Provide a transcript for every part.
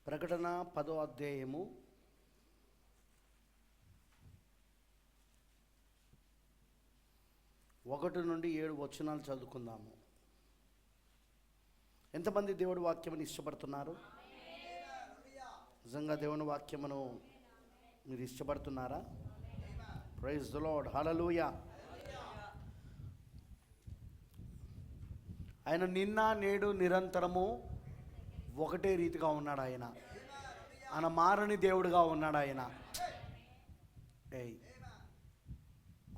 ప్రకటన 10వ అధ్యాయము 1 నుండి 7 వచనాలు చదువుకుందాము. ఎంతమంది దేవుడి వాక్యమును ఇష్టపడుతున్నారు? నిజంగా దేవుని వాక్యమును మీరు ఇష్టపడుతున్నారా? ప్రైజ్ ది లార్డ్, హల్లెలూయా. ఆయన నిన్న నేడు నిరంతరము ఒకటే రీతిగా ఉన్నాడు. ఆయన మారని దేవుడుగా ఉన్నాడు. ఏయ్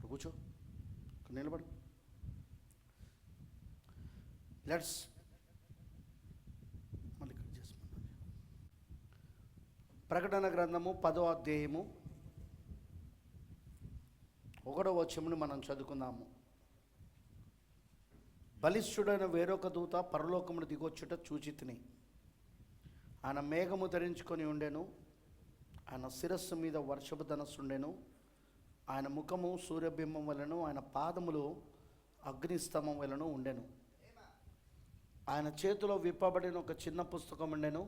కూర్చో, నిలబడు. లెట్స్ మళ్ళీ కట్ చేసుకున్నాను. ప్రకటన గ్రంథము 10వ అధ్యాయము 1వ వచనమును మనం చదువుకుందాము. బలిష్ఠుడైన వేరొక దూత పరలోకమును దిగొచ్చుట చూచితిని. ఆయన మేఘము ధరించుకొని ఉండెను. ఆయన శిరస్సు మీద వర్షపు ధనస్సు ఉండెను. ఆయన ముఖము సూర్యబింబం వలెను, ఆయన పాదములు అగ్నిస్తంభం వలెను ఉండెను. ఆయన చేతిలో విప్పబడిన ఒక చిన్న పుస్తకం ఉండెను.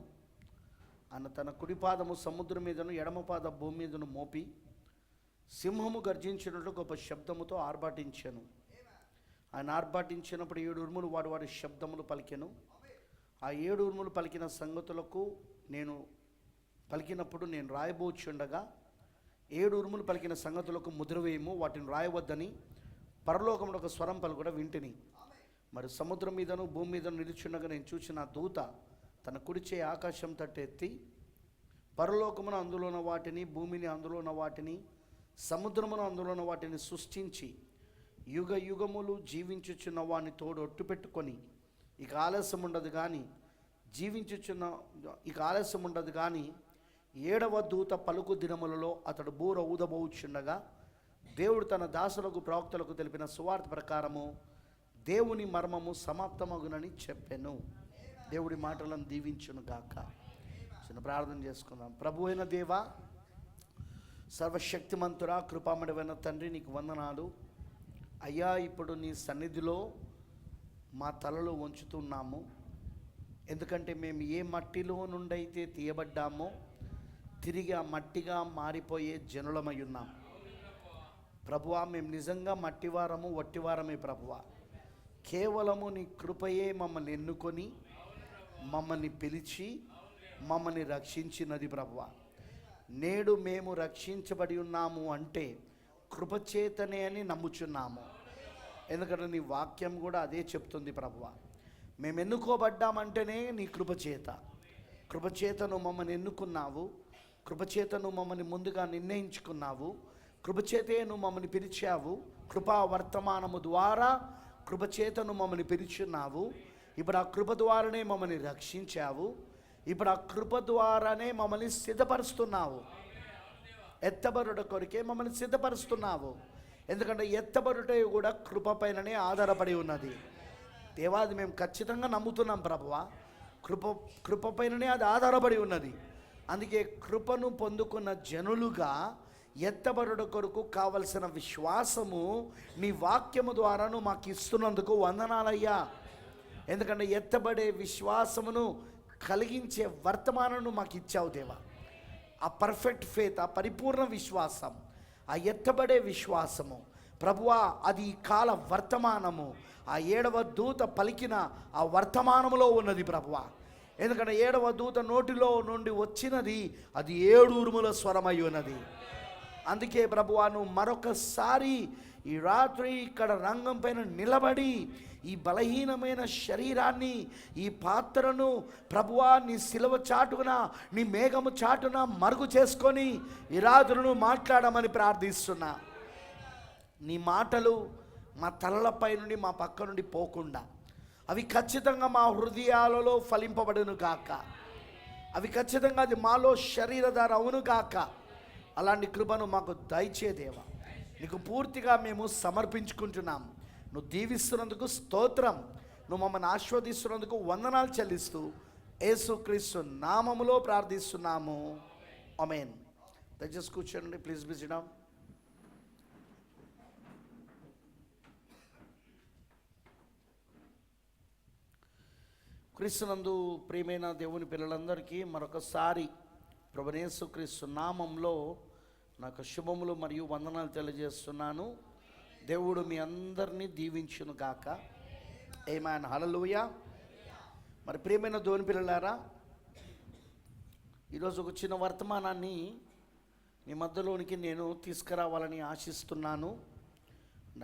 ఆయన తన కుడి పాదము సముద్రం మీదను ఎడమ పాద భూమి మీదను మోపి సింహము గర్జించినట్లు గొప్ప శబ్దముతో ఆర్భాటించెను. ఆయన ఆర్భాటించినప్పుడు 7 ఉరుములు వాడి వాడి శబ్దములు పలికెను. ఆ 7 ఉరుములు పలికిన సంగతులకు పలికినప్పుడు నేను రాయబోచుండగా 7 ఉరుములు పలికిన సంగతులకు ముద్ర వేయము, వాటిని రాయవద్దని పరలోకములో ఒక స్వరం పలుకుట వింటిని. మరి సముద్రం మీదను భూమి మీదను నిలుచుండగా నేను చూసిన దూత తన కుడిచే ఆకాశం తట్టెత్తి పరలోకమును అందులో ఉన్న వాటిని, భూమిని అందులో ఉన్న వాటిని, సముద్రమును అందులో ఉన్న వాటిని సృష్టించి యుగ యుగములు జీవించుచున్న వాని తోడు ఒట్టు పెట్టుకొని ఇక ఆలస్యం ఉండదు కానీ 7వ దూత పలుకు దినములలో అతడు బూర ఊదబోచుండగా దేవుడు తన దాసులకు ప్రవక్తలకు తెలిపిన సువార్త ప్రకారము దేవుని మర్మము సమాప్తమగునని చెప్పెను. దేవుడి మాటలను దీవించును గాక. చిన్న ప్రార్థన చేసుకుందాం. ప్రభు అయిన దేవా, సర్వశక్తిమంతుడా, కృపామయుడైన తండ్రి, నీకు వందనాలు అయ్యా. ఇప్పుడు నీ సన్నిధిలో మా తలలు వంచుతున్నాము. ఎందుకంటే మేము ఏ మట్టిలో నుండి అయితే తీయబడ్డామో తిరిగి ఆ మట్టిగా మారిపోయే జనులమై ఉన్నాం ప్రభువా. మేము నిజంగా మట్టివారము, వట్టివారమే ప్రభువా. కేవలము నీ కృపయే మమ్మల్ని ఎన్నుకొని మమ్మల్ని పిలిచి మమ్మల్ని రక్షించినది ప్రభువా. నేడు మేము రక్షించబడి ఉన్నాము అంటే కృపచేతనే అని నమ్ముచున్నాము. ఎందుకంటే నీ వాక్యం కూడా అదే చెప్తుంది ప్రభువా. మేము ఎన్నుకోబడ్డామంటేనే నీ కృపచేత నువ్వు మమ్మల్ని ఎన్నుకున్నావు. కృపచేత నువ్వు మమ్మల్ని ముందుగా నిర్ణయించుకున్నావు. కృపచేతే నువ్వు మమ్మల్ని పిలిచావు. కృపా వర్తమానము ద్వారా కృపచేత నువ్వు మమ్మల్ని పిలిచున్నావు. ఇప్పుడు ఆ కృప ద్వారానే మమ్మల్ని రక్షించావు. ఇప్పుడు ఆ కృప ద్వారానే మమ్మల్ని సిద్ధపరుస్తున్నావు. ఎత్తబరుట కొరికే మమ్మల్ని సిద్ధపరుస్తున్నావు. ఎందుకంటే ఎత్తబడుట కూడా కృప పైననే ఆధారపడి ఉన్నది. దేవాది మేము ఖచ్చితంగా నమ్ముతున్నాం ప్రభువా. కృప పైననే అది ఆధారపడి ఉన్నది. అందుకే కృపను పొందుకున్న జనులుగా ఎత్తబడుట కొరకు కావలసిన విశ్వాసము నీ వాక్యము ద్వారాను మాకు ఇస్తున్నందుకు వందనాలయ్యా. ఎందుకంటే ఎత్తబడే విశ్వాసమును కలిగించే వర్తమానము మాకు ఇచ్చావు దేవా. ఆ పర్ఫెక్ట్ ఫేత్, ఆ పరిపూర్ణ విశ్వాసం, ఆ ఎత్తబడే విశ్వాసము ప్రభువా, అది ఈ కాల వర్తమానము. ఆ 7వ దూత పలికిన ఆ వర్తమానములో ఉన్నది ప్రభువా. ఎందుకంటే 7వ దూత నోటిలో నుండి వచ్చినది అది 7 ఉరుముల స్వరమై ఉన్నది. అందుకే ప్రభువా, నువ్వు మరొకసారి ఈ రాత్రి ఇక్కడ రంగం పైన నిలబడి ఈ బలహీనమైన శరీరాన్ని, ఈ పాత్రను ప్రభువా నీ సిలువ చాటున, నీ మేఘము చాటున మరుగు చేసుకొని ఈ రాత్రును మాట్లాడమని ప్రార్థిస్తున్నా. నీ మాటలు మా తలలపై నుండి మా పక్క నుండి పోకుండా అవి ఖచ్చితంగా మా హృదయాలలో ఫలింపబడును గాక. అవి ఖచ్చితంగా అది మాలో శరీరధార అవును గాక. అలాంటి కృపను మాకు దయచేదేవా. నీకు పూర్తిగా మేము సమర్పించుకుంటున్నాం. నువ్వు దీవిస్తున్నందుకు స్తోత్రం. నువ్వు మమ్మల్ని ఆశీర్వదిస్తున్నందుకు వందనాలు చెల్లిస్తూ యేసుక్రీస్తు నామములో ప్రార్థిస్తున్నాము. ఆమేన్. దయచేసి కూర్చోండి. Please be SIT down. క్రీస్తునందు ప్రియమైన దేవుని పిల్లలందరికీ మరొకసారి ప్రభువైన యేసుక్రీస్తు నామంలో నాకు శుభములు మరియు వందనాలు తెలియజేస్తున్నాను. దేవుడు మీ అందరినీ దీవించును గాక. ఆమేన్. హల్లెలూయా. మరి ప్రియమైన దేవుని పిల్లలారా, ఈరోజు ఒక చిన్న వర్తమానాన్ని మీ మధ్యలోనికి నేను తీసుకురావాలని ఆశిస్తున్నాను.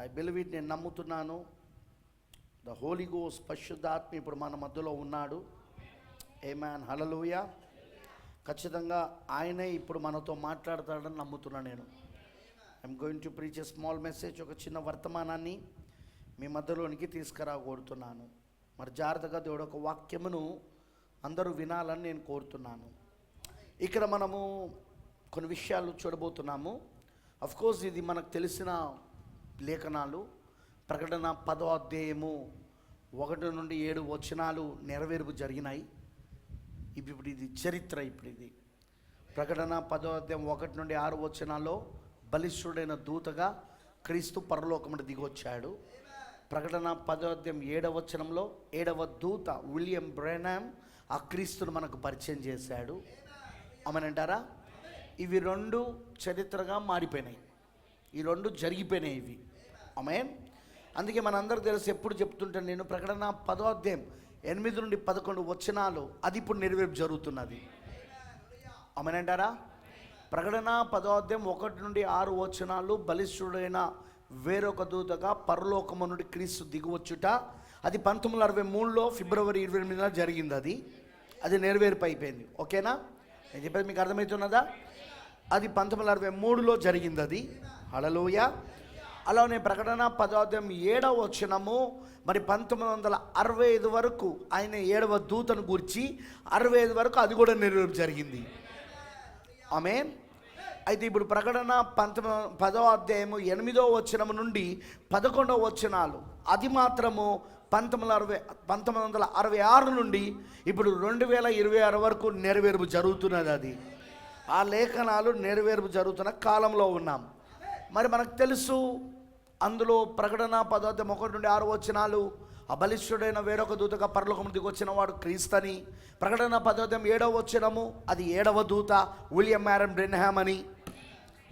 I believe it. నేను నమ్ముతున్నాను ద హోలీ గోస్ట్ పరిశుద్ధాత్మ ఇప్పుడు మన మధ్యలో ఉన్నాడు. ఆమేన్. హల్లెలూయా. ఖచ్చితంగా ఆయనే ఇప్పుడు మనతో మాట్లాడతాడని నమ్ముతున్నాను. నేను I'm going to preach a small message. ఒక చిన్న వర్తమానాన్ని మీ మధ్యలోనికి తీసుకురాకూడుతున్నాను. మరి జాగ్రత్తగా దేవుడు ఒక వాక్యమును అందరూ వినాలని నేను కోరుతున్నాను. ఇక్కడ మనము కొన్ని విషయాలు చూడబోతున్నాము. అఫ్కోర్స్ ఇది మనకు తెలిసిన లేఖనాలు. ప్రకటన 10వ అధ్యాయము 1 నుండి 7 వచనాలు నెరవేర్పు జరిగినాయి. ఇప్పుడు ఇది చరిత్ర. ఇప్పుడు ఇది ప్రకటన 10వ అధ్యాయం 1 నుండి 6 వచనాల్లో బలిష్ఠుడైన దూతగా క్రీస్తు పరలోకమున దిగొచ్చాడు. ప్రకటన 10వ అధ్యాయం 7వ వచనంలో 7వ దూత విలియం బ్రెనామ్ ఆ క్రీస్తును మనకు పరిచయం చేశాడు. అమనంటారా? ఇవి రెండు చరిత్రగా మారిపోయినాయి. ఈ రెండు జరిగిపోయినాయి ఇవి. ఆమేన్. అందుకే మనందరికీ తెలుసు, ఎప్పుడు చెప్తుంటాను నేను, ప్రకటన 10వ అధ్యాయం 8 నుండి 11 వచనాలు అది ఇప్పుడు నెరవేర్పు జరుగుతున్నది. ఆమేనంటారా? ప్రకటన 10వ అధ్యాయం 1 నుండి 6 వచనాలు బలిష్ఠుడైన వేరొక దూతగా పరలోకము నుండి క్రీస్తు దిగువచ్చుట. అది 1963లో ఫిబ్రవరి 28న జరిగింది. అది నెరవేర్పు అయిపోయింది. ఓకేనా? నేను చెప్పేది మీకు అర్థమవుతున్నదా? అది 1963లో జరిగింది. అది హల్లెలూయా. అలానే ప్రకటన 10వ అధ్యాయం 7వ వచనము మరి 1965 వరకు ఆయన 7వ దూతను గురించి 65 వరకు అది కూడా నెరవేర్పు జరిగింది. ఆమేన్. అయితే ఇప్పుడు ప్రకటన 10వ అధ్యాయము 8వ వచనము నుండి 11వ వచనాలు అది మాత్రము 1966 నుండి ఇప్పుడు 2026 వరకు నెరవేర్పు జరుగుతున్నది. అది ఆ లేఖనాలు నెరవేర్పు జరుగుతున్న కాలంలో ఉన్నాం. మరి మనకు తెలుసు, అందులో ప్రకటన 10వ అధ్యాయం 1 నుండి 6 వచనాలు అబలిష్ఠుడైన వేరొక దూతగా పరలోకము దిగి వచ్చిన వాడు క్రీస్తని. ప్రకటన 10వ అధ్యాయం 7వ వచనము అది 7వ దూత విలియం మ్యారన్ బ్రెన్హామ్ అని.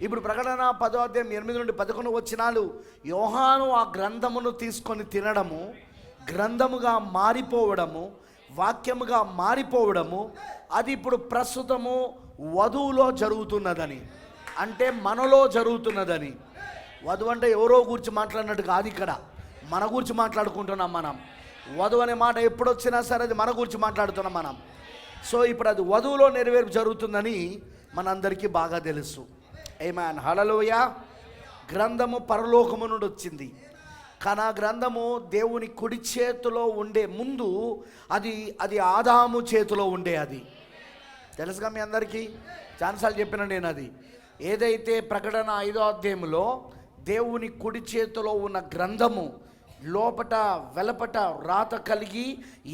ఇప్పుడు ప్రకటన 10వ అధ్యాయం 8 నుండి 11 వచనాలు యోహాను ఆ గ్రంథమును తీసుకొని తినడము, గ్రంథముగా మారిపోవడము, వాక్యముగా మారిపోవడము, అది ఇప్పుడు ప్రస్తుతము వధువులో జరుగుతున్నదని, అంటే మనలో జరుగుతున్నదని. వధువు అంటే ఎవరో గురించి మాట్లాడినట్టు కాదు, ఇక్కడ మన గురించి మాట్లాడుకుంటున్నాం మనం. వధువు అనే మాట ఎప్పుడొచ్చినా సరే అది మన గురించి మాట్లాడుతున్నాం మనం. సో ఇప్పుడు అది వధువులో నెరవేర్పు జరుగుతుందని మనందరికీ బాగా తెలుసు. ఆమేన్. హల్లెలూయా. గ్రంథము పరలోకము నుండి వచ్చింది, కానీ ఆ గ్రంథము దేవుని కుడి చేతిలో ఉండే ముందు అది ఆదాము చేతిలో ఉండే. అది తెలుసుగా మీ అందరికీ, చాలాసార్లు చెప్పిన నేను. అది ఏదైతే ప్రకటన 5వ అధ్యాయంలో దేవుని కుడి చేతిలో ఉన్న గ్రంథము లోపట వెలపట రాత కలిగి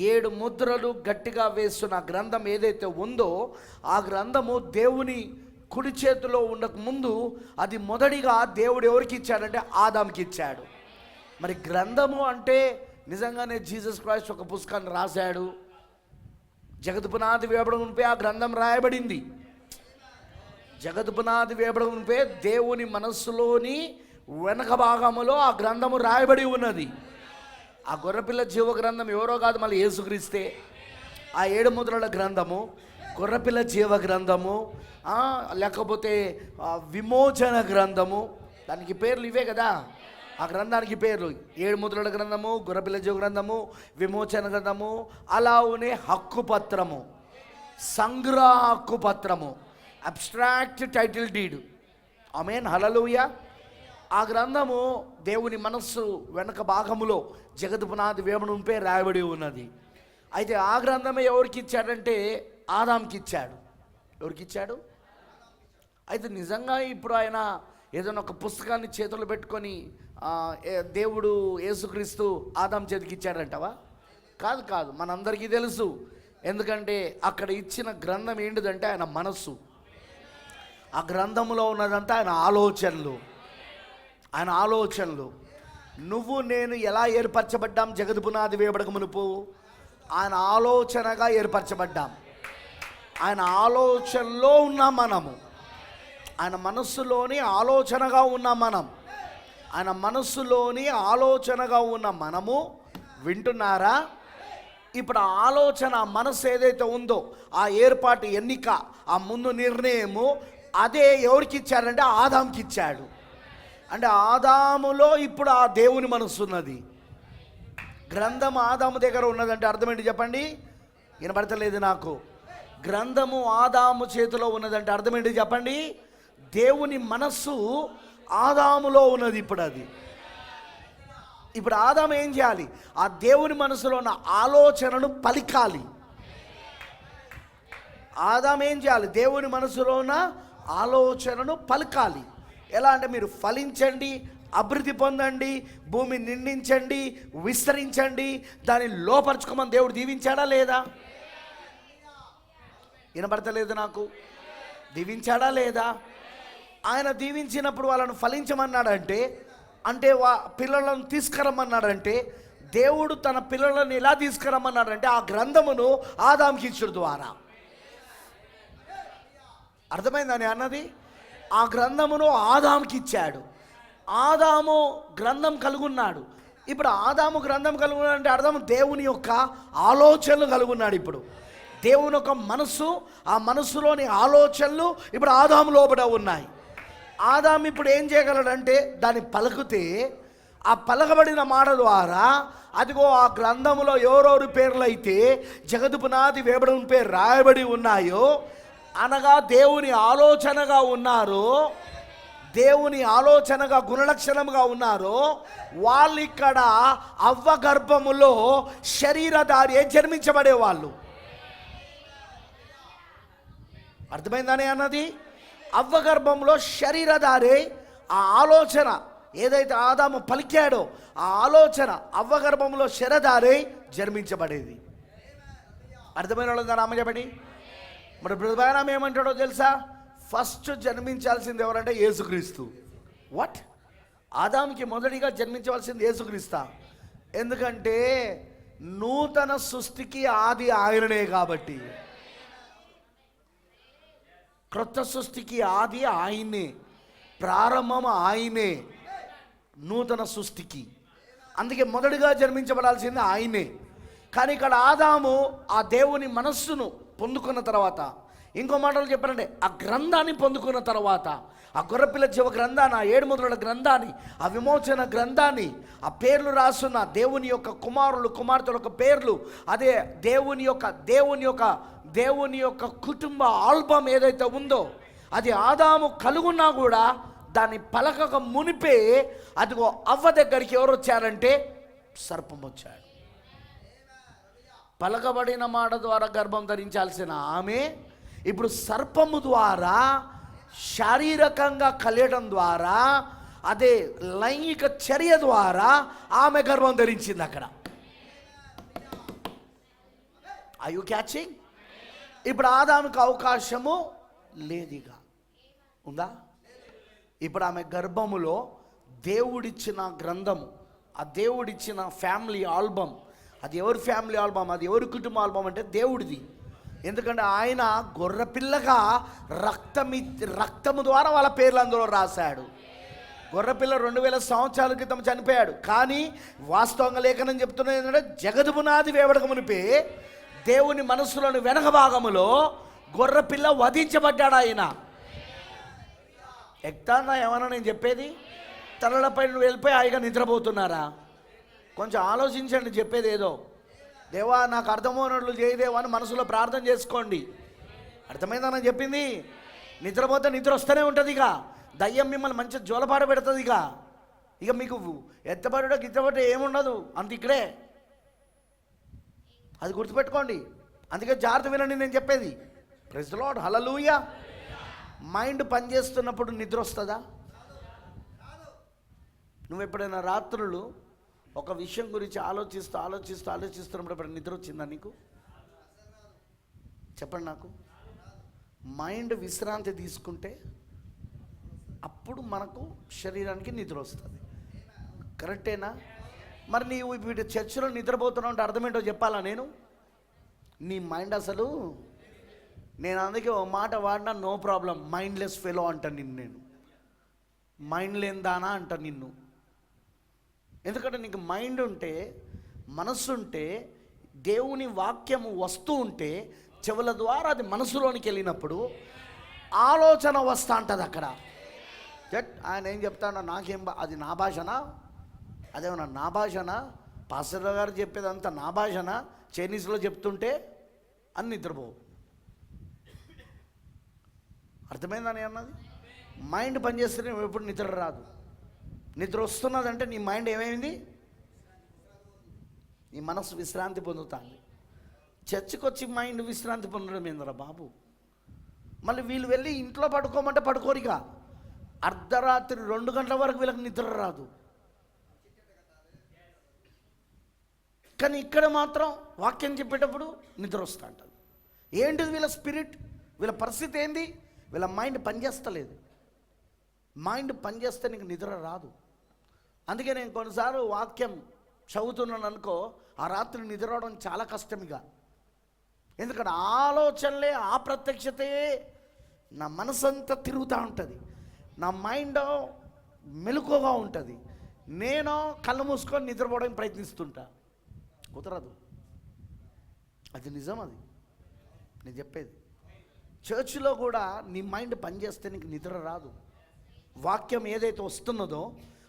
7 ముద్రలు గట్టిగా వేస్తున్న గ్రంథం ఏదైతే ఉందో ఆ గ్రంథము దేవుని కుడి చేతిలో ఉండక ముందు అది మొదటిగా దేవుడు ఎవరికి ఇచ్చాడంటే ఆదాముకి ఇచ్చాడు. మరి గ్రంథము అంటే నిజంగానే జీసస్ క్రైస్ట్ ఒక పుస్తకాన్ని రాశాడు. జగత్ పునాది వేయబడమునిపై ఆ గ్రంథం రాయబడింది. జగత్ పునాది వేయబడమునిపై దేవుని మనస్సులోని వెనక భాగములో ఆ గ్రంథము రాయబడి ఉన్నది. ఆ గొర్రెపిల్ల జీవ గ్రంథం ఎవరో కాదు, మళ్ళీ యేసుక్రీస్తే. ఆ 7 ముద్రల గ్రంథము, గొర్రెపిల్ల జీవ గ్రంథము, లేకపోతే విమోచన గ్రంథము, దానికి పేర్లు ఇవే కదా. ఆ గ్రంథానికి పేర్లు 7 ముద్రల గ్రంథము, గొర్రెపిల్ల జీవ గ్రంథము, విమోచన గ్రంథము, అలానే హక్కు పత్రము, సంగ్రహ హక్కు పత్రము, అబ్స్ట్రాక్ట్ టైటిల్ డీడ్. ఆమేన్. హల్లెలూయా. ఆ గ్రంథము దేవుని మనస్సు వెనక భాగములో జగత్ పునాది వేయబడమునిపై రాయబడి ఉన్నది. అయితే ఆ గ్రంథమే ఎవరికి ఇచ్చాడంటే ఆదాంకి ఇచ్చాడు. ఎవరికి ఇచ్చాడు? అయితే నిజంగా ఇప్పుడు ఆయన ఏదైనా ఒక పుస్తకాన్ని చేతులు పెట్టుకొని దేవుడు యేసుక్రీస్తు ఆదాం చేతికి ఇచ్చాడంటావా? కాదు కాదు, మనందరికీ తెలుసు. ఎందుకంటే అక్కడ ఇచ్చిన గ్రంథం ఏంటిదంటే ఆయన మనస్సు. ఆ గ్రంథంలో ఉన్నదంతా ఆయన ఆలోచనలు. నువ్వు నేను ఎలా ఏర్పరచబడ్డాం జగత్ పునాది వేయబడక మునుపు? ఆయన ఆలోచనగా ఏర్పరచబడ్డాం. ఆయన ఆలోచనలో ఉన్నాం మనము. ఆయన మనస్సులోని ఆలోచనగా ఉన్నాం మనం. ఆయన మనస్సులోని ఆలోచనగా ఉన్న మనము వింటున్నారా? ఇప్పుడు ఆ ఆలోచన, మనస్సు ఏదైతే ఉందో, ఆ ఏర్పాటు, ఎన్నిక, ఆ ముందు నిర్ణయము, అదే ఎవరికి ఇచ్చాడంటే ఆదాముకి ఇచ్చాడు. అంటే ఆదాములో ఇప్పుడు ఆ దేవుని మనస్సు ఉన్నది. గ్రంథం ఆదాము దగ్గర ఉన్నదంటే అర్థం ఏంటి చెప్పండి? వినబడతలేదు నాకు. గ్రంథము ఆదాము చేతిలో ఉన్నదంటే అర్థం ఏంటి చెప్పండి? దేవుని మనస్సు ఆదాములో ఉన్నది. ఇప్పుడు ఆదాము ఏం చేయాలి? ఆ దేవుని మనసులో ఉన్న ఆలోచనను పలికాలి. ఆదాము ఏం చేయాలి? దేవుని మనసులో ఉన్న ఆలోచనను పలకాలి. ఎలా అంటే మీరు ఫలించండి, అభివృద్ధి పొందండి, భూమిని నిండించండి, విస్తరించండి, దాన్ని లోపరుచుకోమని దేవుడు దీవించాడా లేదా? వినబడతలేదు నాకు. దీవించాడా లేదా? ఆయన దీవించినప్పుడు వాళ్ళను ఫలించమన్నాడంటే, అంటే పిల్లలను తీసుకురమ్మన్నాడంటే, దేవుడు తన పిల్లలను ఎలా తీసుకురమ్మన్నాడంటే ఆ గ్రంథమును ఆదాముకి ఇచ్చుడు ద్వారా. అర్థమైందని అన్నది? ఆ గ్రంథమును ఆదాముకి ఇచ్చాడు. ఆదాము గ్రంథం కలుగున్నాడు. ఇప్పుడు ఆదాము గ్రంథం కలుగున్నాడంటే అర్థం దేవుని యొక్క ఆలోచనలు కలుగున్నాడు. ఇప్పుడు దేవుని యొక్క మనస్సు, ఆ మనస్సులోని ఆలోచనలు ఇప్పుడు ఆదాము లోపల ఉన్నాయి. ఆదాము ఇప్పుడు ఏం చేయగలడంటే దాన్ని పలుకుతే, ఆ పలకబడిన మాట ద్వారా అదిగో ఆ గ్రంథములో ఎవరెవరి పేర్లు అయితే జగదు పునాది వేయబడిన పేరు రాయబడి ఉన్నాయో, అనగా దేవుని ఆలోచనగా ఉన్నారో, దేవుని ఆలోచనగా గుణలక్షణముగా ఉన్నారో, వాళ్ళు ఇక్కడ అవ్వ గర్భములో శరీరధారి జన్మించబడే వాళ్ళు. అర్థమైందని అన్నది? అవ్వ గర్భంలో శరీరధారే ఆ ఆలోచన ఏదైతే ఆదాము పలికాడో, ఆ ఆలోచన అవ్వ గర్భంలో శరీరధారే జన్మించబడేది. అర్థమైన వాళ్ళ నామ చెప్పండి. మరి బ్రదర్ ఏమంటాడో తెలుసా? ఫస్ట్ జన్మించాల్సింది ఎవరంటే యేసుక్రీస్తు. వాట్? ఆదాముకి మొదటిగా జన్మించవలసింది యేసుక్రీస్తా. ఎందుకంటే నూతన సృష్టికి ఆది ఆయననే కాబట్టి. క్రొత్త సృష్టికి ఆది ఆయనే, ప్రారంభం ఆయనే, నూతన సృష్టికి. అందుకే మొదటిగా జన్మించబడాల్సింది ఆయనే. కానీ ఇక్కడ ఆదాము ఆ దేవుని మనస్సును పొందుకున్న తర్వాత, ఇంకో మాటలు చెప్పారంటే ఆ గ్రంథాన్ని పొందుకున్న తర్వాత, ఆ గొర్రెపిల్ల జీవ గ్రంథాన్ని, ఆ 7 ముద్రల గ్రంథాన్ని, ఆ విమోచన గ్రంథాన్ని, ఆ పేర్లు రాసున్న దేవుని యొక్క కుమారులు కుమార్తెల యొక్క పేర్లు, అదే దేవుని యొక్క కుటుంబ ఆల్బమ్ ఏదైతే ఉందో, అది ఆదాము కలుగున్నా కూడా దాన్ని పలకక మునిపే అదిగో అవ్వ దగ్గరికి ఎవరు వచ్చారంటే సర్పం వచ్చాడు. పలకబడిన మాట ద్వారా గర్భం ధరించాల్సిన ఆమె ఇప్పుడు సర్పము ద్వారా శారీరకంగా కలియడం ద్వారా, అదే లైంగిక చర్య ద్వారా ఆమె గర్భం ధరించింది. అక్కడ ఆర్ యు క్యాచింగ్? ఇప్పుడు ఆదాముకి అవకాశము లేదిగా ఉందా? ఇప్పుడు ఆమె గర్భములో దేవుడిచ్చిన గ్రంథము, ఆ దేవుడిచ్చిన ఫ్యామిలీ ఆల్బమ్, అది ఎవరి ఫ్యామిలీ ఆల్బమ్, అది ఎవరి కుటుంబ ఆల్బమ్ అంటే దేవుడిది. ఎందుకంటే ఆయన గొర్రెపిల్లగా రక్తము ద్వారా వాళ్ళ పేర్లు అందులో రాశాడు. గొర్రెపిల్ల 2000 సంవత్సరాల క్రితం చనిపోయాడు. కానీ వాస్తవంగా లేఖనం చెప్తున్నది ఏంటంటే జగదు పునాది వేయబడక మునిపే దేవుని మనస్సులోని వెనక భాగములో గొర్రెపిల్ల వధించబడ్డాడు. ఆయన ఎక్తానా ఏమన్నా నేను చెప్పేది? తలలపై వెళ్ళిపోయి హాయిగా నిద్రపోతున్నారా? కొంచెం ఆలోచించండి చెప్పేది ఏదో. దేవా నాకు అర్థమవునట్లు చేయదేవా అని మనసులో ప్రార్థన చేసుకోండి. అర్థమైందని చెప్పింది. నిద్రపోతే నిద్ర వస్తూనే ఉంటుంది. ఇక దయ్యం మిమ్మల్ని మంచి జోలపాట పెడుతుంది. ఇక మీకు ఎత్తబడో గిత్తబడో ఏముండదు, అంత ఇక్కడే. అది గుర్తుపెట్టుకోండి. అందుకే జాగ్రత్త వినండి నేను చెప్పేది. Praise the lord, hallelujah. Mind పనిచేస్తున్నప్పుడు నిద్ర వస్తుందా? నువ్వు ఎప్పుడైనా రాత్రులు ఒక విషయం గురించి ఆలోచిస్తున్నప్పుడు నిద్ర వచ్చిందా నీకు? చెప్పండి నాకు. మైండ్ విశ్రాంతి తీసుకుంటే అప్పుడు మనకు శరీరానికి నిద్ర వస్తుంది. కరెక్టేనా? మరి నీవు ఇప్పుడు చర్చిలో నిద్రపోతున్నావు అంటే అర్థమేంటో చెప్పాలా నేను? నీ మైండ్ అసలు, నేను అందుకే ఓ మాట వాడినా నో ప్రాబ్లం, మైండ్లెస్ ఫెలో అంటాను నిన్ను, నేను మైండ్ లేనిదానా అంట నిన్ను. ఎందుకంటే నీకు మైండ్ ఉంటే, మనస్సు ఉంటే, దేవుని వాక్యము వస్తూ ఉంటే చెవుల ద్వారా అది మనసులోనికి వెళ్ళినప్పుడు ఆలోచన వస్తూ ఉంటుంది అక్కడ. ఆయన ఏం చెప్తాడో నాకేం అది నా భాషనా, అదేమన్నా నా భాషనా, పాస్టర్ గారు చెప్పేదంతా నా భాషనా, చైనీస్లో చెప్తుంటే అని నిద్రపోవు. అర్థమైందని అన్నది. మైండ్ పనిచేస్తే నువ్వు ఎప్పుడు నిద్ర రాదు. నిద్ర వస్తున్నదంటే నీ మైండ్ ఏమైంది, నీ మనసు విశ్రాంతి పొందుతుంది. చర్చికి వచ్చి మైండ్ విశ్రాంతి పొందడం ఏందిరా బాబు. మళ్ళీ వీళ్ళు వెళ్ళి ఇంట్లో పడుకోమంటే పడుకోరిగా, అర్ధరాత్రి 2 గంటల వరకు వీళ్ళకి నిద్ర రాదు. కానీ ఇక్కడ మాత్రం వాక్యం చెప్పేటప్పుడు నిద్ర వస్తూ ఉంటుంది. ఏంటిది వీళ్ళ స్పిరిట్, వీళ్ళ పరిస్థితి ఏంది, వీళ్ళ మైండ్ పనిచేస్తలేదు. మైండ్ పనిచేస్తే నీకు నిద్ర రాదు. అందుకే నేను కొన్నిసార్లు వాక్యం చదువుతున్నాను అనుకో, ఆ రాత్రి నిద్ర రావడం చాలా కష్టం ఇక. ఎందుకంటే ఆలోచనలే, ఆ ప్రత్యక్షతే నా మనసంతా తిరుగుతూ ఉంటుంది, నా మైండ్ మెలకువగా ఉంటుంది. నేను కళ్ళు మూసుకొని నిద్రపోవడానికి ప్రయత్నిస్తుంటా, కుదరదు. అది నిజం, అది నేను చెప్పేది. చర్చిలో కూడా నీ మైండ్ పనిచేస్తే నీకు నిద్ర రాదు. వాక్యం ఏదైతే వస్తున్నదో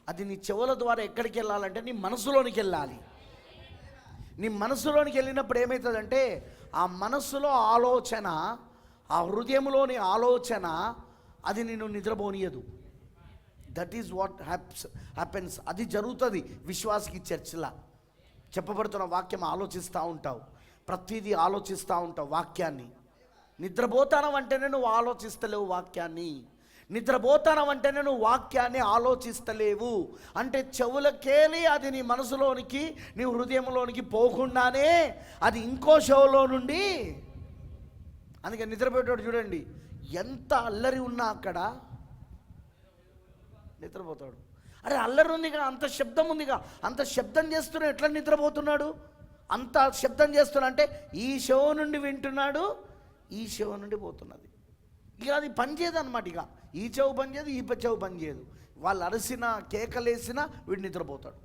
అది నీ చెవుల ద్వారా ఎక్కడికి వెళ్ళాలంటే నీ మనసులోనికి వెళ్ళాలి. నీ మనసులోనికి వెళ్ళినప్పుడు ఏమవుతుందంటే ఆ మనస్సులో ఆలోచన, ఆ హృదయంలోని ఆలోచన అది నిన్ను నిద్రపోనియదు. That is what happens. అది జరుగుతుంది విశ్వాసికి. చర్చిలా చెప్పబడుతున్న వాక్యం ఆలోచిస్తూ ఉంటావు, ప్రతిదీ ఆలోచిస్తూ ఉంటావు వాక్యాన్ని. నిద్రపోతానం అంటేనే నువ్వు ఆలోచిస్తలేవు వాక్యాన్ని. నిద్రపోతానం అంటేనే నువ్వు వాక్యాన్ని ఆలోచిస్తలేవు. అంటే చెవులకేలి అది నీ మనసులోనికి, నీ హృదయంలోనికి పోకుండానే అది ఇంకో షోలో నుండి. అందుకే నిద్రపోయేటోడు చూడండి, ఎంత అల్లరి ఉన్నా అక్కడ నిద్రపోతాడు. అరే అల్లరి ఉందిగా, అంత శబ్దం ఉందిగా, అంత శబ్దం చేస్తున్నా ఎట్లా నిద్రపోతున్నాడు? అంత శబ్దం చేస్తున్నా అంటే ఈ షో నుండి వింటున్నాడు, ఈ షో నుండి పోతున్నది. ఇక అది పనిచేయదు అనమాట. ఇక ఈ చెవు పనిచేయదు, ఈ చెవు పనిచేయదు. వాళ్ళు అరిసినా కేకలేసినా వీడు నిద్రపోతాడు.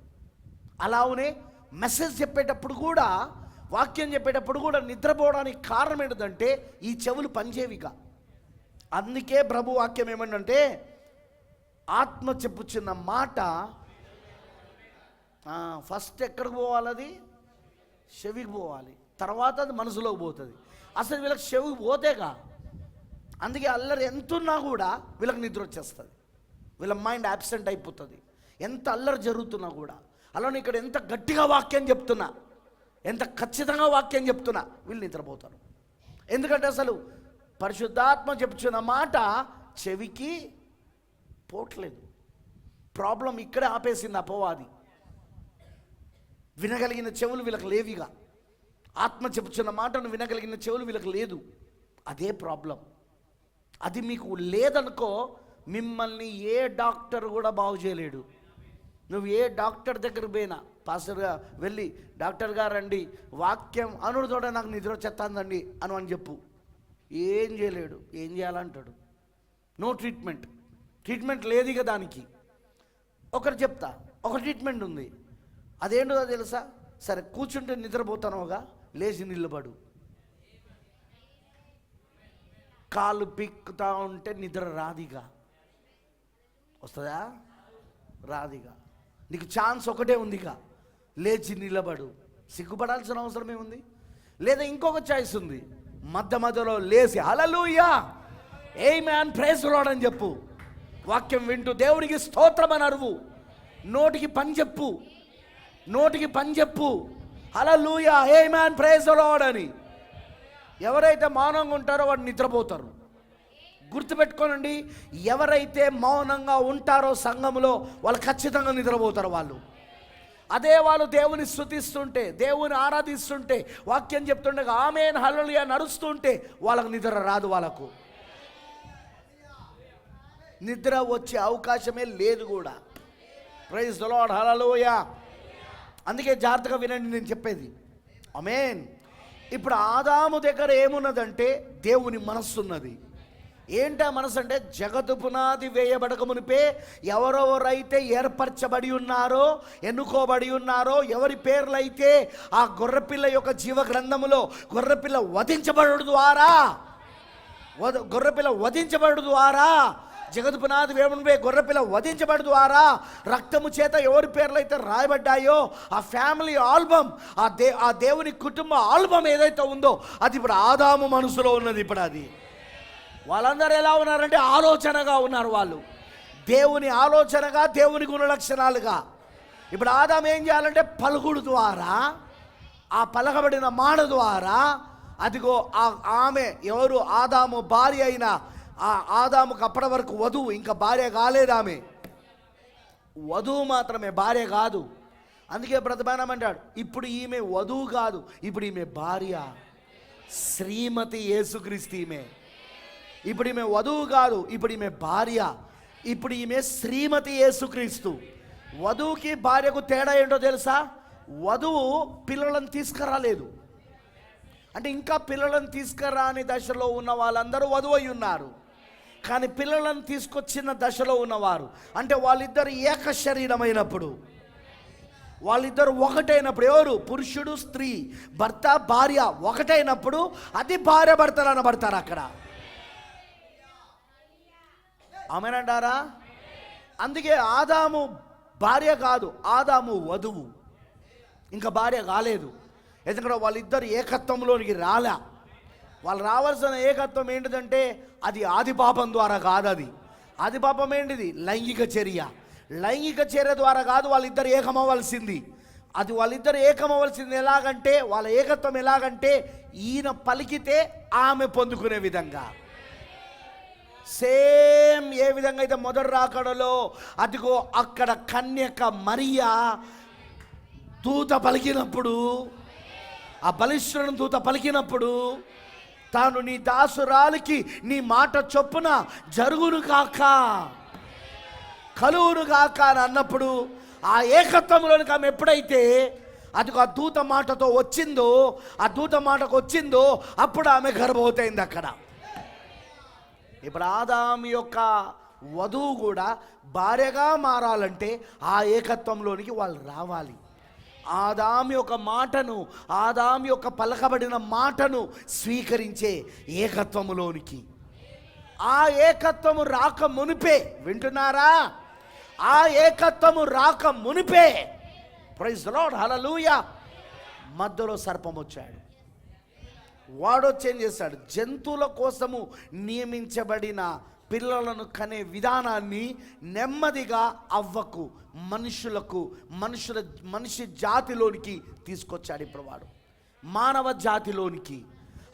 అలానే మెసేజ్ చెప్పేటప్పుడు కూడా, వాక్యం చెప్పేటప్పుడు కూడా నిద్రపోవడానికి కారణం ఏంటంటే ఈ చెవులు పనిచేయవిగా. అందుకే ప్రభు వాక్యం ఏమంటే ఆత్మ చెప్పుచున్న మాట ఫస్ట్ ఎక్కడికి పోవాలి, అది చెవికి పోవాలి, తర్వాత అది మనసులోకి పోతుంది. అసలు వీళ్ళకి చెవికి పోతేగా. అందుకే అల్లరి ఎంతున్నా కూడా వీళ్ళకి నిద్ర వచ్చేస్తుంది, వీళ్ళ మైండ్ యాబ్సెంట్ అయిపోతుంది. ఎంత అల్లరి జరుగుతున్నా కూడా. అలానే ఇక్కడ ఎంత గట్టిగా వాక్యం చెప్తున్నా, ఎంత ఖచ్చితంగా వాక్యం చెప్తున్నా వీళ్ళు నిద్రపోతారు. ఎందుకంటే అసలు పరిశుద్ధాత్మ చెప్తున్న మాట చెవికి పోవట్లేదు. ప్రాబ్లం ఇక్కడే ఆపేసింది అపవాది. వినగలిగిన చెవులు వీళ్ళకి లేవిగా. ఆత్మ చెప్తున్న మాటను వినగలిగిన చెవులు వీళ్ళకి లేదు. అదే ప్రాబ్లం. అది మీకు లేదనుకో, మిమ్మల్ని ఏ డాక్టర్ కూడా బాగు చేయలేడు. నువ్వు ఏ డాక్టర్ దగ్గర పోయినా, పాస్టర్గా వెళ్ళి డాక్టర్ గారు అండి వాక్యం అనుడితోటే నాకు నిద్ర వచ్చేస్తుందండి అని చెప్పు, ఏం చేయలేడు. ఏం చేయాలంటాడు? No treatment. ట్రీట్మెంట్ లేదు ఇక దానికి. ఒకటి చెప్తా, ఒక ట్రీట్మెంట్ ఉంది. అదేంటో తెలుసా? సరే కూర్చుంటే నిద్రపోతానుగా, లేచి నిలబడు. కాళ్ళు పిక్కుతా ఉంటే నిద్ర రాదిగా. వస్తుందా? రాదిగా. నీకు ఛాన్స్ ఒకటే ఉందిగా, లేచి నిలబడు. సిగ్గుపడాల్సిన అవసరం ఏముంది? లేదా ఇంకొక చాయిస్ ఉంది, మధ్యలో లేచి హల్లెలూయా ఆమేన్ ప్రైజ్ ది లార్డ్ అని చెప్పు. వాక్యం వింటూ దేవునికి స్తోత్రం అని అరువు. నోటికి పని చెప్పు, నోటికి పని చెప్పు, హల్లెలూయా ఆమేన్ ప్రైజ్ ది లార్డ్ అని. ఎవరైతే మౌనంగా ఉంటారో వాడు నిద్రపోతారు. గుర్తుపెట్టుకోనండి, ఎవరైతే మౌనంగా ఉంటారో సంఘములో వాళ్ళు ఖచ్చితంగా నిద్రపోతారు వాళ్ళు. అదే వాళ్ళు దేవుని స్తుతిస్తుంటే, దేవుని ఆరాధిస్తుంటే, వాక్యం చెప్తుండగా ఆమేన్ హల్లెలూయా నడుస్తుంటే వాళ్ళకు నిద్ర రాదు. వాళ్ళకు నిద్ర వచ్చే అవకాశమే లేదు కూడా. ప్రైజ్ ది లార్డ్ హల్లెలూయా. అందుకే జాగ్రత్తగా వినండి నేను చెప్పేది. ఆమేన్. ఇప్పుడు ఆదాము దగ్గర ఏమున్నదంటే దేవుని మనస్సు ఉన్నది. ఏంటా మనసు అంటే, జగత్తు పునాది వేయబడక మునిపే ఎవరెవరైతే ఏర్పరచబడి ఉన్నారో, ఎన్నుకోబడి ఉన్నారో, ఎవరి పేర్లైతే ఆ గొర్రెపిల్ల యొక్క జీవ గ్రంథములో గొర్రెపిల్ల వధించబడు ద్వారా జగత్తు పునాది వేయబడిపే గొర్రెపిల్ల వధించబడు ద్వారా రక్తము చేత ఎవరి పేర్లైతే రాయబడ్డాయో ఆ ఫ్యామిలీ ఆల్బమ్, ఆ దేవుని కుటుంబ ఆల్బమ్ ఏదైతే ఉందో అది ఇప్పుడు ఆదాము మనసులో ఉన్నది. ఇప్పుడు అది వాళ్ళందరూ ఎలా ఉన్నారంటే ఆలోచనగా ఉన్నారు. వాళ్ళు దేవుని ఆలోచనగా, దేవుని గుణలక్షణాలుగా. ఇప్పుడు ఆదాము ఏం చేయాలంటే పలుకుడు ద్వారా, ఆ పలకబడిన మాట ద్వారా, అదిగో ఆమె ఎవరు, ఆదాము భార్య అయిన ఆ ఆదాముకు అప్పటి వరకు వధువు, ఇంకా భార్య కాలేదు. ఆమె వధువు మాత్రమే, భార్య కాదు. అందుకే బ్రతమానం అంటాడు, ఇప్పుడు ఈమె వధువు కాదు, ఇప్పుడు ఈమె భార్య, శ్రీమతి యేసుక్రీస్తు. ఇప్పుడు ఈమె వధువు కాదు, ఇప్పుడు ఈమె భార్య, ఇప్పుడు ఈమె శ్రీమతి యేసుక్రీస్తు. వధువుకి భార్యకు తేడా ఏంటో తెలుసా? వధువు పిల్లలను తీసుకురాలేదు. అంటే ఇంకా పిల్లలను తీసుకురాని దశలో ఉన్న వాళ్ళందరూ వధువు అయి ఉన్నారు. కానీ పిల్లలను తీసుకొచ్చిన దశలో ఉన్నవారు, అంటే వాళ్ళిద్దరు ఏక శరీరమైనప్పుడు, వాళ్ళిద్దరు ఒకటైనప్పుడు, ఎవరు? పురుషుడు స్త్రీ, భర్త భార్య ఒకటైనప్పుడు అది భార్య భర్తలు అనబడతారు అక్కడ. ఆమెనంటారా? అందుకే ఆదాము భార్య కాదు, ఆదాము వధువు, ఇంకా భార్య కాలేదు. ఎందుకంటే వాళ్ళిద్దరు ఏకత్వంలోనికి రాలే. వాళ్ళు రావాల్సిన ఏకత్వం ఏంటిదంటే అది ఆది పాపం ద్వారా కాదు. అది ఆది పాపం ఏంటిది? లైంగిక చర్య. లైంగిక చర్య ద్వారా కాదు వాళ్ళిద్దరు ఏకమవ్వాల్సింది. అది వాళ్ళిద్దరు ఏకమవ్వాల్సింది ఎలాగంటే, వాళ్ళ ఏకత్వం ఎలాగంటే ఈయన పలికితే ఆమె పొందుకునే విధంగా. సేమ్ ఏ విధంగా అయితే మొదటి రాకడలో అదిగో అక్కడ కన్యక మరియా దూత పలికినప్పుడు, ఆ బలిష్ఠులను దూత పలికినప్పుడు, తాను నీ దాసురాలికి నీ మాట చొప్పున జరుగును కాక, కలువును కాక అని అన్నప్పుడు, ఆ ఏకత్వంలోనికి ఆమె ఎప్పుడైతే అదిగో ఆ దూత మాటతో వచ్చిందో, ఆ దూత మాటకు వచ్చిందో అప్పుడు ఆమె గర్భవతి అయింది అక్కడ. ఇప్పుడు ఆదాము యొక్క వధువు కూడా భార్యగా మారాలంటే ఆ ఏకత్వంలోనికి వాళ్ళు రావాలి. ఆదాము యొక్క మాటను, ఆదాము యొక్క పలకబడిన మాటను స్వీకరించే ఏకత్వములోనికి. ఆ ఏకత్వము రాక మునిపే, వింటున్నారా? ఆ ఏకత్వము రాక మునిపే, ప్రైజ్ ది లార్డ్, హల్లెలూయా, మధ్యలో సర్పం వచ్చాడు. వాడొచ్చి ఏం చేశాడు? జంతువుల కోసము నియమించబడిన పిల్లలను కనే విధానాన్ని నెమ్మదిగా అవ్వకు, మనిషి జాతిలోనికి తీసుకొచ్చాడు. ఇప్పుడు వాడు మానవ జాతిలోనికి.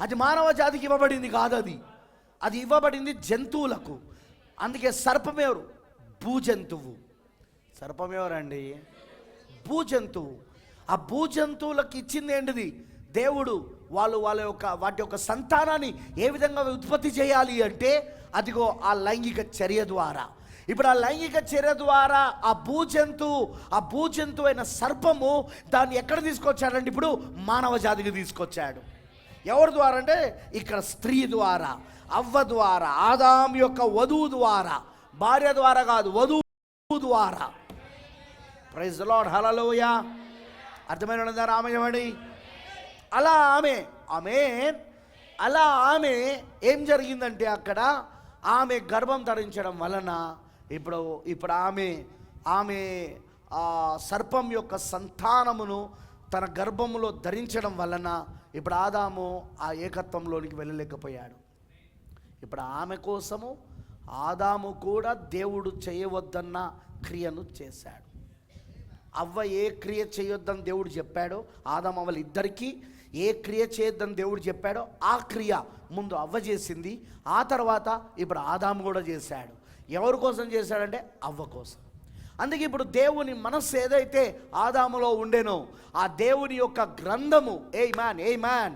అది మానవ జాతికి ఇవ్వబడింది కాదు, అది ఇవ్వబడింది జంతువులకు. అందుకే సర్పం ఎవరు? భూజంతువు. సర్పం ఎవరండి? భూజంతువు. ఆ భూజంతువులకు ఇచ్చింది ఏంటిది? దేవుడు వాటి యొక్క సంతానాన్ని ఏ విధంగా ఉత్పత్తి చేయాలి అంటే అదిగో ఆ లైంగిక చర్య ద్వారా. ఇప్పుడు ఆ లైంగిక చర్య ద్వారా ఆ భూజంతువు అయిన సర్పము దాన్ని ఎక్కడ తీసుకొచ్చాడంటే ఇప్పుడు మానవ జాతికి తీసుకొచ్చాడు. ఎవరి ద్వారా అంటే ఇక్కడ స్త్రీ ద్వారా, అవ్వ ద్వారా, ఆదాము యొక్క వధువు ద్వారా, భార్య ద్వారా కాదు, వధువు ద్వారా. ప్రైజ్ ది లార్డ్, హల్లెలూయా. అర్థమైన రామయ్యవాడి. అలా ఆమె ఏం జరిగిందంటే అక్కడ ఆమె గర్భం ధరించడం వలన ఇప్పుడు ఆమె ఆ సర్పం యొక్క సంతానమును తన గర్భములో ధరించడం వలన ఇప్పుడు ఆదాము ఆ ఏకత్వంలోనికి వెళ్ళలేకపోయాడు. ఇప్పుడు ఆమె కోసము ఆదాము కూడా దేవుడు చేయవద్దన్న క్రియను చేశాడు. అవ్వ ఏ క్రియ చేయొద్దని దేవుడు చెప్పాడో, ఆదాము అవ్వలు ఇద్దరికీ ఏ క్రియ చేయొద్దని దేవుడు చెప్పాడో ఆ క్రియ ముందు అవ్వ చేసింది. ఆ తర్వాత ఇప్పుడు ఆదాము కూడా చేశాడు. ఎవరి కోసం చేశాడంటే అవ్వ కోసం. అందుకే ఇప్పుడు దేవుని మనస్సు ఏదైతే ఆదాములో ఉండేనో ఆ దేవుని యొక్క గ్రంథము, ఏ మ్యాన్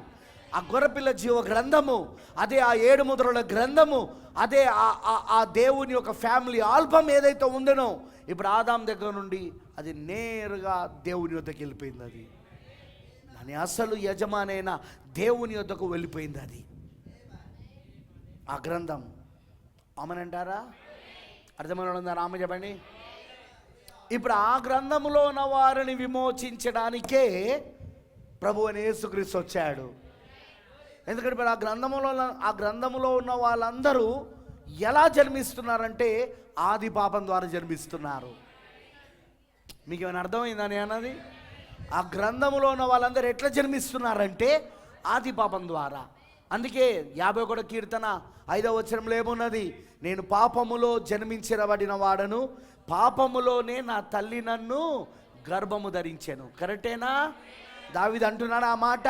ఆ గొర్రెపిల్ల జీవ గ్రంథము, అదే ఆ 7 ముద్రల గ్రంథము, అదే ఆ దేవుని యొక్క ఫ్యామిలీ ఆల్బమ్ ఏదైతే ఉందనో ఇప్పుడు ఆదాం దగ్గర నుండి అది నేరుగా దేవుని వద్దకు వెళ్ళిపోయింది. అది అని అసలు యజమానైన దేవుని యొద్దకు వెళ్ళిపోయింది అది, ఆ గ్రంథం. ఆమేనంటారా? అర్థమైనా రామ చెప్పండి. ఇప్పుడు ఆ గ్రంథములో ఉన్న వారిని విమోచించడానికే ప్రభు అయిన యేసుక్రీస్తు వచ్చాడు. ఎందుకంటే ఇప్పుడు ఆ గ్రంథములో ఉన్న వాళ్ళందరూ ఎలా జన్మిస్తున్నారంటే ఆది పాపం ద్వారా జన్మిస్తున్నారు. మీకు ఏమైనా అర్థమైందని అన్నది? ఆ గ్రంథములో ఉన్న వాళ్ళందరూ ఎట్లా జన్మిస్తున్నారంటే ఆది పాపం ద్వారా. అందుకే 51వ కీర్తన 5వ వచనంలో ఏమున్నది? నేను పాపములో జన్మించబడిన వాడను, పాపములోనే నా తల్లి నన్ను గర్భము ధరించెను. కరెక్టేనా? దావీదు అంటున్నాడు ఆ మాట.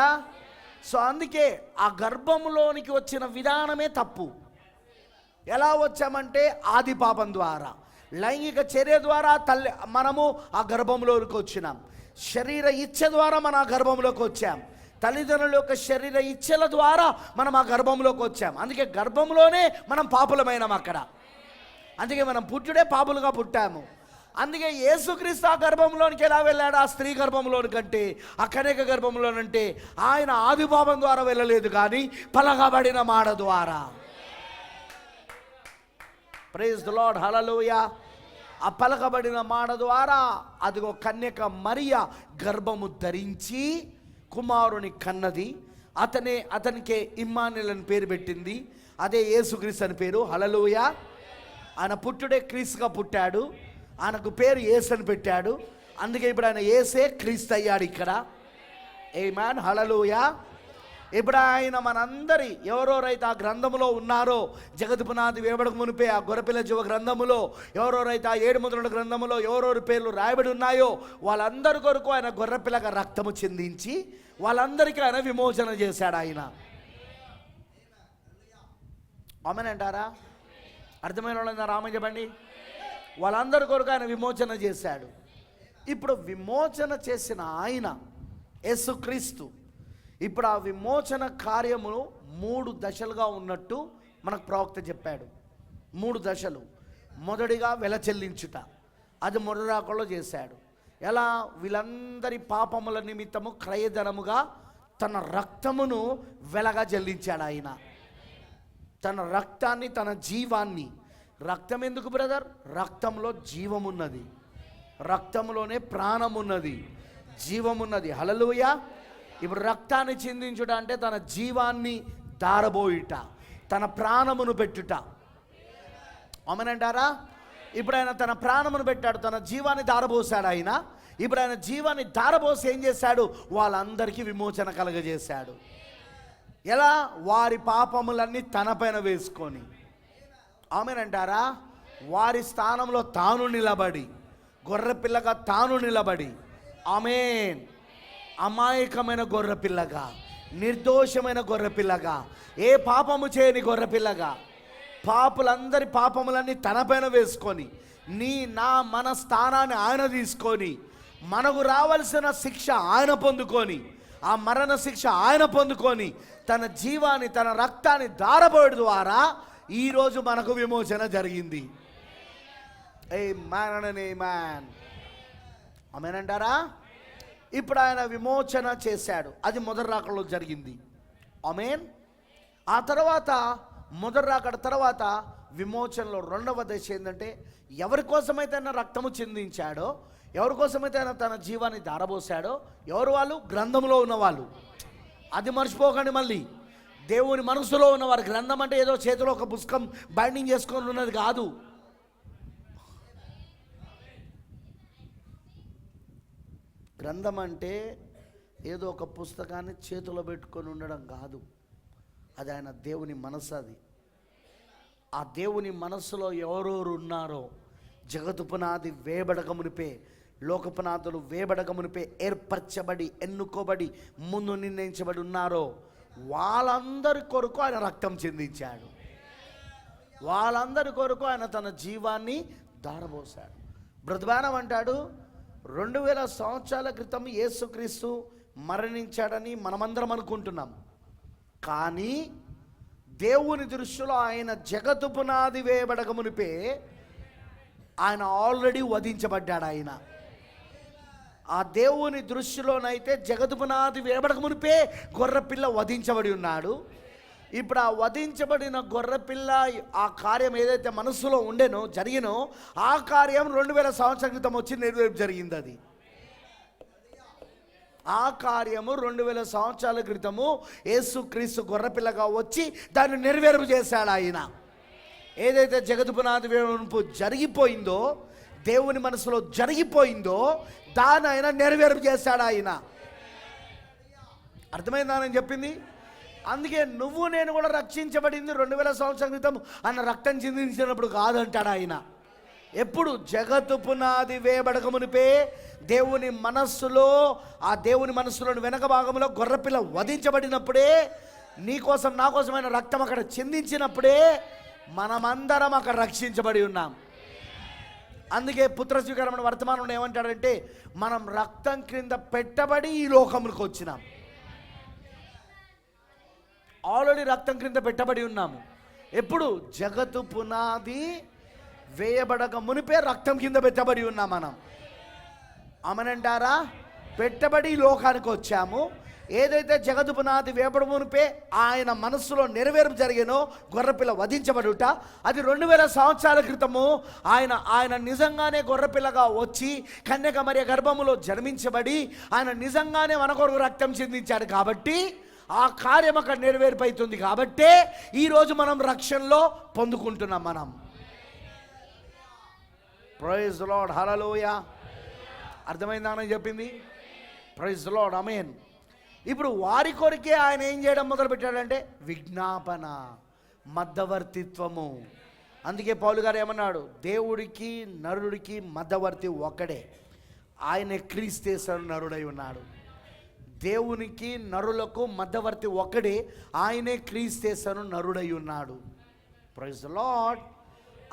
సో అందుకే ఆ గర్భములోనికి వచ్చిన విధానమే తప్పు. ఎలా వచ్చామంటే ఆది పాపం ద్వారా, లైంగిక చర్య ద్వారా మనము ఆ గర్భంలోకి వచ్చినాం. శరీర ఇచ్ఛ ద్వారా మనం ఆ గర్భంలోకి వచ్చాం. తల్లిదండ్రుల యొక్క శరీర ఇచ్ఛల ద్వారా మనం ఆ గర్భంలోకి వచ్చాం. అందుకే గర్భంలోనే మనం పాపులమైనాం అక్కడ. అందుకే మనం పుట్టుడే పాపులుగా పుట్టాము. అందుకే యేసుక్రీస్తు ఆ గర్భంలోనికి ఎలా వెళ్ళాడు? ఆ స్త్రీ గర్భంలోనికంటే, ఆ కన్యక గర్భంలోనంటే ఆయన ఆది పాపం ద్వారా వెళ్ళలేదు, కానీ పలకబడిన మాడ ద్వారా. ప్రైజ్ ది లార్డ్, హల్లెలూయా. ఆ పలకబడిన మాడ ద్వారా అదిగో కన్యక మరియ గర్భము ధరించి కుమారుని కన్నది. అతనికే ఇమ్మానుయేల్ అని పేరు పెట్టింది. అదే యేసుక్రీస్తు అని పేరు. హల్లెలూయా. ఆయన పుట్టుడే క్రీస్తుగా పుట్టాడు. ఆయనకు పేరు యేసు అని పెట్టాడు. అందుకే ఇప్పుడు ఆయన యేసే క్రీస్తు అయ్యాడు ఇక్కడ. ఆమేన్, హల్లెలూయా. ఇప్పుడు ఆయన మనందరి ఎవరెవరైతే ఆ గ్రంథములో ఉన్నారో, జగత్ పునాది వేయబడక మునిపే ఆ గొర్రెపిల్ల జీవ గ్రంథములో ఎవరెవరైతే ఆ 7 ముద్రల గ్రంథములో ఎవరెవరి పేర్లు రాయబడి ఉన్నాయో వాళ్ళందరి కొరకు ఆయన గొర్రెపిల్లగా రక్తము చిందించి వాళ్ళందరికీ ఆయన విమోచన చేశాడు ఆయన. ఆమేన్ అంటారా? అర్థమైన వాళ్ళందరూ రామ చెప్పండి. వాళ్ళందరి కొరకు ఆయన విమోచన చేశాడు. ఇప్పుడు విమోచన చేసిన ఆయన యేసుక్రీస్తు ఇప్పుడు ఆ విమోచన కార్యమును 3 దశలుగా ఉన్నట్టు మనకు ప్రవక్త చెప్పాడు. 3 దశలు. మొదటిగా వెల చెల్లించుట, అది మొదటి రాకల్లో చేశాడు. ఎలా? వీళ్ళందరి పాపముల నిమిత్తము క్రయధనముగా తన రక్తమును వెలగా చెల్లించాడు ఆయన. తన రక్తాన్ని, తన జీవాన్ని. రక్తం ఎందుకు బ్రదర్? రక్తంలో జీవమున్నది, రక్తంలోనే ప్రాణమున్నది, జీవమున్నది. హల్లెలూయా. ఇప్పుడు రక్తాన్ని చిందించుట అంటే తన జీవాన్ని దారబోయుట, తన ప్రాణమును పెట్టుట. ఆమేనంటారా? ఇప్పుడు ఆయన తన ప్రాణమును పెట్టాడు, తన జీవాన్ని దారబోసాడు ఆయన. ఇప్పుడు ఆయన జీవాన్ని దారబోసి ఏం చేశాడు? వాళ్ళందరికీ విమోచన కలగజేశాడు. ఎలా? వారి పాపములన్నీ తన పైన వేసుకొని. ఆమేనంటారా? వారి స్థానంలో తాను నిలబడి, గొర్రెపిల్లగా తాను నిలబడి, ఆమేన్, అమాయకమైన గొర్రెపిల్లగా, నిర్దోషమైన గొర్రెపిల్లగా, ఏ పాపము చేయని గొర్రెపిల్లగా, పాపులందరి పాపములన్నీ తన పైన వేసుకొని, మన స్థానాన్ని ఆయన తీసుకొని, మనకు రావలసిన శిక్ష ఆయన పొందుకొని, ఆ మరణ శిక్ష ఆయన పొందుకొని, తన జీవాన్ని, తన రక్తాన్ని దారబోయడం ద్వారా ఈరోజు మనకు విమోచన జరిగింది. ఆమేనంటారా? ఇప్పుడు ఆయన విమోచన చేశాడు. అది మొదటి రాకడలో జరిగింది. ఆమేన్. ఆ తర్వాత మొదటి రాకడ తర్వాత విమోచనలో రెండవ దశ ఏంటంటే, ఎవరి కోసమైతే ఆయన రక్తము చిందించాడో, ఎవరి కోసమైతే ఆయన తన జీవాన్ని దారబోసాడో, ఎవరు వాళ్ళు? గ్రంథంలో ఉన్నవాళ్ళు. అది మర్చిపోకండి. మళ్ళీ దేవుని మనసులో ఉన్నవారు. గ్రంథం అంటే ఏదో చేతిలో ఒక పుస్తకం బైండింగ్ చేసుకొని ఉన్నది కాదు. గ్రంథం అంటే ఏదో ఒక పుస్తకాన్ని చేతిలో పెట్టుకొని ఉండడం కాదు. అది ఆయన దేవుని మనసు. అది ఆ దేవుని మనసులో ఎవరెవరు ఉన్నారో, జగతు పునాది వేయబడకమునిపే, లోకపునాదులు వేయబడకమునిపే ఏర్పరచబడి, ఎన్నుకోబడి, ముందు నిర్ణయించబడి ఉన్నారో వాళ్ళందరి కొరకు ఆయన రక్తం చెందించాడు. వాళ్ళందరి కొరకు ఆయన తన జీవాన్ని దారబోసాడు. బ్రతుబానం అంటాడు, 2000 సంవత్సరాల క్రితం యేసుక్రీస్తు మరణించాడని మనమందరం అనుకుంటున్నాం. కానీ దేవుని దృష్టిలో ఆయన జగత్తు పునాది వేయబడక మునిపే ఆయన ఆల్రెడీ వధించబడ్డాడు. ఆయన ఆ దేవుని దృష్టిలోనైతే జగత్తు పునాది వేయబడక మునిపే గొర్రెపిల్ల వధించబడి ఉన్నాడు. ఇప్పుడు ఆ వధించబడిన గొర్రెపిల్ల ఆ కార్యం ఏదైతే మనస్సులో ఉండేనో జరిగినో ఆ కార్యం 2000 సంవత్సరాల క్రితం వచ్చి నెరవేర్పు జరిగింది. అది ఆ కార్యము 2000 సంవత్సరాల క్రితము యేసుక్రీస్తు గొర్రెపిల్లగా వచ్చి దాన్ని నెరవేర్పు చేశాడు. ఆయన ఏదైతే జగత్తు పునాది వేయబడింపు జరిగిపోయిందో, దేవుని మనసులో జరిగిపోయిందో దాన్ని ఆయన నెరవేర్పు చేశాడు. ఆయన అర్థమైందా నేను చెప్పింది? అందుకే నువ్వు నేను కూడా రక్షించబడింది 2000 సంవత్సరాల క్రితం ఆయన రక్తం చిందించినప్పుడు కాదంటాడు. ఆయన ఎప్పుడు జగత్తు పునాది వేయబడక మునిపే దేవుని మనస్సులో, ఆ దేవుని మనస్సులోని వెనక భాగంలో గొర్రెపిల్ల వధించబడినప్పుడే, నీ కోసం నా కోసమైన రక్తం అక్కడ చిందించినప్పుడే మనమందరం అక్కడ రక్షించబడి ఉన్నాం. అందుకే పుత్ర స్వీకారమైన వర్తమానంలో ఏమంటాడంటే, మనం రక్తం క్రింద పెట్టబడి ఈ లోకంలోకి వచ్చినాం. ఆల్రెడీ రక్తం క్రింద పెట్టబడి ఉన్నాము. ఎప్పుడు? జగత్తు పునాది వేయబడక మునిపే రక్తం కింద పెట్టబడి ఉన్నాం మనం. ఆమనంటారా? పెట్టబడి ఈ లోకానికి వచ్చాము. ఏదైతే జగత్తు పునాది వేయబడ మునిపే ఆయన మనస్సులో నెరవేర్పు జరిగినో గొర్రెపిల్ల వధించబడుట, అది 2000 సంవత్సరాల క్రితము ఆయన నిజంగానే గొర్రెపిల్లగా వచ్చి కన్యక మరియ గర్భములో జన్మించబడి ఆయన నిజంగానే మన కొరకు రక్తం చిందించాడు. కాబట్టి ఆ కార్యం అక్కడ నెరవేర్పవుతుంది. కాబట్టే ఈరోజు మనం రక్షణలో పొందుకుంటున్నాం. మనం ప్రైజ్ ది లార్డ్, హల్లెలూయా. అర్థమైందా అని చెప్పింది? ప్రైజ్ ది లార్డ్, ఆమేన్. ఇప్పుడు వారి కొరికే ఆయన ఏం చేయడం మొదలుపెట్టాడంటే విజ్ఞాపన, మధ్యవర్తిత్వము. అందుకే పౌలు గారు ఏమన్నాడు? దేవుడికి నరుడికి మధ్యవర్తి ఒక్కడే, ఆయన క్రీస్తు నరుడై ఉన్నాడు. దేవునికి నరులకు మధ్యవర్తి ఒక్కడే, ఆయనే క్రీస్తు నరుడై ఉన్నాడు. Praise the lord.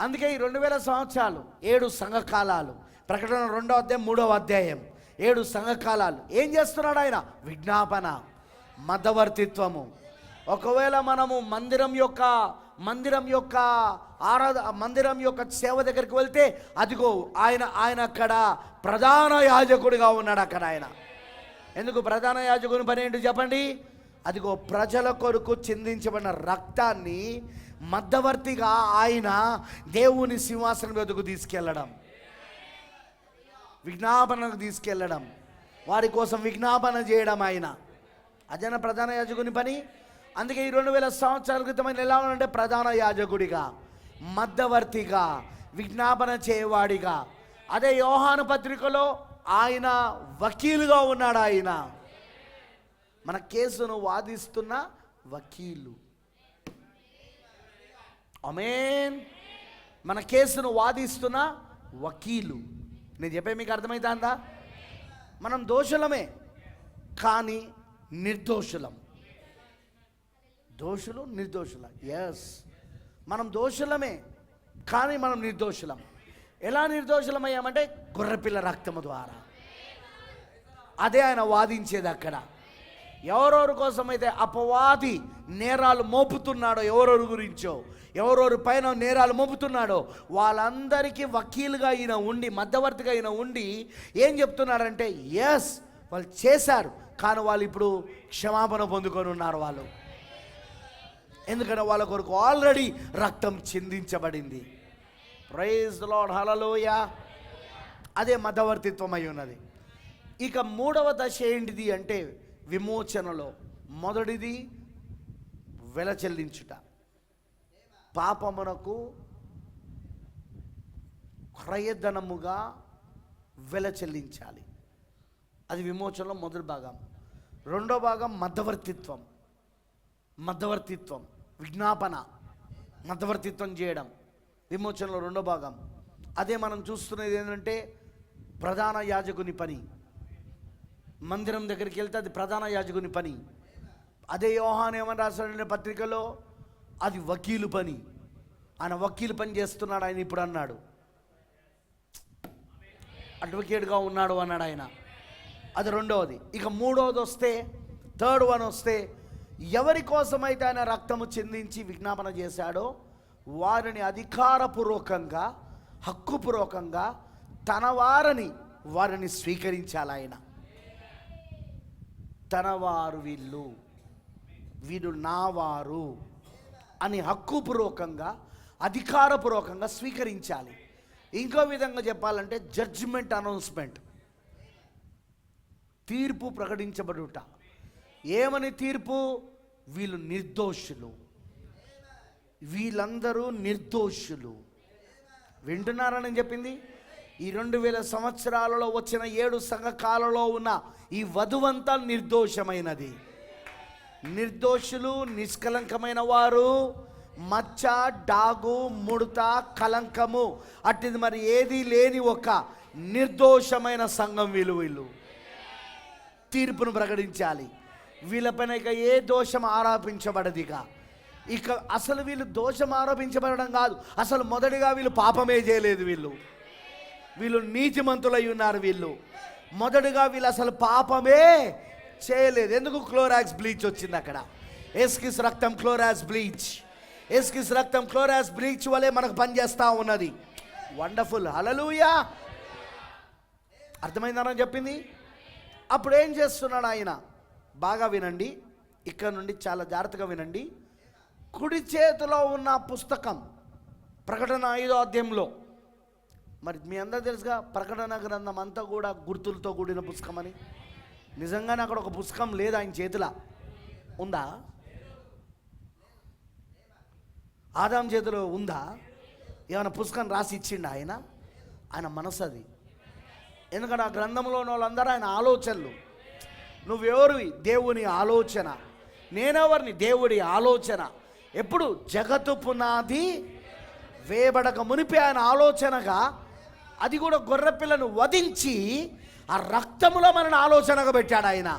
అందుకే ఈ 2000 సంవత్సరాలు 7 సంఘకాలాలు, ప్రకటన 2వ అధ్యాయం 3వ అధ్యాయం 7 సంఘకాలాలు ఏం చేస్తున్నాడు ఆయన? విజ్ఞాపన, మధ్యవర్తిత్వము. ఒకవేళ మనము మందిరం యొక్క సేవ దగ్గరికి వెళ్తే అదిగో ఆయన అక్కడ ప్రధాన యాజకుడిగా ఉన్నాడు. అక్కడ ఆయన ఎందుకు ప్రధాన యాజకుని పని ఏంటి చెప్పండి? అదిగో ప్రజల కొరకు చిందించబడిన రక్తాన్ని మధ్యవర్తిగా ఆయన దేవుని సింహాసనం వద్దకు తీసుకెళ్ళడం, విజ్ఞాపనకు తీసుకెళ్ళడం, వారి కోసం విజ్ఞాపన చేయడం. ఆయన అదేనా ప్రధాన యాజకుని పని. అందుకే ఈ 2000 సంవత్సరాల క్రితం ఎలా ఉన్నాడంటే ప్రధాన యాజకుడిగా, మధ్యవర్తిగా, విజ్ఞాపన చేయవాడిగా. అదే యోహాను పత్రికలో ఆయన వకీలుగా ఉన్నాడు. ఆయన మన కేసును వాదిస్తున్న వకీలు. ఆమేన్. మన కేసును వాదిస్తున్న వకీలు. నేను చెప్పే మీకు అర్థమవుతుందా? మనం దోషులమే కానీ నిర్దోషులం. దోషులు నిర్దోషుల, ఎస్, మనం దోషులమే కానీ మనం నిర్దోషులం. ఎలా నిర్దోషులమయ్యామంటే గొర్రెపిల్ల రక్తము ద్వారా. అదే ఆయన వాదించేది. అక్కడ ఎవరెవరి కోసమైతే అపవాది నేరాలు మోపుతున్నాడో, ఎవరెవరి గురించో, ఎవరెవరి పైన నేరాలు మోపుతున్నాడో వాళ్ళందరికీ వకీలుగా ఈయన ఉండి, మధ్యవర్తిగా ఈయన ఉండి ఏం చెప్తున్నాడంటే, ఎస్ వాళ్ళు చేశారు కానీ వాళ్ళు ఇప్పుడు క్షమాపణ పొందుకొని ఉన్నారు వాళ్ళు. ఎందుకంటే వాళ్ళ కొరకు ఆల్రెడీ రక్తం చిందించబడింది. ప్రైజ్ ది లార్డ్, హల్లెలూయా. అదే మధ్యవర్తిత్వం అయి ఉన్నది. ఇక 3వ దశ ఏంటిది అంటే విమోచనలో మొదటిది వెల చెల్లించుట. పాపమునకు క్రయధనముగా వెల చెల్లించాలి. అది విమోచనలో మొదటి భాగం. రెండో భాగం మధ్యవర్తిత్వం. విజ్ఞాపన, మధ్యవర్తిత్వం చేయడం విమోచనలో రెండో భాగం. అదే మనం చూస్తున్నది ఏంటంటే ప్రధాన యాజకుని పని. మందిరం దగ్గరికి వెళ్తే అది ప్రధాన యాజకుని పని. అదే యోహాను ఏమని రాశాడంటే పత్రికలో, అది వకీలు పని. ఆయన వకీలు పని చేస్తున్నాడు. ఆయన ఇప్పుడు అన్నాడు అడ్వకేట్గా ఉన్నాడు అన్నాడు ఆయన. అది రెండవది. ఇక మూడవది వస్తే, థర్డ్ వన్ వస్తే, ఎవరి కోసమైతే ఆయన రక్తము చెందించి విజ్ఞాపన చేశాడో వారిని అధికారపూర్వకంగా, హక్కుపూర్వకంగా తన వారని వారిని స్వీకరించాలి. ఆయన తనవారు వీళ్ళు, వీడు నావారు అని హక్కుపూర్వకంగా అధికారపూర్వకంగా స్వీకరించాలి. ఇంకో విధంగా చెప్పాలంటే జడ్జిమెంట్ అనౌన్స్మెంట్, తీర్పు ప్రకటించబడుట. ఏమని తీర్పు? వీళ్ళు నిర్దోషులు, వీళ్ళందరూ నిర్దోషులు. వింటున్నారని చెప్పింది. ఈ 2000 సంవత్సరాలలో వచ్చిన 7 సంఘకాలలో ఉన్న ఈ వధువంతా నిర్దోషమైనది. నిర్దోషులు, నిష్కలంకమైన వారు, మచ్చ, డాగు, ముడత, కలంకము అట్టిది మరి ఏది లేని ఒక నిర్దోషమైన సంఘం వీళ్ళు తీర్పును ప్రకటించాలి. వీళ్ళపైన ఇక ఏ దోషం ఆరోపించబడదిగా. ఇక అసలు వీళ్ళు దోషం ఆరోపించబడడం కాదు, అసలు మొదటిగా వీళ్ళు పాపమే చేయలేదు. వీళ్ళు నీతిమంతులై ఉన్నారు. మొదటిగా వీళ్ళు అసలు పాపమే చేయలేదు. ఎందుకు? క్లోరాక్స్ బ్లీచ్ వచ్చింది అక్కడ. ఎస్కిస్ రక్తం క్లోరాక్స్ బ్లీచ్, ఎస్కిస్ రక్తం క్లోరాక్స్ బ్లీచ్ వలె మనకు పనిచేస్తూ ఉన్నది. వండర్ఫుల్, హల్లెలూయా. అర్థమైందని చెప్పింది. అప్పుడు ఏం చేస్తున్నాడు ఆయన? బాగా వినండి, ఇక్కడ నుండి చాలా జాగ్రత్తగా వినండి. కుడి చేతిలో ఉన్న పుస్తకం ప్రకటన 5వ అధ్యాయంలో, మరి మీ అందరూ తెలుసుగా ప్రకటన గ్రంథం అంతా కూడా గుర్తులతో కూడిన పుస్తకం అని. నిజంగానే అక్కడ ఒక పుస్తకం లేదు ఆయన చేతిలో, ఉందా? ఆదాం చేతిలో ఉందా? ఏమైనా పుస్తకం రాసి ఇచ్చిండా ఆయన? ఆయన మనసు అది. ఎందుకంటే ఆ గ్రంథంలో ఉన్న వాళ్ళందరూ ఆయన ఆలోచనలు. నువ్వెవరివి? దేవుని ఆలోచన. నేనెవరిని? దేవుడి ఆలోచన. ఎప్పుడు? జగత్తు పునాది వేయబడక మునిపే ఆయన ఆలోచనగా, అది కూడా గొర్రెపిల్లను వధించి ఆ రక్తములో మనని ఆలోచనగా పెట్టాడు ఆయన.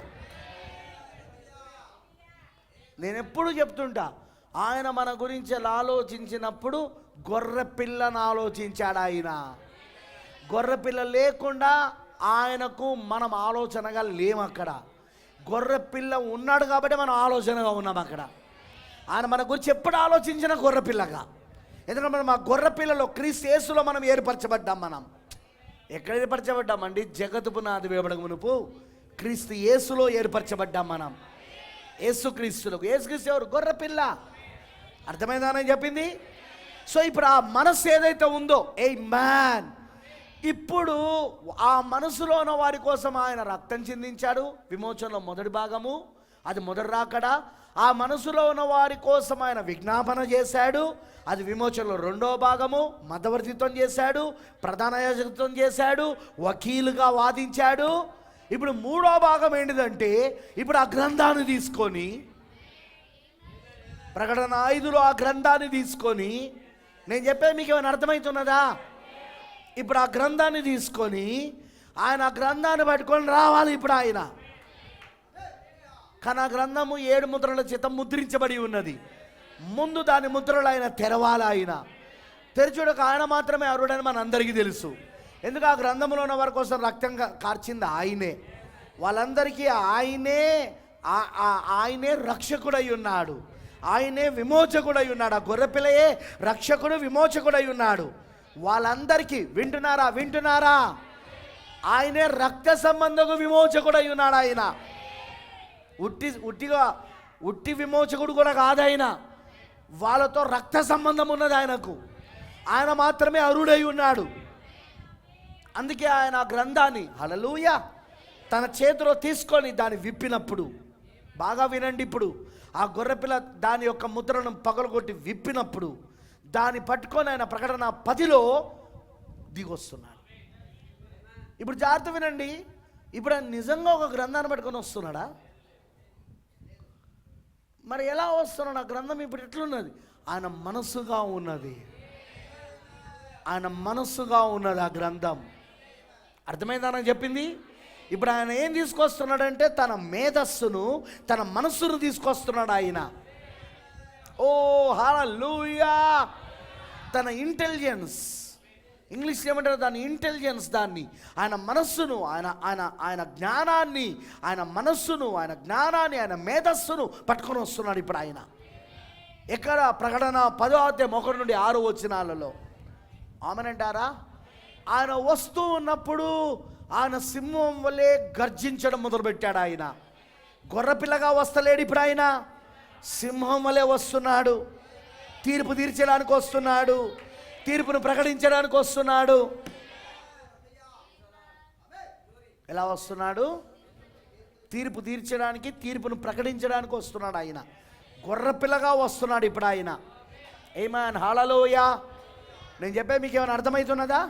నేను ఎప్పుడు చెప్తుంటా, ఆయన మన గురించి ఆలోచించినప్పుడు గొర్రెపిల్లను ఆలోచించాడు ఆయన. గొర్రెపిల్ల లేకుండా ఆయనకు మనం ఆలోచనగా లేము. అక్కడ గొర్రెపిల్ల ఉన్నాడు కాబట్టి మనం ఆలోచనగా ఉన్నాం. అక్కడ ఆయన మన గురించి ఎప్పుడు ఆలోచించిన గొర్రెపిల్లగా. ఎందుకంటే మనం ఆ గొర్రెపిల్లలో క్రీస్తు యేసులో మనం ఏర్పరచబడ్డాం. మనం ఎక్కడ ఏర్పరచబడ్డామండి? జగత్తు పునాది వేయబడక మునుపు క్రీస్తు యేసులో ఏర్పరచబడ్డాం మనం. యేసుక్రీస్తులో. యేసుక్రీస్తు ఎవరు? గొర్రెపిల్ల. అర్థమైందని చెప్పింది. సో ఇప్పుడు ఆ మనస్సు ఏదైతే ఉందో, ఏ మ్యాన్, ఇప్పుడు ఆ మనసులో ఉన్న వారి కోసం ఆయన రక్తం చిందించాడు. విమోచనలో మొదటి భాగము, అది మొదటి రాకడ. ఆ మనసులో ఉన్న వారి కోసం ఆయన విజ్ఞాపన చేశాడు, అది విమోచనలో 2వ భాగము. మధ్యవర్తిత్వం చేశాడు, ప్రధాన యాజకత్వం చేశాడు, వకీలుగా వాదించాడు. ఇప్పుడు 3వ భాగం ఏంటిదంటే, ఇప్పుడు ఆ గ్రంథాన్ని తీసుకొని, ప్రకటన 5లో ఆ గ్రంథాన్ని తీసుకొని, నేను చెప్పేది మీకు ఏమైనా అర్థమవుతున్నదా? ఇప్పుడు ఆ గ్రంథాన్ని తీసుకొని ఆయన ఆ గ్రంథాన్ని పట్టుకొని రావాలి ఇప్పుడు ఆయన. కానీ ఆ గ్రంథము 7 ముద్రల చేత ముద్రించబడి ఉన్నది. ముందు దాని ముద్రలు ఆయన తెరవాలి. ఆయన తెరచుడక ఆయన మాత్రమే అర్హుడని మన అందరికీ తెలుసు. ఎందుకు? ఆ గ్రంథంలో ఉన్న వారి కోసం రక్తం కార్చింది ఆయనే. వాళ్ళందరికీ ఆయనే రక్షకుడై ఉన్నాడు, ఆయనే విమోచకుడై ఉన్నాడు. ఆ గొర్రెపిల్లయే రక్షకుడు, విమోచకుడై ఉన్నాడు వాళ్ళందరికీ. వింటున్నారా? ఆయనే రక్త సంబంధకు విమోచకుడై ఉన్నాడు. ఆయన ఉట్టి విమోచకుడు కూడా కాదు ఆయన. వాళ్ళతో రక్త సంబంధం ఉన్నది ఆయనకు. ఆయన మాత్రమే అర్హుడై ఉన్నాడు. అందుకే ఆయన ఆ గ్రంథాన్ని, హల్లెలూయా, తన చేతిలో తీసుకొని దాన్ని విప్పినప్పుడు, బాగా వినండి, ఇప్పుడు ఆ గొర్రెపిల్ల దాని యొక్క ముద్రను పగలగొట్టి విప్పినప్పుడు దాన్ని పట్టుకొని ఆయన ప్రకటన 10లో దిగొస్తున్నాడు. ఇప్పుడు జాగ్రత్త వినండి. ఇప్పుడు ఆయన నిజంగా ఒక గ్రంథాన్ని పట్టుకొని వస్తున్నాడా? మరి ఎలా వస్తున్నాడు? ఆ గ్రంథం ఇప్పుడు ఎట్లున్నది? ఆయన మనస్సుగా ఉన్నది. ఆయన మనస్సుగా ఉన్నది ఆ గ్రంథం. అర్థమైందని చెప్పింది. ఇప్పుడు ఆయన ఏం తీసుకొస్తున్నాడంటే తన మేధస్సును, తన మనస్సును తీసుకొస్తున్నాడు ఆయన. ఓ హల్లెలూయా. తన ఇంటెలిజెన్స్, ఇంగ్లీష్ ఏమంటారు దాని? ఇంటెలిజెన్స్. దాన్ని ఆయన మనస్సును, ఆయన జ్ఞానాన్ని, ఆయన మనస్సును, ఆయన జ్ఞానాన్ని, ఆయన మేధస్సును పట్టుకొని వస్తున్నాడు ఇప్పుడు ఆయన. ఎక్కడ? ప్రకటన 10వ అధ్యాయం 1 నుండి 6 వచనాలలో. ఆమేనంటారా? ఆయన వస్తూ ఉన్నప్పుడు ఆయన సింహం వలె గర్జించడం మొదలుపెట్టాడు. ఆయన గొర్రెపిల్లగా వస్తలేడు, ఇప్పుడు ఆయన సింహం వలె వస్తున్నాడు. తీర్పు తీర్చడానికి వస్తున్నాడు, తీర్పును ప్రకటించడానికి వస్తున్నాడు. ఎలా వస్తున్నాడు? తీర్పు తీర్చడానికి, తీర్పును ప్రకటించడానికి వస్తున్నాడు. ఆయన గొర్రెపిల్లగా వస్తున్నాడు ఇప్పుడు ఆయన. ఆమేన్, హల్లెలూయా. నేను చెప్పే మీకు ఏమైనా అర్థమవుతున్నదా?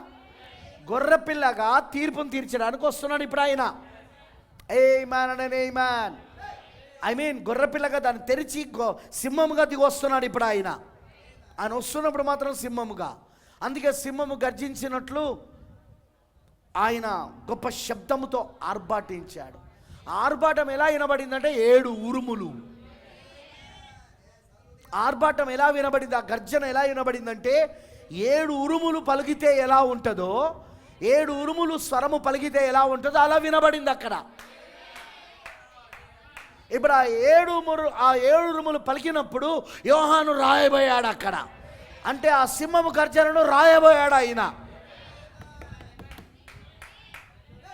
గొర్రెపిల్లగా తీర్పును తీర్చడానికి వస్తున్నాడు ఇప్పుడు ఆయన. ఆమేన్ అండ్ ఆమేన్. ఐ మీన్ గొర్రెపిల్లగా దాన్ని తెరిచి సింహముగా దిగి వస్తున్నాడు ఇప్పుడు ఆయన. ఆయన వస్తున్నప్పుడు మాత్రం సింహముగా. అందుకే సింహము గర్జించినట్లు ఆయన గొప్ప శబ్దముతో ఆర్భాటించాడు. ఆర్భాటం ఎలా వినబడిందంటే 7 ఉరుములు. ఆర్భాటం ఎలా వినబడింది, ఆ గర్జన ఎలా వినబడిందంటే 7 ఉరుములు పలికితే ఎలా ఉంటుందో, 7 ఉరుములు స్వరము పలికితే ఎలా ఉంటుందో అలా వినబడింది అక్కడ. ఇప్పుడు ఆ 7 ఉరుములు పలికినప్పుడు యోహాను రాయబోయాడు అక్కడ. అంటే ఆ సింహము గర్జనను రాయబోయాడు ఆయన.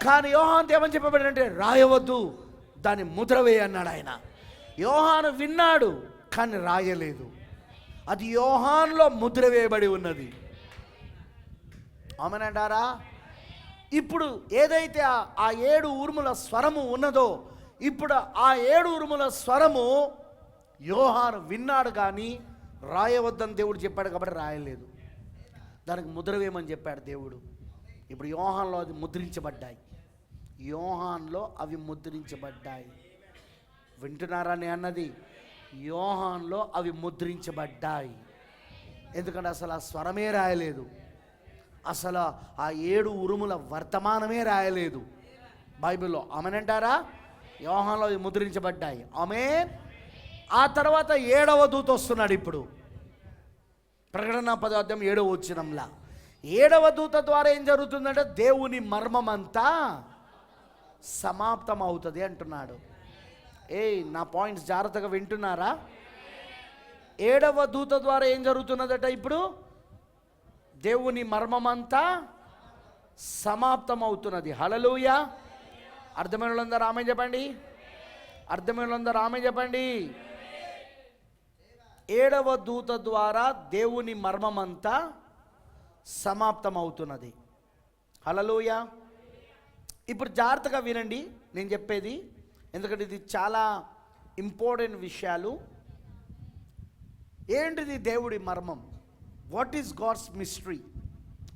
కానీ యోహాను ఏమని చెప్పబడిందంటే రాయవద్దు, దాన్ని ముద్ర వేయి అన్నాడు ఆయన. యోహాను విన్నాడు కానీ రాయలేదు. అది యోహానులో ముద్ర వేయబడి ఉన్నది. ఆమేనంటారా? ఇప్పుడు ఏదైతే ఆ 7 ఉరుముల స్వరము ఉన్నదో, ఇప్పుడు ఆ 7 ఉరుముల స్వరము యోహాను విన్నాడు కానీ రాయవద్దని దేవుడు చెప్పాడు కాబట్టి రాయలేదు. దానికి ముద్ర వేయమని చెప్పాడు దేవుడు. ఇప్పుడు యోహాన్లో అది ముద్రించబడ్డాయి. యోహాన్లో అవి ముద్రించబడ్డాయి. వింటున్నారా నేను అన్నది? యోహాన్లో అవి ముద్రించబడ్డాయి. ఎందుకంటే అసలు ఆ స్వరమే రాయలేదు, అసలు ఆ 7 ఉరుముల వర్తమానమే రాయలేదు బైబిల్లో. ఆమేనంటారా? యోహాన్లో అవి ముద్రించబడ్డాయి. ఆమేన్. ఆ తర్వాత 7వ దూత వస్తున్నాడు ఇప్పుడు. ప్రకటన 10వ అధ్యాయం 7వ వచనంలా 7వ దూత ద్వారా ఏం జరుగుతుందంటే దేవుని మర్మమంతా సమాప్తం అవుతుంది అంటున్నాడు. నా పాయింట్స్ జాగ్రత్తగా వింటున్నారా? 7వ దూత ద్వారా ఏం జరుగుతున్నదట? ఇప్పుడు దేవుని మర్మమంతా సమాప్తం అవుతున్నది. హల్లెలూయా. అర్థమైన వాళ్ళందరూ ఆమేన్ చెప్పండి. అర్థమైన వాళ్ళందరూ ఆమేన్ చెప్పండి. 7వ దూత ద్వారా దేవుని మర్మమంతా సమాప్తం అవుతున్నది. హల్లెలూయా. ఇప్పుడు జాగ్రత్తగా వినండి నేను చెప్పేది, ఎందుకంటే ఇది చాలా ఇంపార్టెంట్ విషయాలు. ఏంటిది దేవుడి మర్మం? What is God's mystery?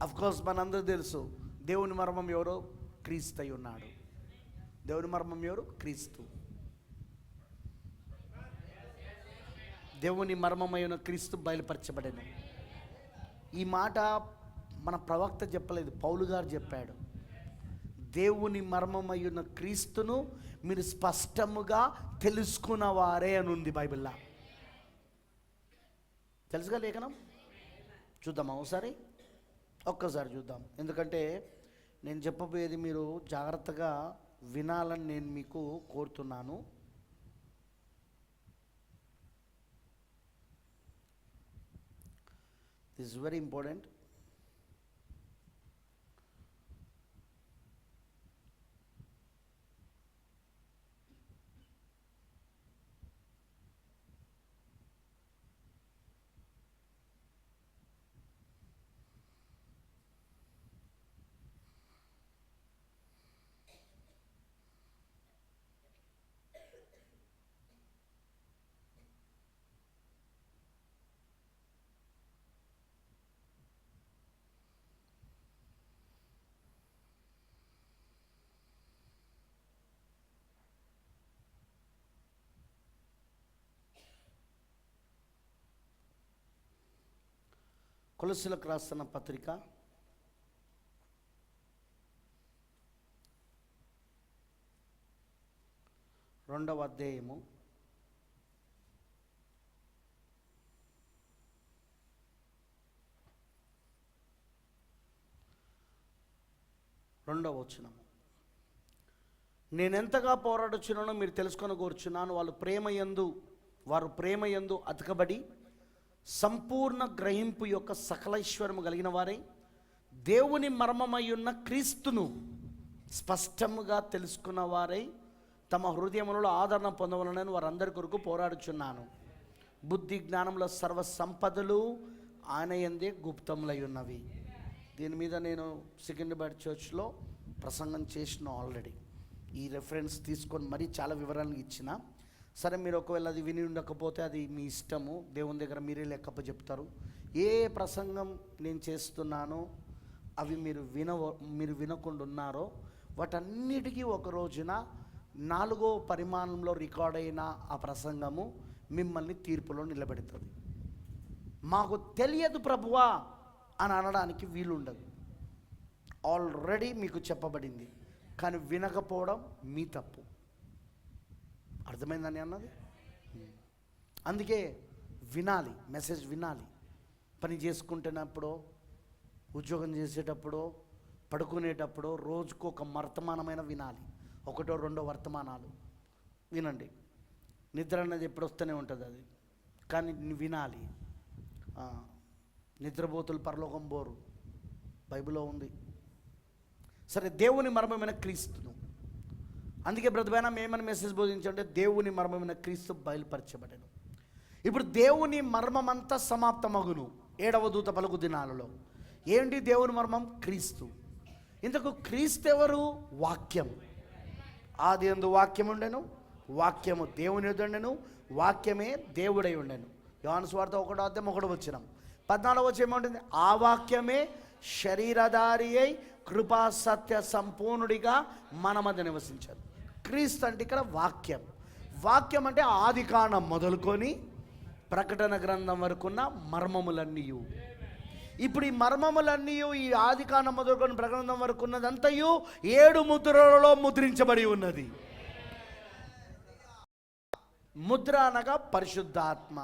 Of course మనందరూ తెలుసు దేవుని మర్మం ఎవరో? క్రీస్తు అయి ఉన్నాడు. దేవుని మర్మం ఎవరు? క్రీస్తు. దేవుని మర్మమైన క్రీస్తు బయలుపరచబడెను. ఈ మాట మన ప్రవక్త చెప్పలేదు, పౌలు గారు చెప్పాడు. దేవుని మర్మమయ్యున్న క్రీస్తును మీరు స్పష్టముగా తెలుసుకున్నవారే అని ఉంది బైబిల్లో. తెలుసుగా లేఖనం? చూద్దామా ఒకసారి? ఒక్కసారి చూద్దాం. ఎందుకంటే నేను చెప్పబోయేది మీరు జాగ్రత్తగా వినాలని నేను మీకు కోరుతున్నాను. This is very important. కొలస్సీలకు రాస్తున్న పత్రిక 2వ అధ్యాయము 2వ వచనము. నేనెంతగా పోరాడుచున్నానో మీరు తెలుసుకొని కోరుచున్నాను. వారు ప్రేమయందు అతకబడి సంపూర్ణ గ్రహింపు యొక్క సకలైశ్వర్యము కలిగిన వారై దేవుని మర్మమై ఉన్న క్రీస్తును స్పష్టముగా తెలుసుకున్న వారై తమ హృదయములలో ఆదరణ పొందవలనని వారందరి కొరకు పోరాడుచున్నాను. బుద్ధి జ్ఞానముల సర్వ సంపదలు ఆయన యందే గుప్తములై ఉన్నవి. దీని మీద నేను సికింద్రాబాద్ చర్చ్లో ప్రసంగం చేసిన ఆల్రెడీ. ఈ రెఫరెన్స్ తీసుకొని మరీ చాలా వివరాలు ఇచ్చిన. సరే, మీరు ఒకవేళ అది విని ఉండకపోతే అది మీ ఇష్టము, దేవుని దగ్గర మీరే లెక్కప్ప చెప్తారు. ఏ ప్రసంగం నేను చేస్తున్నానో అవి మీరు వినకుండా ఉన్నారో వాటన్నిటికీ ఒక రోజున 4వ పరిమాణంలో రికార్డ్ అయిన ఆ ప్రసంగము మిమ్మల్ని తీర్పులో నిలబెడుతుంది. మాకు తెలియదు ప్రభువా అని అనడానికి వీలుండదు. ఆల్రెడీ మీకు చెప్పబడింది, కానీ వినకపోవడం మీ తప్పు. అర్థమైందని అన్నది. అందుకే వినాలి, మెసేజ్ వినాలి. పని చేసుకుంటున్నప్పుడు, ఉద్యోగం చేసేటప్పుడు, పడుకునేటప్పుడు రోజుకు ఒక వర్తమానమైన వినాలి. 1, 2 వర్తమానాలు వినండి. నిద్ర అనేది ఎప్పుడు వస్తూనే ఉంటుంది అది, కానీ వినాలి. నిద్రపోతులు పరలోకం పోరు, బైబిల్లో ఉంది. సరే, దేవుని మర్మమైన క్రీస్తును, అందుకే బ్రదర్ మేమని మెసేజ్ బోధించంటే దేవుని మర్మమైన క్రీస్తు బయలుపరచబడను. ఇప్పుడు దేవుని మర్మమంతా సమాప్తమగును 7వ దూత పలుకు దినాలలో. ఏంటి దేవుని మర్మం? క్రీస్తు. ఇంతకు క్రీస్తు ఎవరు? వాక్యం. ఆది యందు వాక్యం ఉండెను, వాక్యము దేవుని యొద్ద ఉండెను, వాక్యమే దేవుడై ఉండెను. యోహాను సువార్త 1:1 14 ఏమంటుంది? ఆ వాక్యమే శరీరధారి అయి కృపా సత్య సంపూర్ణుడిగా మన మధ్య నివసించాడు. క్రీస్తు అంటే ఇక్కడ వాక్యం. వాక్యం అంటే ఆది కాండం మొదలుకొని ప్రకటన గ్రంథం వరకున్న మర్మములన్నీ. ఇప్పుడు ఈ మర్మములన్నీ, ఈ ఆది కాండం మొదలుకొని ప్రకటన గ్రంథం వరకు ఉన్నదంతయు 7 ముద్రలలో ముద్రించబడి ఉన్నది. ముద్ర అనగా పరిశుద్ధాత్మ.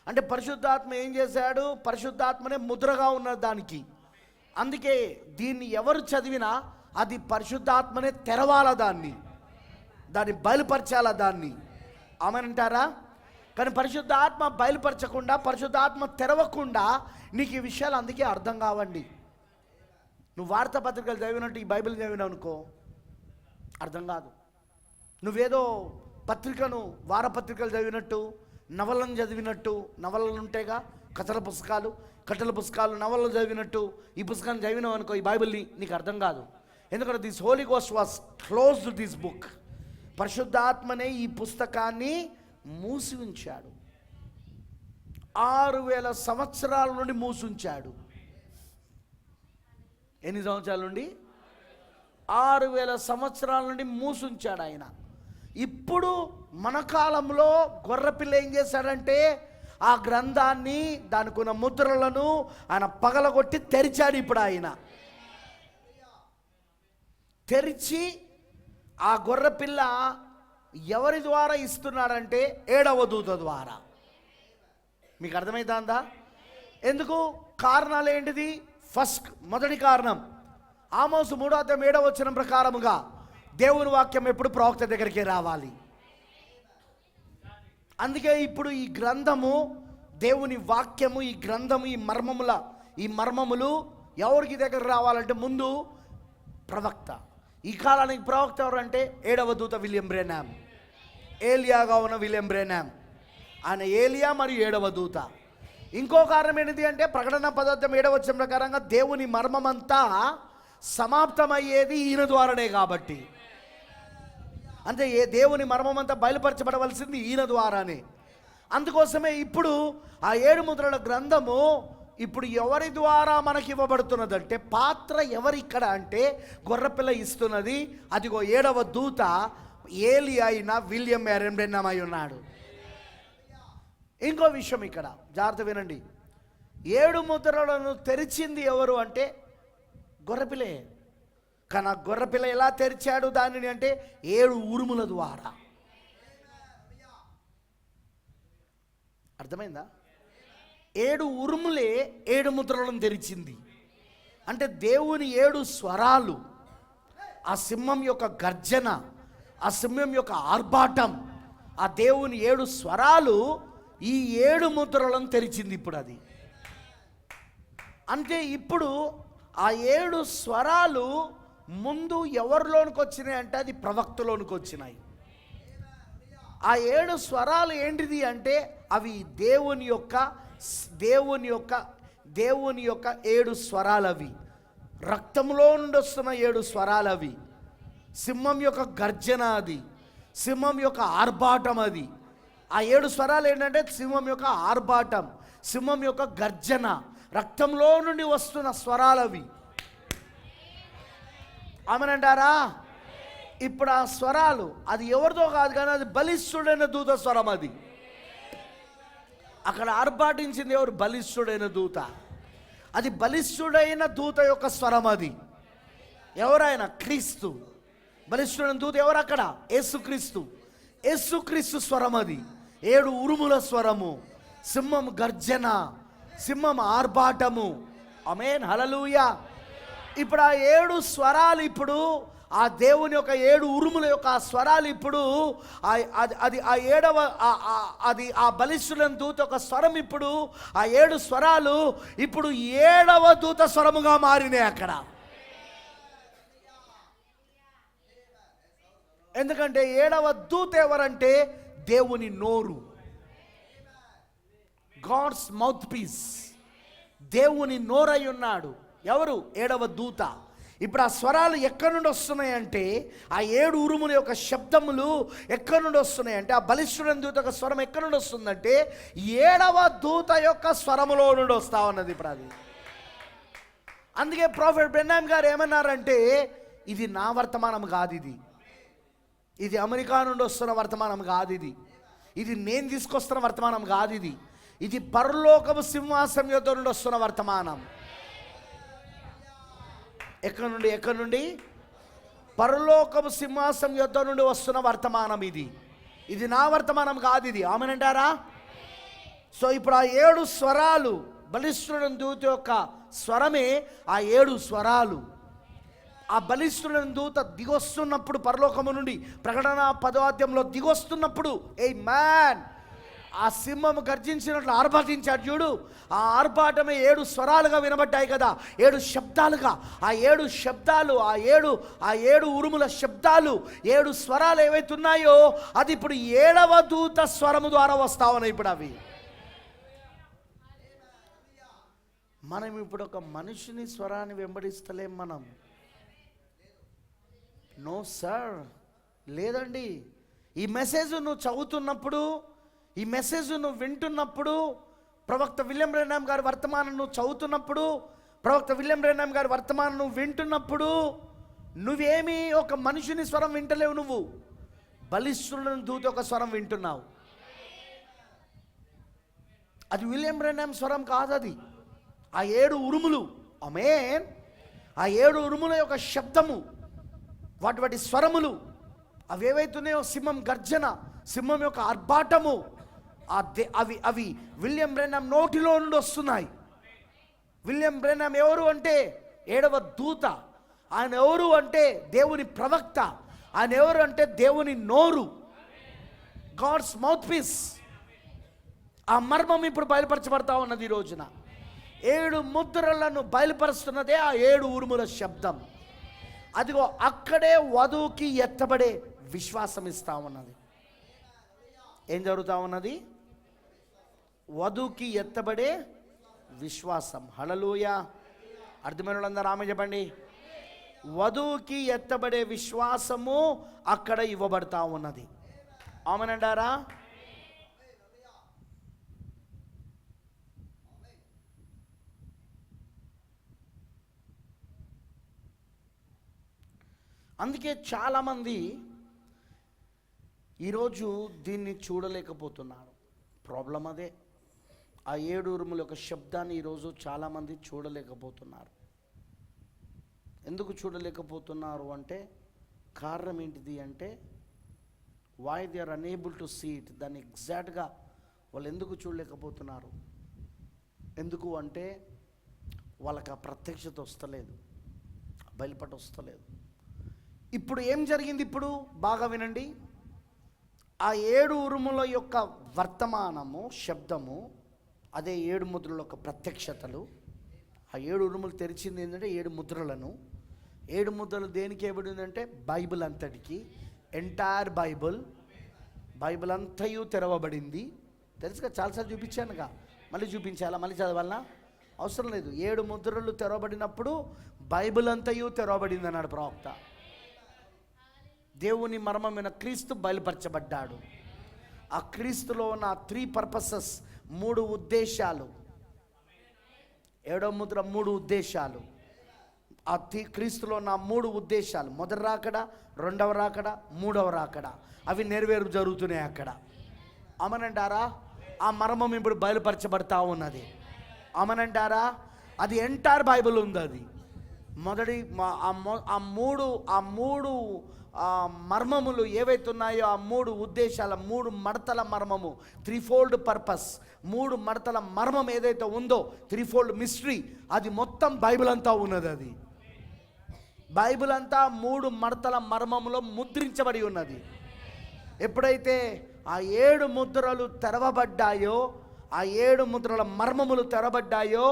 అంటే పరిశుద్ధాత్మ ఏం చేశాడు? పరిశుద్ధాత్మనే ముద్రగా ఉన్నది దానికి. అందుకే దీన్ని ఎవరు చదివినా అది పరిశుద్ధాత్మనే తెరవాల, దాన్ని బయలుపరచాల దాన్ని. ఆమెనంటారా? కానీ పరిశుద్ధాత్మ బయలుపరచకుండా, పరిశుద్ధాత్మ తెరవకుండా నీకు ఈ విషయాలు అందుకే అర్థం కావండి. నువ్వు వార్తాపత్రికలు చదివినట్టు ఈ బైబిల్ చదివినావు అనుకో, అర్థం కాదు. నువ్వేదో పత్రికను, వారపత్రికలు చదివినట్టు, నవలను చదివినట్టు, నవలలు ఉంటాయిగా, కథల పుస్తకాలు నవలలు చదివినట్టు ఈ పుస్తకాన్ని చదివినావు అనుకో, ఈ బైబిల్ని, నీకు అర్థం కాదు. ఎందుకంటే this Holy Ghost was closed this book. పరిశుద్ధాత్మనే ఈ పుస్తకాన్ని మూసి ఉంచాడు. 6000 సంవత్సరాల నుండి మూసి ఉంచాడు. ఎన్ని సంవత్సరాల నుండి? 6000 సంవత్సరాల నుండి మూసి ఉంచాడు ఆయన. ఇప్పుడు మన కాలంలో గొర్రెపిల్ల ఏం చేశాడంటే ఆ గ్రంథాన్ని, దానికి ఉన్న ముద్రలను ఆయన పగలగొట్టి తెరిచాడు. ఇప్పుడు ఆయన తెరిచి ఆ గొర్రెపిల్ల ఎవరి ద్వారా ఇస్తున్నాడంటే 7వ దూత ద్వారా. మీకు అర్థమవుతుందా? ఎందుకు? కారణాలు ఏంటిది? మొదటి కారణం, ఆమోసు 3:7 ప్రకారముగా దేవుని వాక్యం ఎప్పుడు ప్రవక్త దగ్గరికి రావాలి. అందుకే ఇప్పుడు ఈ గ్రంథము, దేవుని వాక్యము, ఈ గ్రంథము, ఈ మర్మములు ఎవరికి దగ్గర రావాలంటే ముందు ప్రవక్త. ఈ కాలానికి ప్రవక్త ఎవరంటే 7వ దూత విలియం బ్రెనామ్, ఏలియాగా ఉన్న విలియం బ్రెనామ్. ఆయన ఏలియా మరియు 7వ దూత. ఇంకో కారణం ఏంటిది అంటే ప్రకటన 10:7 ప్రకారంగా దేవుని మర్మమంతా సమాప్తమయ్యేది ఈయన ద్వారానే కాబట్టి. అంటే దేవుని మర్మమంతా బయలుపరచబడవలసింది ఈయన ద్వారానే. అందుకోసమే ఇప్పుడు ఆ 7 ముద్రల గ్రంథము ఇప్పుడు ఎవరి ద్వారా మనకి ఇవ్వబడుతున్నదంటే, పాత్ర ఎవరి ఇక్కడ అంటే గొర్రెపిల్ల ఇస్తున్నది. అదిగో 7వ దూత ఏలియా అయిన విలియం బ్రెనామ్ అయి ఉన్నాడు. ఇంకో విషయం ఇక్కడ జాగ్రత్త వినండి. 7 ముద్రలను తెరిచింది ఎవరు అంటే గొర్రెపిల్లే. కానీ ఆ గొర్రెపిల్ల ఎలా తెరిచాడు దానిని అంటే 7 ఉరుముల ద్వారా. అర్థమైందా? 7 ఉరుములే 7 ముద్రలను తెరిచింది. అంటే దేవుని 7 స్వరాలు, ఆ సింహం యొక్క గర్జన, ఆ సింహం యొక్క ఆర్భాటం, ఆ దేవుని 7 స్వరాలు ఈ 7 ముద్రలను తెరిచింది. ఇప్పుడు అది అంటే ఇప్పుడు ఆ 7 స్వరాలు ముందు ఎవరిలోనికి వచ్చినాయి అంటే అది ప్రవక్తలోనికి వచ్చినాయి. ఆ 7 స్వరాలు ఏంటిది అంటే అవి దేవుని యొక్క 7 స్వరాలు. అవి రక్తంలో నుండి వస్తున్న 7 స్వరాలు. అవి సింహం యొక్క గర్జన, అది సింహం యొక్క ఆర్భాటం. అది ఆ 7 స్వరాలు ఏంటంటే సింహం యొక్క ఆర్భాటం, సింహం యొక్క గర్జన, రక్తంలో నుండి వస్తున్న స్వరాలు అవి. ఆమేనంటారా? ఇప్పుడు ఆ స్వరాలు అది ఎవరితో కాదు కానీ అది బలిష్ఠుడైన దూత స్వరం. అది అక్కడ ఆర్భాటించింది ఎవరు? బలిష్ఠుడైన దూత. అది బలిష్ఠుడైన దూత యొక్క స్వరం. అది ఎవరైనా క్రీస్తు. బలిష్ఠుడైన దూత ఎవరు అక్కడ? యేసుక్రీస్తు స్వరం. అది 7 ఉరుముల స్వరము, సింహం గర్జన, సింహం ఆర్భాటము. ఆమేన్, హల్లెలూయా. ఇప్పుడు ఆ 7 స్వరాలు, ఇప్పుడు ఆ దేవుని యొక్క 7 ఉరుముల యొక్క ఆ స్వరాలు, ఇప్పుడు అది ఆ 7వ అది ఆ బలిష్ఠుడైన దూత యొక్క స్వరం. ఇప్పుడు ఆ 7 స్వరాలు ఇప్పుడు 7వ దూత స్వరముగా మారినాయి అక్కడ. ఎందుకంటే 7వ దూత ఎవరంటే దేవుని నోరు, గాడ్స్ మౌత్ పీస్. దేవుని నోరై ఉన్నాడు. ఎవరు? 7వ దూత. ఇప్పుడు ఆ స్వరాలు ఎక్కడి నుండి వస్తున్నాయంటే ఆ 7 ఉరుముల యొక్క శబ్దములు ఎక్కడి నుండి వస్తున్నాయంటే ఆ బలిష్ఠుడైన దూత యొక్క స్వరం ఎక్కడి నుండి వస్తుందంటే 7వ దూత యొక్క స్వరములో నుండి వస్తా ఉన్నది ఇప్పుడు అది. అందుకే ప్రొఫెట్ బ్రెన్హామ్ గారు ఏమన్నారంటే ఇది నా వర్తమానం కాదు, ఇది అమెరికా నుండి వస్తున్న వర్తమానం కాదు, ఇది నేను తీసుకొస్తున్న వర్తమానం కాదు, ఇది పరలోకపు సింహాసనం యొద్ద నుండి వస్తున్న వర్తమానం. ఎక్కడి నుండి? పరలోకపు సింహాసనం యొద్ద నుండి వస్తున్న వర్తమానం. ఇది నా వర్తమానం కాదు, ఇది. ఆమేనంటారా? సో ఇప్పుడు ఆ 7 స్వరాలు, బలిష్ఠుడైన దూత యొక్క స్వరమే ఆ 7 స్వరాలు. ఆ బలిష్ఠుడైన దూత దిగొస్తున్నప్పుడు పరలోకము నుండి, ప్రకటన 10వ అధ్యాయంలో దిగొస్తున్నప్పుడు, ఏ మ్యాన్, ఆ సింహము గర్జించినట్లు ఆర్భాటించాడు చూడు. ఆ ఆర్భాటమే 7 స్వరాలుగా వినబడ్డాయి కదా, 7 శబ్దాలుగా. ఆ 7 శబ్దాలు, ఆ 7 ఉరుముల శబ్దాలు, 7 స్వరాలు ఏవైతున్నాయో అది ఇప్పుడు 7వ దూత స్వరము ద్వారా వస్తా ఉన్నాయి ఇప్పుడు అవి. మనం ఇప్పుడు ఒక మనిషిని స్వరాన్ని వెంబడిస్తలేం మనం. నో సార్, లేదండి. ఈ మెసేజ్ నువ్వు చదువుతున్నప్పుడు, ఈ మెసేజ్ నువ్వు వింటున్నప్పుడు, ప్రవక్త విలియం బ్రెన్హామ్ గారి వర్తమానం నువ్వు చదువుతున్నప్పుడు, ప్రవక్త విలియం బ్రెన్హామ్ గారి వర్తమానం నువ్వు వింటున్నప్పుడు నువ్వేమీ ఒక మనిషిని స్వరం వింటలేవు, నువ్వు బలిష్ఠుడైన దూత ఒక స్వరం వింటున్నావు. అది విలియం బ్రెన్హామ్ స్వరం కాదు, అది ఆ 7 ఉరుములు. ఆమేన్. ఆ 7 ఉరుముల యొక్క శబ్దము, వాటి స్వరములు అవేవైతున్నాయో, సింహం గర్జన, సింహం యొక్క ఆర్భాటము, అవి విలియం బ్రెన్హామ్ నోటిలో నుండి వస్తున్నాయి. విలియం బ్రెన్హామ్ ఎవరు అంటే 7వ దూత. ఆయన ఎవరు అంటే దేవుని ప్రవక్త. ఆయన ఎవరు అంటే దేవుని నోరు, గాడ్స్ మౌత్ పీస్. ఆ మర్మం ఇప్పుడు బయలుపరచబడతా ఉన్నది ఈ రోజున. 7 ముద్రలను బయలుపరుస్తున్నదే ఆ 7 ఉరుముల శబ్దం. అదిగో అక్కడే వధువుకి ఎత్తబడే విశ్వాసం ఇస్తా ఉన్నది. ఏం జరుగుతూ ఉన్నది? వధువుకి ఎత్తబడే విశ్వాసం. హల్లెలూయా. అర్థమైన వాళ్ళందరూ ఆమె చెప్పండి. వధువుకి ఎత్తబడే విశ్వాసము అక్కడ ఇవ్వబడతా ఉన్నది. ఆమెనంటారా? అందుకే చాలామంది ఈరోజు దీన్ని చూడలేకపోతున్నారు. ప్రాబ్లం అదే. ఆ 7 ఉరుముల యొక్క శబ్దాన్ని ఈరోజు చాలామంది చూడలేకపోతున్నారు. ఎందుకు చూడలేకపోతున్నారు అంటే కారణం ఏంటిది అంటే why they are unable to see it. దాన్ని ఎగ్జాక్ట్గా వాళ్ళు ఎందుకు చూడలేకపోతున్నారు? ఎందుకు అంటే వాళ్ళకి ఆ ప్రత్యక్షత వస్తలేదు, బయలుపట వస్తలేదు. ఇప్పుడు ఏం జరిగింది? ఇప్పుడు బాగా వినండి. ఆ 7 ఉరుముల యొక్క వర్తమానము, శబ్దము, అదే 7 ముద్రల యొక్క ప్రత్యక్షతలు. ఆ 7 ఉరుములు తెరిచింది ఏంటంటే 7 ముద్రలను. 7 ముద్రలు దేనికి ఇవ్వబడి ఉందంటే బైబిల్ అంతటికి, ఎంటైర్ బైబిల్ అంతయు తెరవబడింది. తెలుసుగా, చాలాసార్లు చూపించానుగా, మళ్ళీ చూపించాలా, మళ్ళీ చదవాలన్నా అవసరం లేదు. 7 ముద్రలు తెరవబడినప్పుడు బైబిల్ అంతయు తెరవబడింది అన్నాడు ప్రవక్త. దేవుని మర్మమైన క్రీస్తు బయలుపరచబడ్డాడు. ఆ క్రీస్తులో ఉన్న 3 పర్పసెస్, 3 ఉద్దేశాలు. 7వ ముద్ర 3 ఉద్దేశాలు. ఆ క్రీస్తులో ఉన్న 3 ఉద్దేశాలు, మొదటి రాకడ, 2వ రాకడ, 3వ రాకడ, అవి నెరవేరు జరుగుతున్నాయి అక్కడ. అమనంటారా? ఆ మర్మం ఇప్పుడు బయలుపరచబడతా ఉన్నది. అమనంటారా? అది ఎంటైర్ బైబిల్ ఉంది. అది మొదటి ఆ మూడు మర్మములు ఏవైతే ఉన్నాయో, ఆ 3 ఉద్దేశాల, 3 మడతల మర్మము, 3 పర్పస్, 3 మడతల మర్మం ఏదైతే ఉందో, 3 మిస్టరీ, అది మొత్తం బైబిల్ అంతా ఉన్నది. అది బైబిల్ అంతా 3 మడతల మర్మములో ముద్రించబడి ఉన్నది. ఎప్పుడైతే ఆ 7 ముద్రలు తెరవబడ్డాయో, ఆ 7 ముద్రల మర్మములు తెరవబడ్డాయో,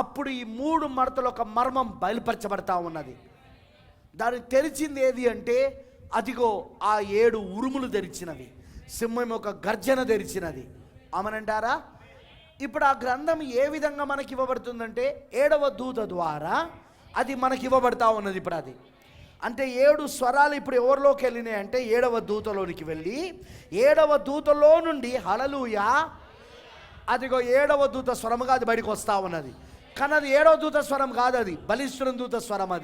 అప్పుడు ఈ 3 మడతల ఒక మర్మం బయలుపరచబడతా ఉన్నది. దాన్ని తెరిచింది ఏది అంటే, అదిగో ఆ 7 ఉరుములు తెరిచినవి, సింహం ఒక గర్జన తెరిచినది. అమనంటారా? ఇప్పుడు ఆ గ్రంథం ఏ విధంగా మనకి ఇవ్వబడుతుందంటే, 7వ దూత ద్వారా అది మనకి ఇవ్వబడతా ఉన్నది. ఇప్పుడు అది అంటే 7 స్వరాలు ఇప్పుడు ఎవరిలోకి వెళ్ళినాయి అంటే, 7వ దూతలోనికి వెళ్ళి, 7వ దూతలో నుండి హల్లెలూయా, అదిగో 7వ దూత స్వరముగా అది బయటకు వస్తూ ఉన్నది. కానీ అది 7వ దూత స్వరం కాదు, అది బలిష్ఠుని దూత స్వరం.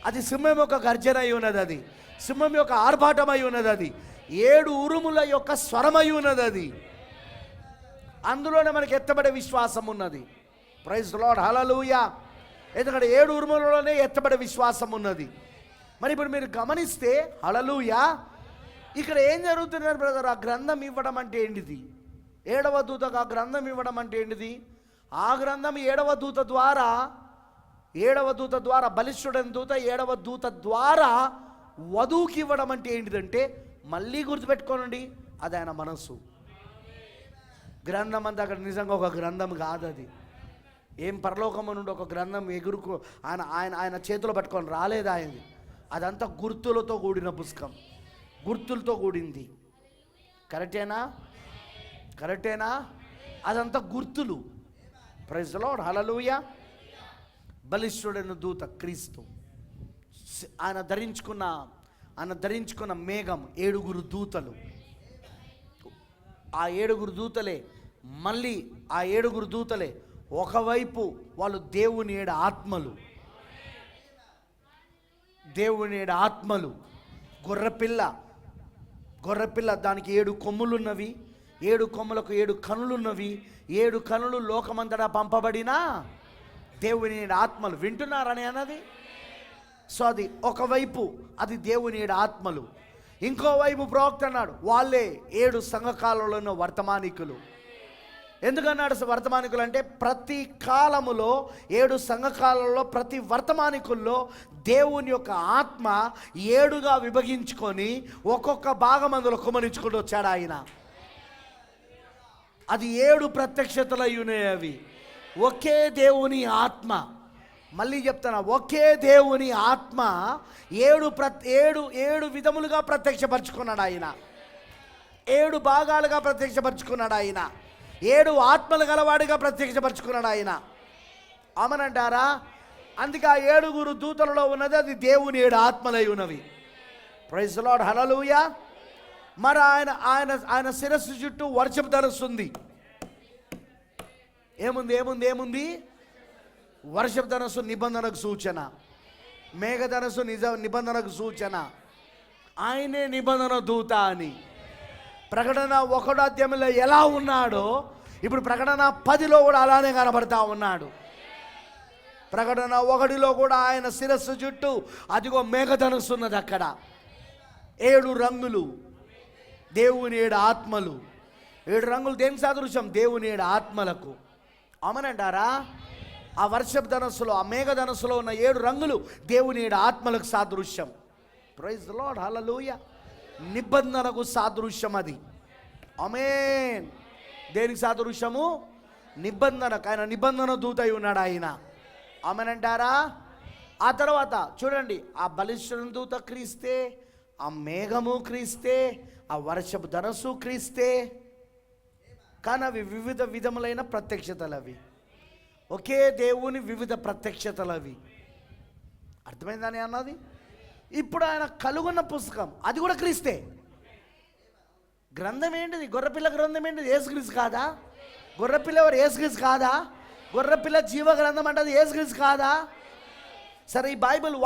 అది సింహం యొక్క గర్జన అయి ఉన్నది, అది సింహం యొక్క ఆర్భాటం అయి ఉన్నది, అది 7 ఉరుముల యొక్క స్వరమై ఉన్నది. అది అందులోనే మనకి ఎత్తబడే విశ్వాసం ఉన్నది. ప్రైజ్ ది లార్డ్, హల్లెలూయా. ఎందుకంటే 7 ఉరుములలోనే ఎత్తబడే విశ్వాసం ఉన్నది. మరి ఇప్పుడు మీరు గమనిస్తే హల్లెలూయా, ఇక్కడ ఏం జరుగుతున్నారు బ్రదర్? ఆ గ్రంథం ఇవ్వడం అంటే ఏంటిది? 7వ దూతకు ఆ గ్రంథం ఇవ్వడం అంటే ఏంటిది? ఆ గ్రంథం 7వ దూత ద్వారా బలిష్ఠుడైన దూత 7వ దూత ద్వారా వధువుకి ఇవ్వడం అంటే ఏంటిదంటే, మళ్ళీ గుర్తుపెట్టుకోనండి, అది ఆయన మనస్సు. గ్రంథం అంతా అక్కడ నిజంగా ఒక గ్రంథం కాదు. అది ఏం పరలోకము నుండి ఒక గ్రంథం ఎగురుకు ఆయన చేతిలో పట్టుకొని రాలేదు ఆయనది. అదంతా గుర్తులతో కూడిన పుస్తకం, గుర్తులతో కూడింది. కరెక్టేనా? అదంతా గుర్తులు. ప్రైజ్ ది లార్డ్, హల్లెలూయా. బలిష్ఠుడైన దూత క్రీస్తు, ఆయన ధరించుకున్న మేఘం, 7 దూతలు. ఆ 7 దూతలే, మళ్ళీ ఆ 7 దూతలే ఒకవైపు వాళ్ళు దేవుని 7 ఆత్మలు. గొర్రెపిల్ల దానికి 7 కొమ్ములున్నవి, 7 కొమ్ములకు 7 కనులున్నవి. 7 కనులు లోకమంతటా పంపబడిన దేవుని 7 ఆత్మలు. వింటున్నారని అన్నది. సో అది ఒకవైపు అది దేవుని 7 ఆత్మలు. ఇంకోవైపు ప్రవక్త అన్నాడు, వాళ్ళే 7 సంఘకాలంలో ఉన్న వర్తమానికులు. ఎందుకన్నాడు వర్తమానికులు అంటే, ప్రతి కాలములో 7 సంఘకాలంలో ప్రతి వర్తమానికుల్లో దేవుని యొక్క ఆత్మ 7గా విభజించుకొని ఒక్కొక్క భాగం అందులో కుమరించుకుంటూ వచ్చాడు ఆయన. అది 7 ప్రత్యక్షతలు అయ్యున్నాయి. అవి ఒకే దేవుని ఆత్మ. మళ్ళీ చెప్తాను, ఒకే దేవుని ఆత్మ 7 విధములుగా ప్రత్యక్షపరుచుకున్నాడు ఆయన. 7 భాగాలుగా ప్రత్యక్షపరుచుకున్నాడు ఆయన. 7 ఆత్మలు గలవాడిగా ప్రత్యక్షపరుచుకున్నాడు ఆయన. అమనంటారా? అందుకే ఆ 7 దూతలలో ఉన్నది అది దేవుని 7 ఆత్మలై ఉన్నవి. ప్రైజ్ ది లార్డ్, హల్లెలూయా. మరి ఆయన శిరస్సు చుట్టూ వర్షపు ధనుస్సు ఉంది. ఏముంది? వర్షపు ధనుస్సు నిబంధనకు సూచన, మేఘధనుస్సు నిబంధనకు సూచన. ఆయనే నిబంధన దూత అని ప్రకటన 1వ అధ్యాయంలో ఎలా ఉన్నాడో ఇప్పుడు ప్రకటన 10లో కూడా అలానే కనబడతా ఉన్నాడు. ప్రకటన 1లో కూడా ఆయన శిరస్సు చుట్టూ అదిగో మేఘధనుస్సు ఉన్నది. అక్కడ 7 రంగులు, దేవుని 7 ఆత్మలు. 7 రంగులు దేని సాదృశ్యం? దేవుని 7 ఆత్మలకు. అమనంటారా? ఆ వర్షపు ధనస్సులో, ఆ మేఘధనస్సులో ఉన్న 7 రంగులు దేవుని 7 ఆత్మలకు సాదృశ్యం. ప్రైజ్ ది లార్డ్, హల్లెలూయా. నిబంధనకు సాదృశ్యం అది. ఆమేన్. దేనికి సాదృశ్యము? నిబంధనకు. ఆయన నిబంధన దూత అయి ఉన్నాడు ఆయన. ఆమేనంటారా? ఆ తర్వాత చూడండి, ఆ బలిష్ఠుని దూత క్రీస్తే, ఆ మేఘము క్రీస్తే, ఆ వర్షపు ధనస్సు క్రీస్తే. కానీ అవి వివిధ విధములైన ప్రత్యక్షతలు. అవి ఒకే దేవుని వివిధ ప్రత్యక్షతలు. అవి అర్థమైందని అన్నది. ఇప్పుడు ఆయన కలుగున్న పుస్తకం అది కూడా క్రీస్తే. గ్రంథం ఏంటిది? గొర్రెపిల్ల గ్రంథం ఏంటిది? యేసుక్రీస్తు కాదా? గొర్రెపిల్ల ఎవరు? యేసుక్రీస్తు కాదా? గొర్రెపిల్ల జీవ గ్రంథం అంటే అది యేసుక్రీస్తు కాదా? సరే, ఈ బైబిల్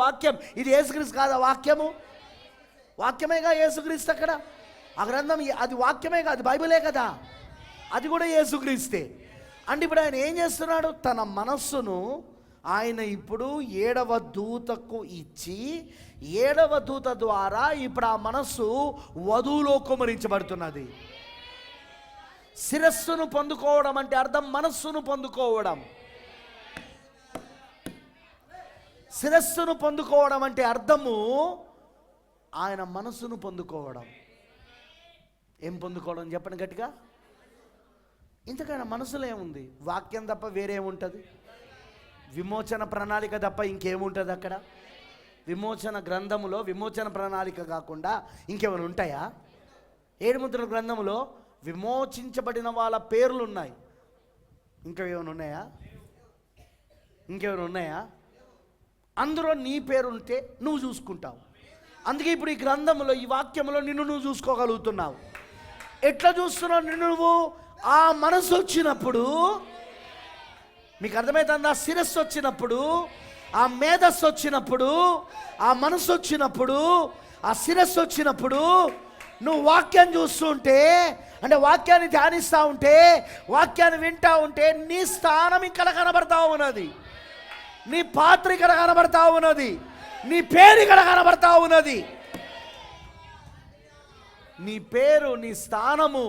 వాక్యం ఇది యేసుక్రీస్తు కాదా? వాక్యమేగా యేసుక్రీస్తు. అక్కడ ఆ గ్రంథం అది వాక్యమే కాదు, బైబిలే కదా, అది కూడా యేసుక్రీస్తే. అంటే ఇప్పుడు ఆయన ఏం చేస్తున్నాడు? తన మనస్సును ఆయన ఇప్పుడు 7వ దూతకు ఇచ్చి, 7వ దూత ద్వారా ఇప్పుడు ఆ మనస్సు వధువులో కుమరించబడుతున్నది. శిరస్సును పొందుకోవడం అంటే అర్థం మనస్సును పొందుకోవడం. శిరస్సును పొందుకోవడం అంటే అర్థము ఆయన మనస్సును పొందుకోవడం. ఏం పొందుకోవడం చెప్పండి గట్టిగా. ఇంతకైనా మనసులో ఏముంది? వాక్యం తప్ప వేరేముంటుంది? విమోచన ప్రణాళిక తప్ప ఇంకేముంటుంది అక్కడ? విమోచన గ్రంథములో విమోచన ప్రణాళిక కాకుండా ఇంకేమైనా ఉంటాయా? 7 ముద్రల గ్రంథములో విమోచించబడిన వాళ్ళ పేర్లు ఉన్నాయి. ఇంకేమైనా ఉన్నాయా? అందులో నీ పేరు ఉంటే నువ్వు చూసుకుంటావు. అందుకే ఇప్పుడు ఈ గ్రంథంలో, ఈ వాక్యంలో నిన్ను నువ్వు చూసుకోగలుగుతున్నావు. ఎట్లా చూస్తున్నావు నిన్ను నువ్వు? ఆ మనసు వచ్చినప్పుడు, మీకు అర్థమవుతుందా? శిరస్సు వచ్చినప్పుడు, ఆ మేధస్సు వచ్చినప్పుడు, ఆ మనసు వచ్చినప్పుడు, ఆ శిరస్సు వచ్చినప్పుడు, నువ్వు వాక్యం చూస్తుంటే, అంటే వాక్యాన్ని ధ్యానిస్తూ ఉంటే, వాక్యాన్ని వింటూ ఉంటే, నీ స్థానం ఇక్కడ కనబడతా ఉన్నది, నీ పాత్ర ఇక్కడ కనబడతా ఉన్నది, నీ పేరు ఇక్కడ కనబడతా ఉన్నది. నీ పేరు, నీ స్థానము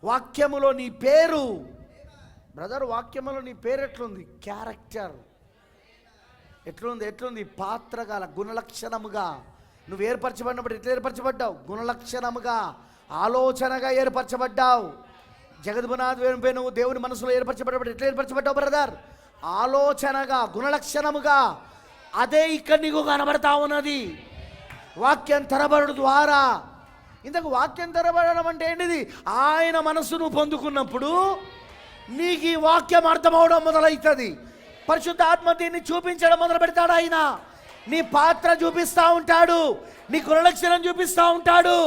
వాక్యములో, నీ పేరు. బ్రదర్, వాక్యములో నీ పేరు ఎట్లుంది? క్యారెక్టర్ ఎట్లుంది? పాత్ర గల గుణలక్షణముగా నువ్వు ఏర్పరచబడినప్పుడు ఎట్లా ఏర్పరచబడ్డావు? గుణలక్షణముగా, ఆలోచనగా ఏర్పరచబడ్డావు. జగద్గుణాథ్ నువ్వు దేవుని మనసులో ఏర్పరచబడినప్పుడు ఎట్లా ఏర్పరచబడ్డావు బ్రదర్? ఆలోచనగా, గుణలక్షణముగా. అదే ఇక్కడ నీకు కనబడతా ఉన్నది వాక్యం తెరబడు ద్వారా. ఇంతకు వాక్యం తెరబడడం అంటే ఏంటిది? ఆయన మనసును పొందుకున్నప్పుడు నీకు ఈ వాక్యం అర్థమవడం మొదలవుతుంది. పరిశుద్ధ ఆత్మ దీన్ని చూపించడం మొదలు పెడతాడు. ఆయన నీ పాత్ర చూపిస్తూ ఉంటాడు, నీ గుణలక్షణం చూపిస్తూ ఉంటాడు.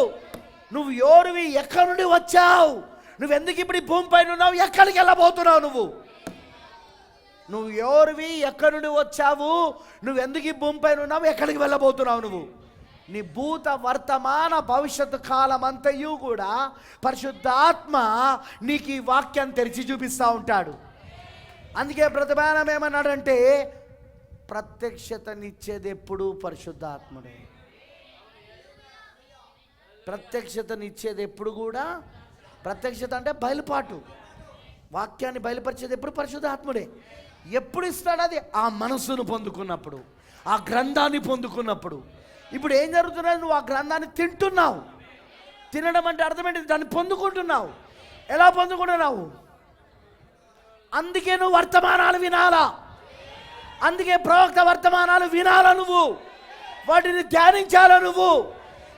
నువ్వు ఎవరివి, ఎక్కడి నుండి వచ్చావు, నువ్వెందుకు ఇప్పుడు ఈ భూమి పైన ఉన్నావు, ఎక్కడికి వెళ్ళబోతున్నావు, నువ్వు ఎవరివి, ఎక్కడి నుండి వచ్చావు, నువ్వెందుకు ఈ భూమి పైన ఉన్నావు, ఎక్కడికి వెళ్ళబోతున్నావు, నువ్వు నీ భూత వర్తమాన భవిష్యత్తు కాలం అంతయు కూడా పరిశుద్ధాత్మ నీకు ఈ వాక్యాన్ని తెరిచి చూపిస్తూ ఉంటాడు. అందుకే ప్రతిభానం ఏమన్నాడంటే, ప్రత్యక్షతనిచ్చేది ఎప్పుడు పరిశుద్ధాత్ముడే. ప్రత్యక్షతనిచ్చేది ఎప్పుడు కూడా, ప్రత్యక్షత అంటే బయలుపాటు, వాక్యాన్ని బయలుపరిచేది ఎప్పుడు పరిశుద్ధాత్ముడే. ఎప్పుడు ఇస్తాడు అది? ఆ మనస్సును పొందుకున్నప్పుడు, ఆ గ్రంథాన్ని పొందుకున్నప్పుడు. ఇప్పుడు ఏం జరుగుతున్నది? నువ్వు ఆ గ్రంథాన్ని తింటున్నావు. తినడం అంటే అర్థమేంటి? దాన్ని పొందుకుంటున్నావు. ఎలా పొందుకుంటున్నావు? అందుకే నువ్వు వర్తమానాలు వినాలా, అందుకే ప్రవక్త వర్తమానాలు వినాలా, నువ్వు వాటిని ధ్యానించాలా. నువ్వు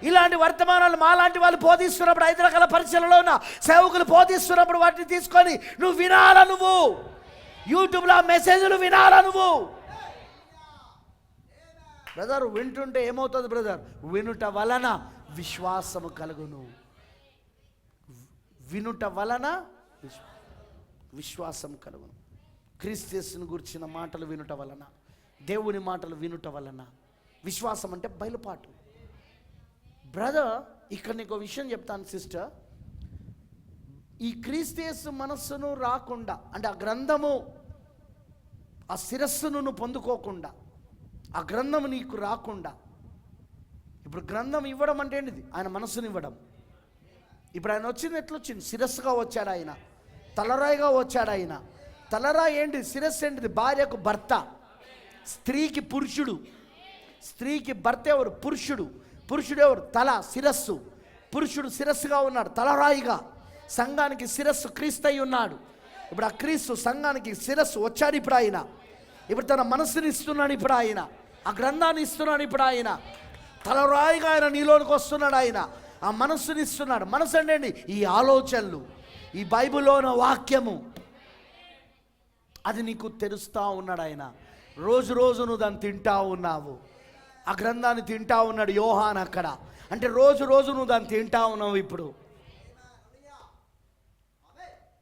ఇలాంటి వర్తమానాలు మాలాంటి వాళ్ళు బోధిస్తున్నప్పుడు, 5 రకాల పరీక్షలలో ఉన్న సేవకులు బోధిస్తున్నప్పుడు వాటిని తీసుకొని నువ్వు వినాలా. నువ్వు యూట్యూబ్లో మెసేజ్లు వినాలా. నువ్వు బ్రదర్ వింటుంటే ఏమవుతుంది బ్రదర్? వినుట వలన విశ్వాసము కలుగును. వినుట వలన విశ్వాసం కలుగును. క్రీస్తుని గురించిన మాటలు వినుట వలన, దేవుని మాటలు వినుట వలన. విశ్వాసం అంటే బయలుపాటు. బ్రదర్, ఇక్కడ నీకు విషయం చెప్తాను సిస్టర్. ఈ క్రీస్తు మనస్సును రాకుండా, అంటే ఆ గ్రంథము, ఆ శిరస్సును నువ్వు పొందుకోకుండా, ఆ గ్రంథము నీకు రాకుండా, ఇప్పుడు గ్రంథం ఇవ్వడం అంటే ఏంటిది? ఆయన మనస్సును ఇవ్వడం. ఇప్పుడు ఆయన వచ్చింది ఎట్లొచ్చింది? శిరస్సుగా వచ్చాడు ఆయన, తలరాయిగా వచ్చాడు ఆయన. తలరాయి ఏంటి? శిరస్సు ఏంటిది? భార్యకు భర్త, స్త్రీకి పురుషుడు. స్త్రీకి భర్త ఎవరు? పురుషుడు. పురుషుడు ఎవరు? తల, శిరస్సు. పురుషుడు శిరస్సుగా ఉన్నాడు, తలరాయిగా. సంఘానికి శిరస్సు క్రీస్తు అయి ఉన్నాడు. ఇప్పుడు ఆ క్రీస్తు సంఘానికి శిరస్సు వచ్చాడు. ఇప్పుడు ఆయన ఇప్పుడు తన మనసుని ఇస్తున్నాడు ఇప్పుడు ఆయన, ఆ గ్రంథాన్ని ఇస్తున్నాడు ఇప్పుడు ఆయన, తలరాయిగా ఆయన నీలోనికి వస్తున్నాడు ఆయన, ఆ మనస్సుని ఇస్తున్నాడు. మనసు అంటే ఈ ఆలోచనలు, ఈ బైబిల్లో ఉన్న వాక్యము, అది నీకు తెరుస్తూ ఉన్నాడు ఆయన. రోజు రోజు నువ్వు దాన్ని తింటా ఉన్నావు, ఆ గ్రంథాన్ని తింటా ఉన్నాడు యోహాన్ అక్కడ. అంటే రోజు రోజు నువ్వు దాన్ని తింటా ఉన్నావు. ఇప్పుడు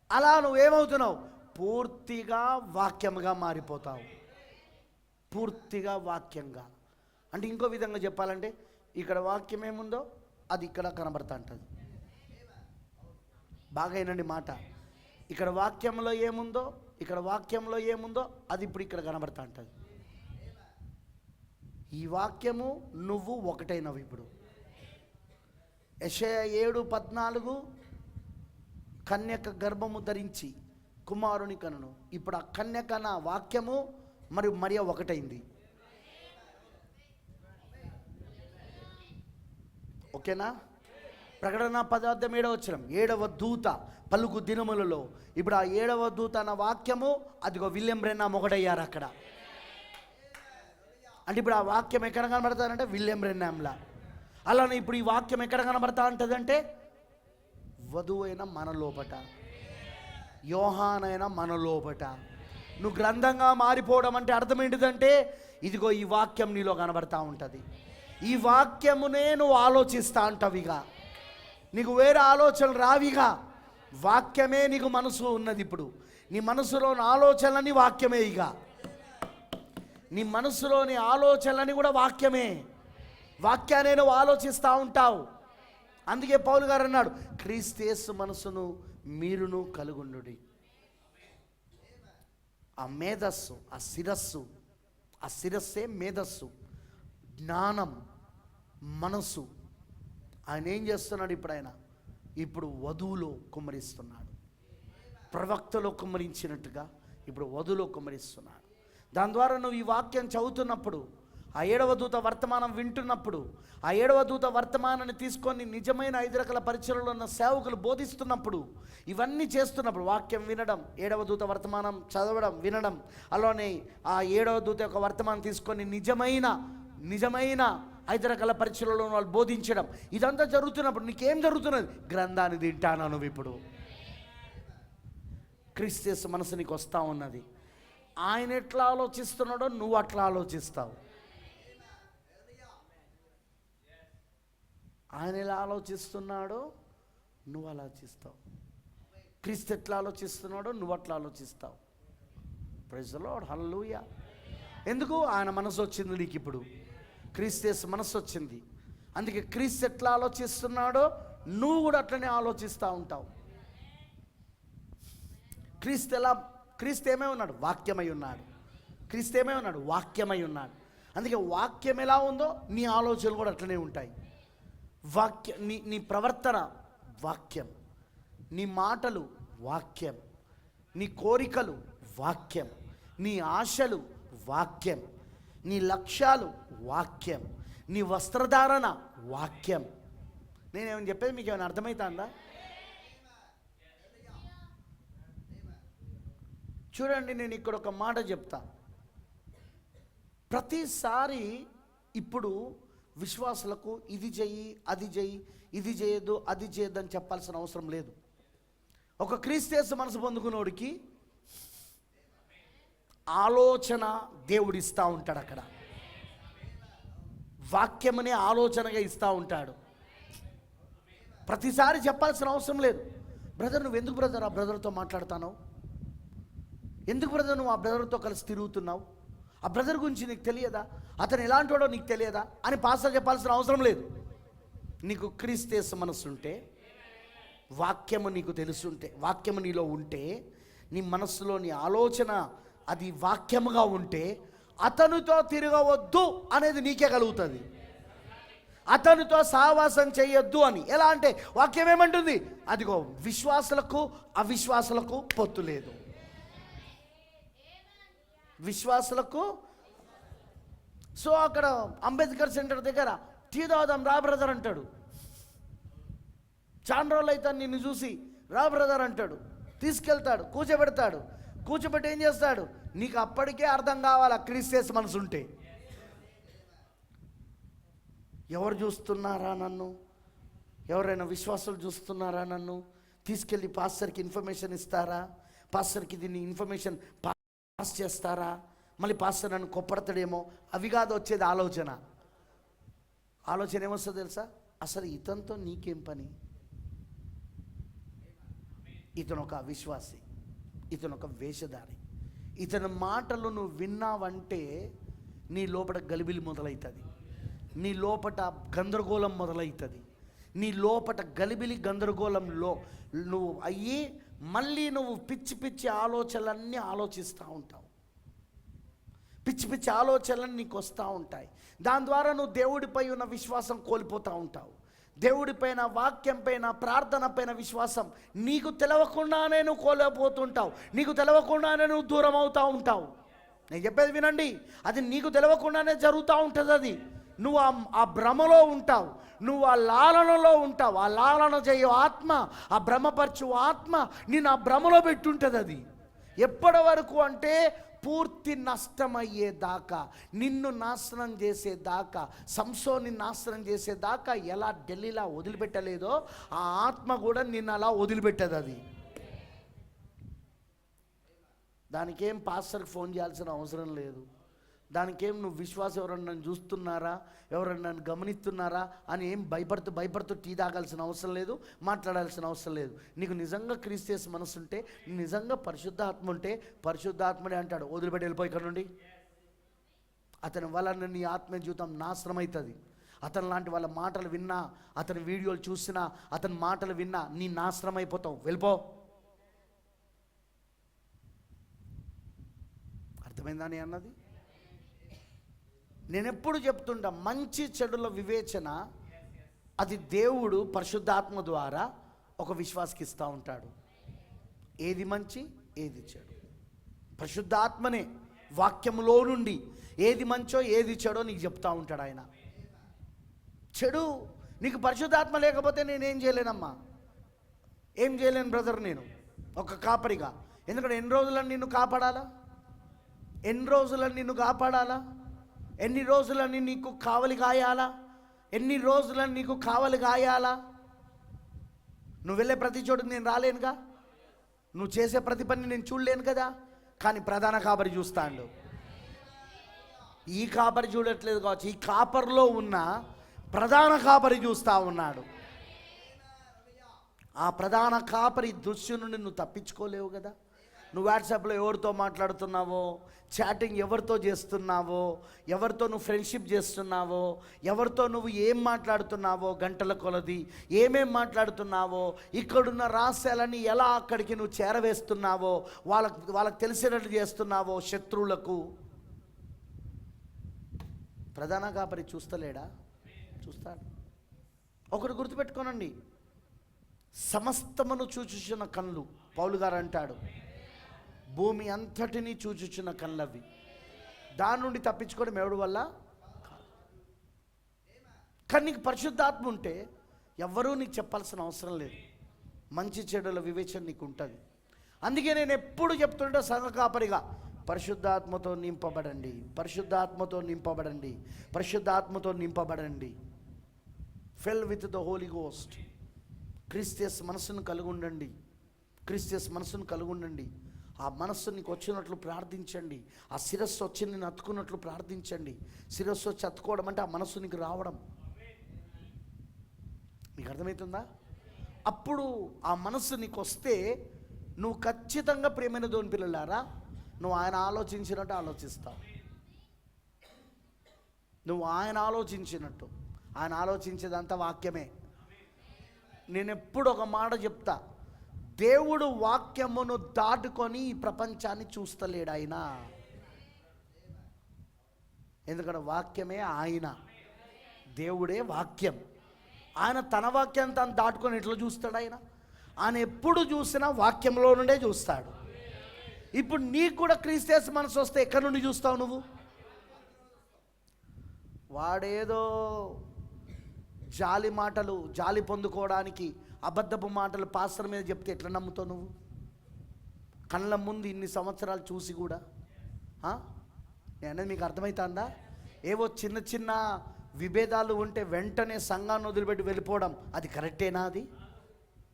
అలా నువ్వేమవుతున్నావు? పూర్తిగా వాక్యముగా మారిపోతావు, పూర్తిగా వాక్యంగా. అంటే ఇంకో విధంగా చెప్పాలంటే ఇక్కడ వాక్యం ఏముందో అది ఇక్కడ కనబడతా ఉంటుంది. బాగా వినండి మాట. ఇక్కడ వాక్యంలో ఏముందో, ఇక్కడ వాక్యంలో ఏముందో అది ఇప్పుడు ఇక్కడ కనబడతా ఉంటుంది. ఈ వాక్యము నువ్వు ఒకటైనవి. ఇప్పుడు యెషయా 7:14 కన్యక గర్భము ధరించి కుమారుని కనును. ఇప్పుడు ఆ కన్యక నా వాక్యము మరియు మరియ ఒకటైంది. ఓకేనా? ప్రకటన 10:7 7వ దూత పలుకు దినములలో. ఇప్పుడు ఆ 7వ దూత అన్న వాక్యము అదిగో విలియం బ్రెన్నాం ఒకటయ్యారు అక్కడ. అంటే ఇప్పుడు ఆ వాక్యం ఎక్కడ కనబడతానంటే విలియం బ్రెన్నాంలా. అలానే ఇప్పుడు ఈ వాక్యం ఎక్కడ కనబడతా ఉంటుందంటే వధువైన మన లోపట, యోహానైన మన లోపట. నువ్వు గ్రంథంగా మారిపోవడం అంటే అర్థం ఏంటిదంటే ఇదిగో ఈ వాక్యం నీలో కనబడతా ఉంటుంది. ఈ వాక్యమునే నువ్వు ఆలోచిస్తా అంటావిగా, నీకు వేరే ఆలోచనలు రావిగా. వాక్యమే నీకు మనసు ఉన్నది. ఇప్పుడు నీ మనసులోని ఆలోచనలని వాక్యమే. ఇక నీ మనసులోని ఆలోచనలని కూడా వాక్యమే. వాక్యాన్ని నువ్వు ఆలోచిస్తూ ఉంటావు. అందుకే పౌలు గారు అన్నాడు, క్రీస్తు యేసు మనసును మీరును కలుగుండుడి. ఆ మేధస్సు, ఆ శిరస్సే మేధస్సు, జ్ఞానం, మనసు. ఆయన ఏం చేస్తున్నాడు ఇప్పుడు? ఆయన ఇప్పుడు వధువులో కుమ్మరిస్తున్నాడు. ప్రవక్తలో కుమ్మరించినట్టుగా ఇప్పుడు వధువులో కుమ్మరిస్తున్నాడు. దాని ద్వారా నువ్వు ఈ వాక్యం చదువుతున్నప్పుడు, ఆ 7వ దూత వర్తమానం వింటున్నప్పుడు, ఆ 7వ దూత వర్తమానాన్ని తీసుకొని నిజమైన 5 రకాల పరిచర్యలో ఉన్న సేవకులు బోధిస్తున్నప్పుడు, ఇవన్నీ చేస్తున్నప్పుడు వాక్యం వినడం, 7వ దూత వర్తమానం చదవడం, వినడం, అలానే ఆ 7వ దూత యొక్క వర్తమానం తీసుకొని నిజమైన 5 రకాల పరిచర్యలో వాళ్ళు బోధించడం, ఇదంతా జరుగుతున్నప్పుడు నీకేం జరుగుతున్నది? గ్రంథాన్ని తింటాను నువ్వు. ఇప్పుడు క్రీస్తు యేసు మనసు నీకు వస్తూ ఉన్నది. ఆయన ఎట్లా ఆలోచిస్తున్నాడో నువ్వు అట్లా ఆలోచిస్తావు. ఆయన ఎలా ఆలోచిస్తున్నాడో నువ్వు ఆలోచిస్తావు. క్రీస్తు ఎట్లా ఆలోచిస్తున్నాడో నువ్వు అట్లా ఆలోచిస్తావు. ప్రైజ్ ది లార్డ్, హల్లెలూయా. ఎందుకు? ఆయన మనసు వచ్చింది నీకు. ఇప్పుడు క్రీస్తు యేసు మనసు వచ్చింది. అందుకే క్రీస్తు ఎట్లా ఆలోచిస్తున్నాడో నువ్వు కూడా అట్లనే ఆలోచిస్తూ ఉంటావు. క్రీస్తు ఏమై ఉన్నాడు? వాక్యమై ఉన్నాడు. క్రీస్తు ఏమై ఉన్నాడు? వాక్యమై ఉన్నాడు. అందుకే వాక్యం ఎలా ఉందో నీ ఆలోచనలు కూడా అట్లనే ఉంటాయి. నీ ప్రవర్తన వాక్యం, నీ మాటలు వాక్యం, నీ కోరికలు వాక్యం, నీ ఆశలు వాక్యం, నీ లక్ష్యాలు వాక్యం, నీ వస్త్రధారణ వాక్యం. నేనేమని చెప్పేది మీకు ఏమైనా అర్థమవుతుందా? చూడండి, నేను ఇక్కడ ఒక మాట చెప్తా. ప్రతిసారి ఇప్పుడు విశ్వాసులకు ఇది చెయ్యి, అది చెయ్యి, ఇది చేయొద్దు, అది చేయొద్దు అని చెప్పాల్సిన అవసరం లేదు. ఒక క్రీస్తు యేసు మనసు పొందుకున్నోడికి ఆలోచన దేవుడు ఇస్తూ ఉంటాడు. అక్కడ వాక్యమనే ఆలోచనగా ఇస్తూ ఉంటాడు. ప్రతిసారి చెప్పాల్సిన అవసరం లేదు. బ్రదర్, నువ్వు ఎందుకు బ్రదర్ ఆ బ్రదర్తో మాట్లాడుతున్నావు? ఎందుకు బ్రదర్ నువ్వు ఆ బ్రదర్తో కలిసి తిరుగుతున్నావు? ఆ బ్రదర్ గురించి నీకు తెలియదా? అతను ఎలాంటి వాడో నీకు తెలియదా అని పాస్టర్ చెప్పాల్సిన అవసరం లేదు. నీకు క్రీస్తు యేసు మనసు ఉంటే, వాక్యము నీకు తెలుసుంటే, వాక్యము నీలో ఉంటే, నీ మనస్సులోని ఆలోచన అది వాక్యముగా ఉంటే, అతనితో తిరగవద్దు అనేది నీకే కలుగుతుంది. అతనితో సహవాసం చేయొద్దు అని. ఎలా అంటే వాక్యం ఏమంటుంది? అదిగో విశ్వాసులకు అవిశ్వాసులకు పొత్తు లేదు. విశ్వాసులకు. సో అక్కడ అంబేద్కర్ సెంటర్ దగ్గర టీ తాగుదాం రా బ్రదర్ అంటాడు. చాలా రోజులు అయితే నిన్ను చూసి రా బ్రదర్ అంటాడు. తీసుకెళ్తాడు, కూర్చోబెడతాడు. కూర్చోబెట్టి ఏం చేస్తాడు? నీకు అప్పటికే అర్థం కావాలా క్రీస్తు మనసు ఉంటే. ఎవరు చూస్తున్నారా నన్ను? ఎవరైనా విశ్వాసాలు చూస్తున్నారా నన్ను? తీసుకెళ్ళి పాస్టర్కి ఇన్ఫర్మేషన్ ఇస్తారా? పాస్టర్కి దీన్ని ఇన్ఫర్మేషన్ పాస్ చేస్తారా? మళ్ళీ పాస్టర్ నన్ను కొప్పడతాడేమో. అవి కాదు వచ్చేది ఆలోచన. ఆలోచన ఏమొస్తుందో తెలుసా? అసలు ఇతనితో నీకేం పని? ఇతను ఒక అవిశ్వాసి, ఇతను ఒక వేషధారి. ఇతని మాటలు నువ్వు విన్నావంటే నీ లోపల గలిబిలి మొదలవుతుంది, నీ లోపల గందరగోళం మొదలవుతుంది. నీ లోపల గలిబిలి గందరగోళంలో నువ్వు అయ్యి మళ్ళీ నువ్వు పిచ్చి పిచ్చి ఆలోచనలన్నీ ఆలోచిస్తూ ఉంటావు. పిచ్చి పిచ్చి ఆలోచనలు నీకు వస్తూ ఉంటాయి. దాని ద్వారా నువ్వు దేవుడిపై ఉన్న విశ్వాసం కోల్పోతూ ఉంటావు. దేవుడిపైన, వాక్యం పైన, ప్రార్థన పైన విశ్వాసం నీకు తెలవకుండానే నువ్వు కోల్పోతుంటావు. నీకు తెలవకుండానే నువ్వు దూరం అవుతూ ఉంటావు. నేను చెప్పేది వినండి, అది నీకు తెలవకుండానే జరుగుతూ ఉంటుంది. అది నువ్వు ఆ భ్రమలో ఉంటావు, నువ్వు ఆ లాలనలో ఉంటావు. ఆ లాలన చేయు ఆత్మ, ఆ భ్రమపరచు ఆత్మ నేను ఆ భ్రమలో పెట్టుంటుంది. అది ఎప్పటి వరకు అంటే పూర్తి నష్టమయ్యేదాకా, నిన్ను నాశనం చేసేదాకా, సంసోన్ని నాశనం చేసేదాకా ఎలా ఢిల్లీలా వదిలిపెట్టలేదో ఆ ఆత్మ కూడా నిన్ను అలా వదిలిపెట్టదు. అది దానికేం పాస్టర్కి ఫోన్ చేయాల్సిన అవసరం లేదు. దానికేం నువ్వు విశ్వాసం ఎవరన్నా నన్ను చూస్తున్నారా, ఎవరన్నా నన్ను గమనిస్తున్నారా అని ఏం భయపడుతూ టీ తాగాల్సిన అవసరం లేదు, మాట్లాడాల్సిన అవసరం లేదు. నీకు నిజంగా క్రీస్తు మనసు ఉంటే, నిజంగా పరిశుద్ధాత్మ ఉంటే, పరిశుద్ధాత్మనే అంటాడు వదిలిపెట్టి వెళ్ళిపోయి ఇక్కడ నుండి. అతని వలన నీ ఆత్మ జీవితం నాశనం అవుతుంది. అతని లాంటి వాళ్ళ మాటలు విన్నా, అతని వీడియోలు చూసినా, అతని మాటలు విన్నా నీ నాశనం అయిపోతావు. వెళ్ళిపో. అర్థమైందా నీ అన్నది? నేను ఎప్పుడు చెప్తుంటా, మంచి చెడుల వివేచన అది దేవుడు పరిశుద్ధాత్మ ద్వారా ఒక విశ్వాసకి ఇస్తూ ఉంటాడు. ఏది మంచి, ఏది చెడు పరిశుద్ధాత్మనే వాక్యములో నుండి ఏది మంచో ఏది చెడో నీకు చెప్తా ఉంటాడు ఆయన. చెడు నీకు పరిశుద్ధాత్మ లేకపోతే నేనేం చేయలేనమ్మా, ఏం చేయలేను బ్రదర్ నేను ఒక కాపరిగా. ఎందుకంటే ఎన్ని రోజులని నిన్ను కాపాడాలా? ఎన్ని రోజులని నిన్ను కాపాడాలా? ఎన్ని రోజులని నీకు కావలి కాయాలా? ఎన్ని రోజులని నీకు కావలి కాయాలా? నువ్వు వెళ్ళే ప్రతి చోటుకు నేను రాలేనుగా, నువ్వు చేసే ప్రతి పని నేను చూడలేను కదా. కానీ ప్రధాన కాపరి చూస్తాడు. ఈ కాపరి చూడట్లేదు కావచ్చు, ఈ కాపరిలో ఉన్న ప్రధాన కాపరి చూస్తూ ఉన్నాడు. ఆ ప్రధాన కాపరి దృశ్యం నుండి నువ్వు తప్పించుకోలేవు కదా. నువ్వు వాట్సాప్లో ఎవరితో మాట్లాడుతున్నావో, చాటింగ్ ఎవరితో చేస్తున్నావో, ఎవరితో నువ్వు ఫ్రెండ్షిప్ చేస్తున్నావో, ఎవరితో నువ్వు ఏం మాట్లాడుతున్నావో, గంటల కొలది ఏమేం మాట్లాడుతున్నావో, ఇక్కడున్న రహస్యాలని ఎలా అక్కడికి నువ్వు చేరవేస్తున్నావో, వాళ్ళకి తెలిసినట్లు చేస్తున్నావో శత్రువులకు. ప్రధాన కాపరి చూస్తలేడా? చూస్తాడు. ఒకరు గుర్తుపెట్టుకోనండి, సమస్తమును చూచుచున్న కళ్ళు, పౌలు గారు అంటాడు, భూమి అంతటినీ చూచుచున్న కళ్ళవి. దాని నుండి తప్పించుకోవడం ఎవడి వల్ల కాదు. కానీ నీకు పరిశుద్ధాత్మ ఉంటే ఎవ్వరూ నీకు చెప్పాల్సిన అవసరం లేదు. మంచి చెడుల వివేచన నీకు ఉంటుంది. అందుకే నేను ఎప్పుడు చెప్తుంటే సంఘ కాపరిగా, పరిశుద్ధాత్మతో నింపబడండి, పరిశుద్ధాత్మతో నింపబడండి, పరిశుద్ధాత్మతో నింపబడండి. Fill with the Holy Ghost. క్రీస్తు మనసును కలిగి ఉండండి, క్రీస్తు మనసును కలిగి ఉండండి. ఆ మనస్సు నీకు వచ్చినట్లు ప్రార్థించండి. ఆ శిరస్సు వచ్చి నేను అతుకున్నట్లు ప్రార్థించండి. శిరస్సు వచ్చి అతుకోవడం అంటే ఆ మనస్సు నీకు రావడం. మీకు అర్థమవుతుందా? అప్పుడు ఆ మనస్సు నీకు వస్తే నువ్వు ఖచ్చితంగా ప్రియమైన దేవుని పిల్లలారా, నువ్వు ఆయన ఆలోచించినట్టు ఆలోచిస్తావు. నువ్వు ఆయన ఆలోచించినట్టు. ఆయన ఆలోచించేదంతా వాక్యమే. నేను ఎప్పుడు ఒక మాట చెప్తా, దేవుడు వాక్యమును దాటుకొని ఈ ప్రపంచాన్ని చూస్తలేడు ఆయన. ఎందుకంటే వాక్యమే ఆయన, దేవుడే వాక్యం. ఆయన తన వాక్యాన్ని తను దాటుకొని ఎట్లా చూస్తాడు? ఆయన ఎప్పుడు చూసినా వాక్యంలో నుండే చూస్తాడు. ఇప్పుడు నీకు కూడా క్రీస్తు మనసు వస్తే ఎక్కడి నుండి చూస్తావు నువ్వు? వాడేదో జాలి మాటలు, జాలి పొందుకోవడానికి అబద్ధపు మాటలు పాస్టర్ మీద చెప్తే ఎట్లా నమ్ముతావు నువ్వు? కళ్ళ ముందు ఇన్ని సంవత్సరాలు చూసి కూడా నేను అనేది మీకు అర్థమవుతుందా? ఏవో చిన్న చిన్న విభేదాలు ఉంటే వెంటనే సంఘాన్ని వదిలిపెట్టి వెళ్ళిపోవడం అది కరెక్టేనా? అది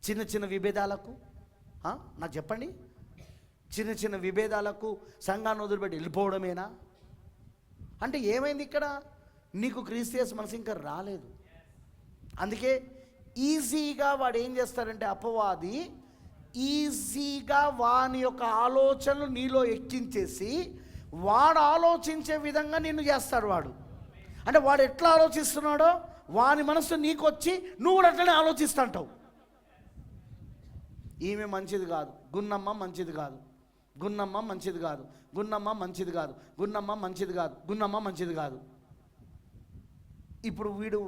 చిన్న చిన్న విభేదాలకు నాకు చెప్పండి, చిన్న చిన్న విభేదాలకు సంఘాన్ని వదిలిపెట్టి వెళ్ళిపోవడమేనా? అంటే ఏమైంది ఇక్కడ? నీకు క్రీస్తు మనసు ఇంకా రాలేదు. అందుకే ఈజీగా వాడు ఏం చేస్తాడంటే, అపవాది ఈజీగా వాని యొక్క ఆలోచనలు నీలో ఎక్కించేసి వాడు ఆలోచించే విధంగా నిన్ను చేస్తాడు. వాడు అంటే వాడు ఎట్లా ఆలోచిస్తున్నాడో వాని మనసు నీకు వచ్చి నువ్వు కూడా అట్లనే ఆలోచిస్తుంటావు. ఈమె మంచిది కాదు, గున్నమ్మ మంచిది కాదు, గున్నమ్మ మంచిది కాదు, గున్నమ్మ మంచిది కాదు, గున్నమ్మ మంచిది కాదు, గున్నమ్మ మంచిది కాదు. ఇప్పుడు వీడు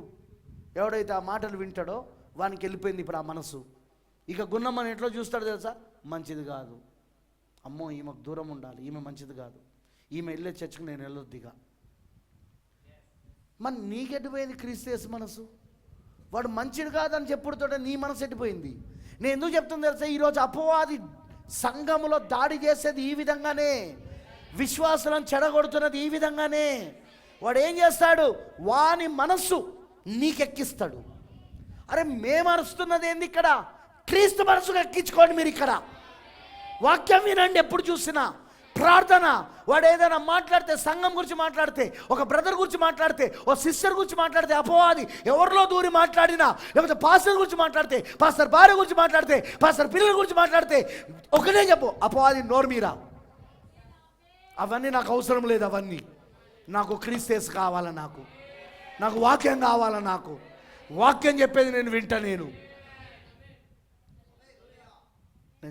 ఎవడైతే ఆ మాటలు వింటాడో వానికి వెళ్ళిపోయింది ఇప్పుడు ఆ మనసు. ఇక గున్నమ్మని ఎట్లా చూస్తాడో తెలుసా? మంచిది కాదు, అమ్మో ఈమెకు దూరం ఉండాలి, ఈమె మంచిది కాదు, ఈమె వెళ్ళే చర్చకు నేను వెళ్ళొద్దిగా. మరి నీకెట్టిపోయింది క్రీస్తు మనసు? వాడు మంచిది కాదని చెప్పుడుతోటే నీ మనసు ఎట్టిపోయింది. నేను ఎందుకు చెప్తుంది తెలుసా? ఈరోజు అపవాది సంఘములో దాడి చేసేది ఈ విధంగానే, విశ్వాసులను చెడగొడుతున్నది ఈ విధంగానే. వాడు ఏం చేస్తాడు? వాని మనస్సు నీకెక్కిస్తాడు. అరే మేము అరుస్తున్నది ఏంది ఇక్కడ? క్రీస్తు మనసుకు ఎక్కించుకోండి మీరు. ఇక్కడ వాక్యం వినండి. ఎప్పుడు చూసినా ప్రార్థన. వాడు ఏదైనా మాట్లాడితే, సంఘం గురించి మాట్లాడితే, ఒక బ్రదర్ గురించి మాట్లాడితే, ఒక సిస్టర్ గురించి మాట్లాడితే అపవాది ఎవరిలో దూరి మాట్లాడినా, లేకపోతే పాస్టర్ గురించి మాట్లాడితే, పాస్టర్ భార్య గురించి మాట్లాడితే, పాస్టర్ పిల్లల గురించి మాట్లాడితే ఒకటే చెప్పు, అపవాది నోరు మీరా. అవన్నీ నాకు అవసరం లేదు. అవన్నీ నాకు క్రీస్తు కావాలా, నాకు వాక్యం కావాలా, నాకు వాక్యం చెప్పేది నేను వింటా. నేను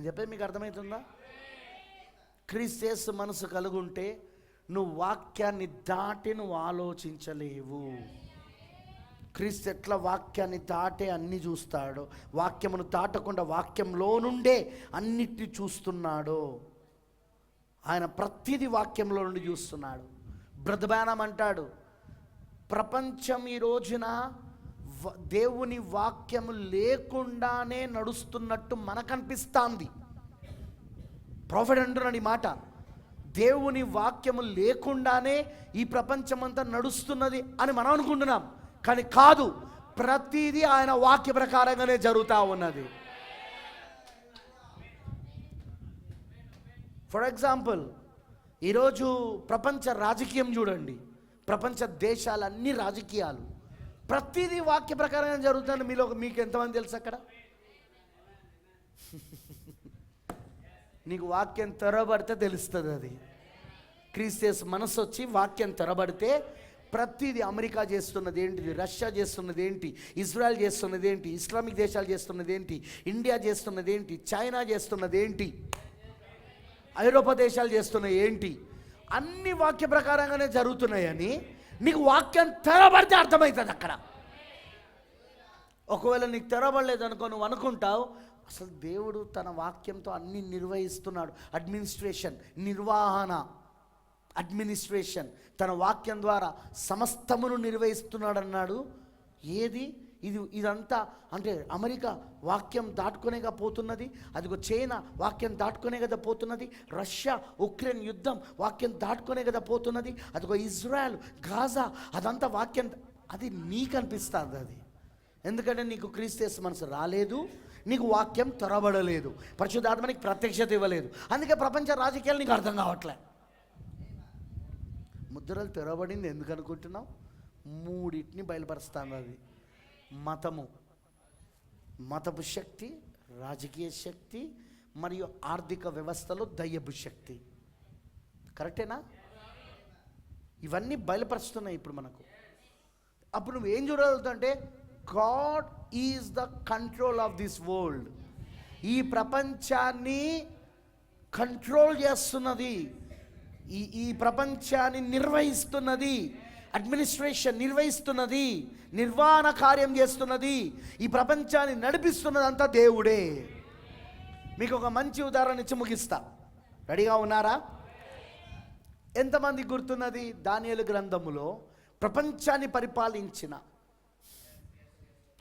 చెప్పేది మీకు అర్థమవుతుందా? క్రీస్తు మనసు కలుగుంటే నువ్వు వాక్యాన్ని దాటి నువ్వు ఆలోచించలేవు. క్రీస్తు ఎట్లా వాక్యాన్ని దాటే అన్ని చూస్తాడో, వాక్యమును దాటకుండా వాక్యంలో నుండే అన్నిటిని చూస్తున్నాడో, ఆయన ప్రతిదీ వాక్యంలో నుండి చూస్తున్నాడు. బ్రదబానం అంటాడు, ప్రపంచం ఈ రోజున దేవుని వాక్యము లేకుండానే నడుస్తున్నట్టు మనకు అనిపిస్తుంది. ప్రాఫెట్ అంటున్నాడు ఈ మాట, దేవుని వాక్యము లేకుండానే ఈ ప్రపంచమంతా నడుస్తున్నది అని మనం అనుకుంటున్నాం. కానీ కాదు, ప్రతిదీ ఆయన వాక్య ప్రకారంగానే జరుగుతూ ఉన్నది. ఫర్ ఎగ్జాంపుల్, ఈరోజు ప్రపంచ రాజకీయం చూడండి. ప్రపంచ దేశాలన్నీ రాజకీయాలు ప్రతిదీ వాక్య ప్రకారంగా జరుగుతుంది. మీకు ఎంతమంది తెలుసు అక్కడ? నీకు వాక్యం తెరబడితే తెలుస్తుంది. అది క్రీస్తు మనసు వచ్చి వాక్యం తెరబడితే ప్రతిదీ, అమెరికా చేస్తున్నది ఏంటిది, రష్యా చేస్తున్నది ఏంటి, ఇజ్రాయెల్ చేస్తున్నది ఏంటి, ఇస్లామిక్ దేశాలు చేస్తున్నది ఏంటి, ఇండియా చేస్తున్నది ఏంటి, చైనా చేస్తున్నది ఏంటి, ఐరోపా దేశాలు చేస్తున్నాయి ఏంటి, అన్ని వాక్య ప్రకారంగానే జరుగుతున్నాయని నీకు వాక్యం తెరబడితే అర్థమవుతుంది అక్కడ. ఒకవేళ నీకు తెరబడలేదు అనుకో, నువ్వు అనుకుంటావు అసలు దేవుడు తన వాక్యంతో అన్ని నిర్వహిస్తున్నాడు. అడ్మినిస్ట్రేషన్ తన వాక్యం ద్వారా సమస్తమును నిర్వహిస్తున్నాడు అన్నాడు. ఏది ఇదంతా అంటే అమెరికా వాక్యం దాటుకునేగా పోతున్నది, అదిగో చైనా వాక్యం దాటుకునే కదా పోతున్నది, రష్యా ఉక్రెయిన్ యుద్ధం వాక్యం దాటుకునే కదా పోతున్నది, అదిగో ఇజ్రాయెల్ గాజా అదంతా వాక్యం. అది నీకు అనిపిస్తుంది. అది ఎందుకంటే నీకు క్రీస్తు మనసు రాలేదు, నీకు వాక్యం తెరబడలేదు, పరిశుద్ధాత్మ నీకు ప్రత్యక్షత ఇవ్వలేదు. అందుకే ప్రపంచ రాజకీయాలు నీకు అర్థం కావట్లే. ముద్రలు తెరబడింది ఎందుకు అనుకుంటున్నావు? మూడింటిని బయలుపరుస్తాను. అది మతపు శక్తి, రాజకీయ శక్తి మరియు ఆర్థిక వ్యవస్థలో దయ్యపు శక్తి. కరెక్టేనా? ఇవన్నీ బయలుపరుస్తున్నాయి ఇప్పుడు మనకు. అప్పుడు నువ్వు ఏం చూడగలుగుతావు? God is the control of this world. ఈ ప్రపంచాన్ని కంట్రోల్ చేస్తున్నది, ఈ ప్రపంచాన్ని నిర్వహిస్తున్నది, అడ్మినిస్ట్రేషన్ నిర్వహిస్తున్నది, నిర్వహణ కార్యం చేస్తున్నది, ఈ ప్రపంచాన్ని నడిపిస్తున్నదంతా దేవుడే. మీకు ఒక మంచి ఉదాహరణ ఇచ్చి ముగిస్తా. రెడీగా ఉన్నారా? ఎంతమంది గుర్తున్నది? దానియేలు గ్రంథములో ప్రపంచాన్ని పరిపాలించిన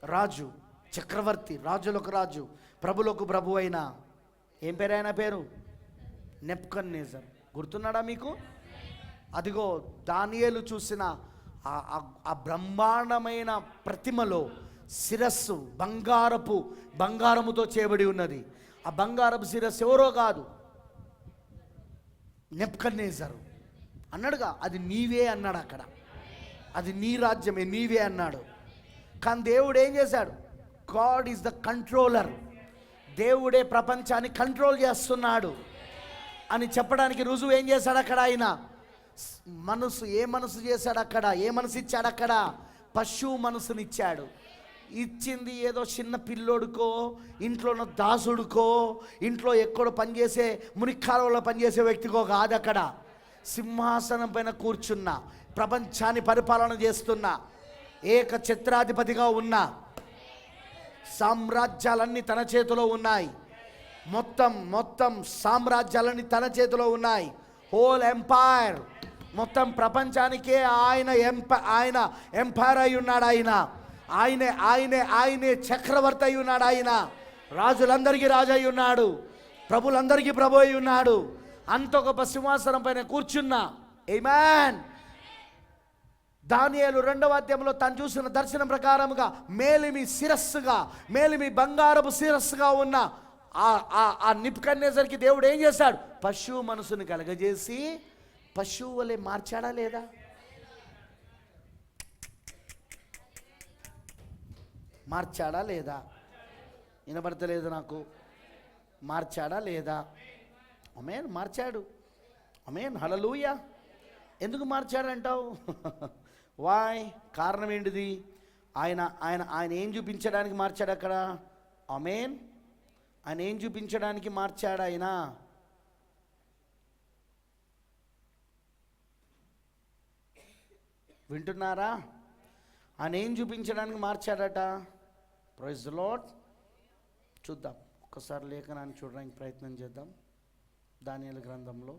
రాజు, చక్రవర్తి, రాజులకు రాజు, ప్రభులకు ప్రభు అయిన, ఏం పేరు ఆయన పేరు? నెబుకద్నెజర్. గుర్తున్నాడా మీకు? అదిగో దానియేలు చూసిన ఆ బ్రహ్మాండమైన ప్రతిమలో శిరస్సు బంగారముతో చేయబడి ఉన్నది. ఆ బంగారపు శిరస్సు ఎవరో కాదు, నెబుకద్నెజరు అన్నాడుగా. అది నీవే అన్నాడు అక్కడ. అది నీ రాజ్యమే, నీవే అన్నాడు. కానీ దేవుడు ఏం చేశాడు? God is the controller. దేవుడే ప్రపంచాన్ని కంట్రోల్ చేస్తున్నాడు అని చెప్పడానికి రుజువు ఏం చేశాడు అక్కడ? ఆయన మనసు చేశాడు అక్కడ? ఏ మనసు ఇచ్చాడు అక్కడ? పశువు మనసునిచ్చాడు. ఇచ్చింది ఏదో చిన్న పిల్లోడుకో, ఇంట్లో ఉన్న దాసుడుకో, ఇంట్లో ఎక్కడో పనిచేసే మునిక్కాలంలో పనిచేసే వ్యక్తికో కాదు. అక్కడ సింహాసనం పైన కూర్చున్న, ప్రపంచాన్ని పరిపాలన చేస్తున్న, ఏక ఛత్రాధిపతిగా ఉన్న, సామ్రాజ్యాలన్నీ తన చేతిలో ఉన్నాయి. మొత్తం సామ్రాజ్యాలన్నీ తన చేతిలో ఉన్నాయి. హోల్ ఎంపైర్, మొత్తం ప్రపంచానికే ఆయన ఎంపైర్ అయి ఉన్నాడు. ఆయనే చక్రవర్తి అయి ఉన్నాడు. ఆయన రాజులందరికీ రాజు అయి ఉన్నాడు, ప్రభులందరికీ ప్రభు అయి ఉన్నాడు. అంత గొప్ప సింహాసనం పైన కూర్చున్నా. ఆమేన్. దానియేలు 2వ అధ్యాయంలో తను చూసిన దర్శనం ప్రకారముగా మేలిమి బంగారపు శిరస్సుగా ఉన్న ఆ నెబుకద్నెజర్కి దేవుడు ఏం చేశాడు? పశువు మనసును కలగజేసి పశువు వలె మార్చాడా లేదా? మార్చాడా లేదా? వినబడతలేదు నాకు. మార్చాడా లేదా? ఆమేన్. మార్చాడు. ఆమేన్. హల్లెలూయా. ఎందుకు మార్చాడంటావు? వాయ్? కారణం ఏంటిది? ఆయన ఏం చూపించడానికి మార్చాడు అక్కడ? ఆమేన్. ఆయన ఏం చూపించడానికి మార్చాడు? ఆయన వింటున్నారా? ఆయన ఏం చూపించడానికి మార్చాడట? Praise the lord. చూద్దాం ఒక్కసారి లేఖనాన్ని చూడడానికి ప్రయత్నం చేద్దాం. దానియేలు గ్రంథంలో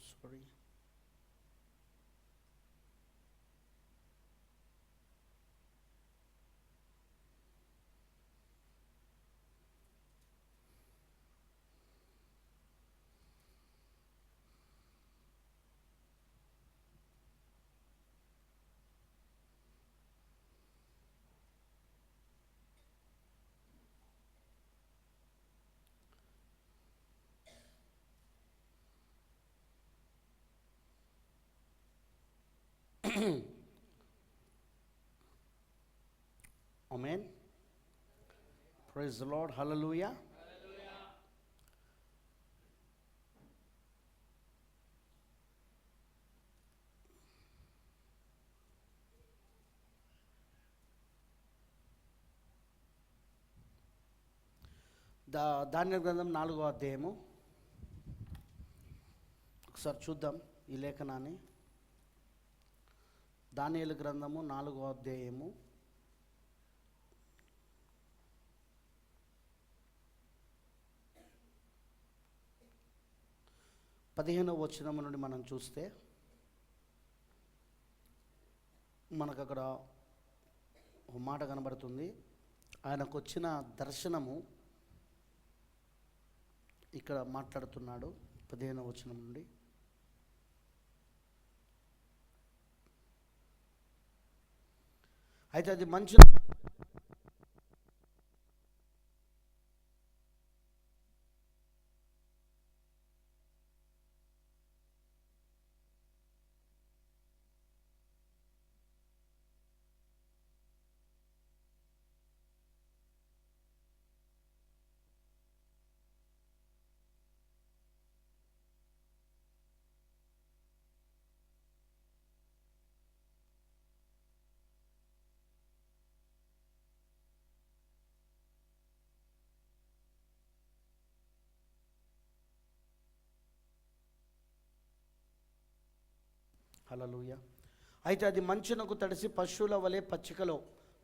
సారీ, ఆమేన్. Praise the lord. హల్లెలూయా. దానియేలు గ్రంథం 4వ అధ్యాయము. ఒకసారి చూద్దాం ఈ లేఖనాన్ని. దానియేలు గ్రంథము 4వ అధ్యాయము 15వ వచనం నుండి మనం చూస్తే మనకు అక్కడ ఒక మాట కనబడుతుంది. ఆయనకు వచ్చిన దర్శనము ఇక్కడ మాట్లాడుతున్నాడు 15వ వచనం నుండి. అయితే అది మంచి హల్లెలూయా. అయితే అది మంచునకు తడిసి పశువుల వలె పచ్చికలో,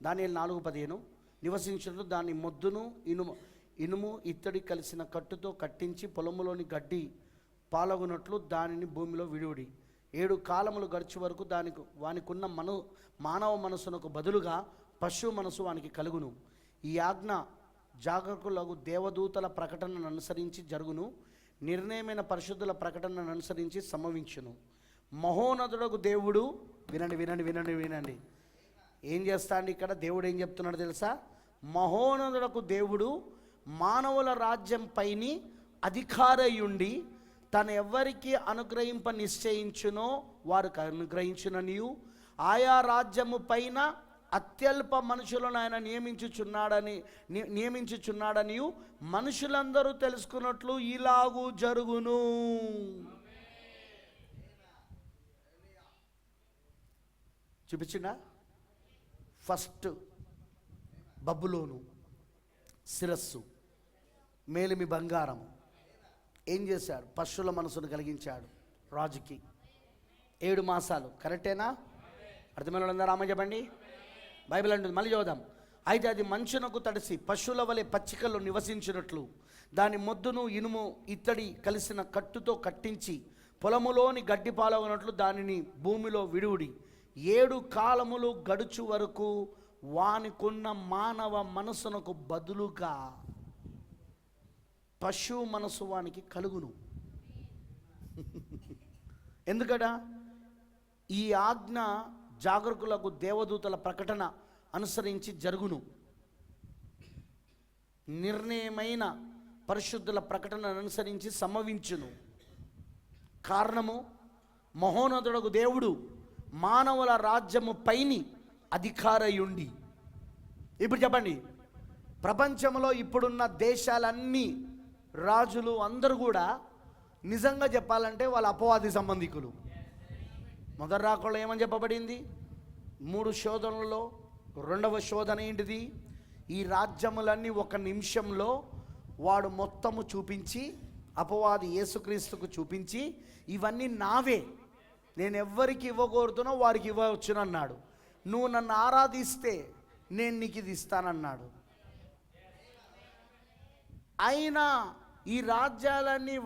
దానియేలు 4:15, నివసించుటకు దాని మొద్దును ఇనుము ఇత్తడి కలిసిన కట్టుతో కట్టించి పొలములోని గడ్డి పాలగునట్లు దానిని భూమిలో విడువడి. 7 కాలములు గడిచే వరకు వానికున్న మానవ మనసునకు బదులుగా పశువు మనసు వానికి కలుగును. ఈ ఆజ్ఞ జాగరులకు దేవదూతల ప్రకటనను అనుసరించి జరుగును, నిర్ణయమైన పరిశుద్ధుల ప్రకటనను అనుసరించి సంభవించును. మహోన్నతుడకు దేవుడు, వినండి వినండి వినండి వినండి, ఏం చేస్తాండి ఇక్కడ దేవుడు ఏం చెప్తున్నాడు తెలుసా? మహోన్నతుడకు దేవుడు మానవుల రాజ్యం పైన అధికారయుండి తను ఎవరికి అనుగ్రహింప నిశ్చయించునో వారికి అనుగ్రహించుననియు, ఆయా రాజ్యము పైన అత్యల్ప మనుషులను ఆయన నియమించుచున్నాడనియు మనుషులందరూ తెలుసుకున్నట్లు ఇలాగూ జరుగును. చూపించిందా? ఫస్ట్ బబులోను శిరస్సు, మేలిమి బంగారం. ఏం చేశాడు? పశువుల మనసును కలిగించాడు రాజుకి. 7 మాసాలు. కరెక్టేనా? అర్థమైన వాళ్ళందరూ ఆమె చెప్పండి. బైబిల్ అంటుంది, మళ్ళీ చదువుదాం. అయితే అది మంచునకు తడిసి పశువుల వలె పచ్చికల్లో నివసించినట్లు దాని మొద్దును ఇనుము ఇత్తడి కలిసిన కట్టుతో కట్టించి పొలములోని గడ్డి పాలవునట్లు దానిని భూమిలో విడువుడి. 7 కాలములు గడుచు వరకు వానికున్న మానవ మనసునకు బదులుగా పశువు మనసు వానికి కలుగును. ఎందుకట? ఈ ఆజ్ఞ జాగరులకు దేవదూతల ప్రకటన అనుసరించి జరుగును, నిర్ణయమైన పరిశుద్ధుల ప్రకటన అనుసరించి సంభవించును. కారణము, మహోన్నతుడకు దేవుడు మానవుల రాజ్యము పైని అధికారయుండి. ఇప్పుడు చెప్పండి, ప్రపంచంలో ఇప్పుడున్న దేశాలన్నీ రాజులు అందరూ కూడా నిజంగా చెప్పాలంటే వాళ్ళ అపవాది సంబంధికులు. మొదటి రాకల్లో ఏమని చెప్పబడింది? 3 శోధనలలో 2వ శోధన ఏంటిది? ఈ రాజ్యములన్నీ 1 నిమిషంలో వాడు మొత్తము చూపించి, అపవాది యేసుక్రీస్తుకు చూపించి, ఇవన్నీ నావే, నేను ఎవరికి ఇవ్వకూడదునో వారికి ఇవ్వవచ్చును అన్నాడు. నువ్వు నన్ను ఆరాధిస్తే నేను నీకు ఇది ఇస్తానన్నాడు. అయినా ఈ రాజ్యాలన్నీ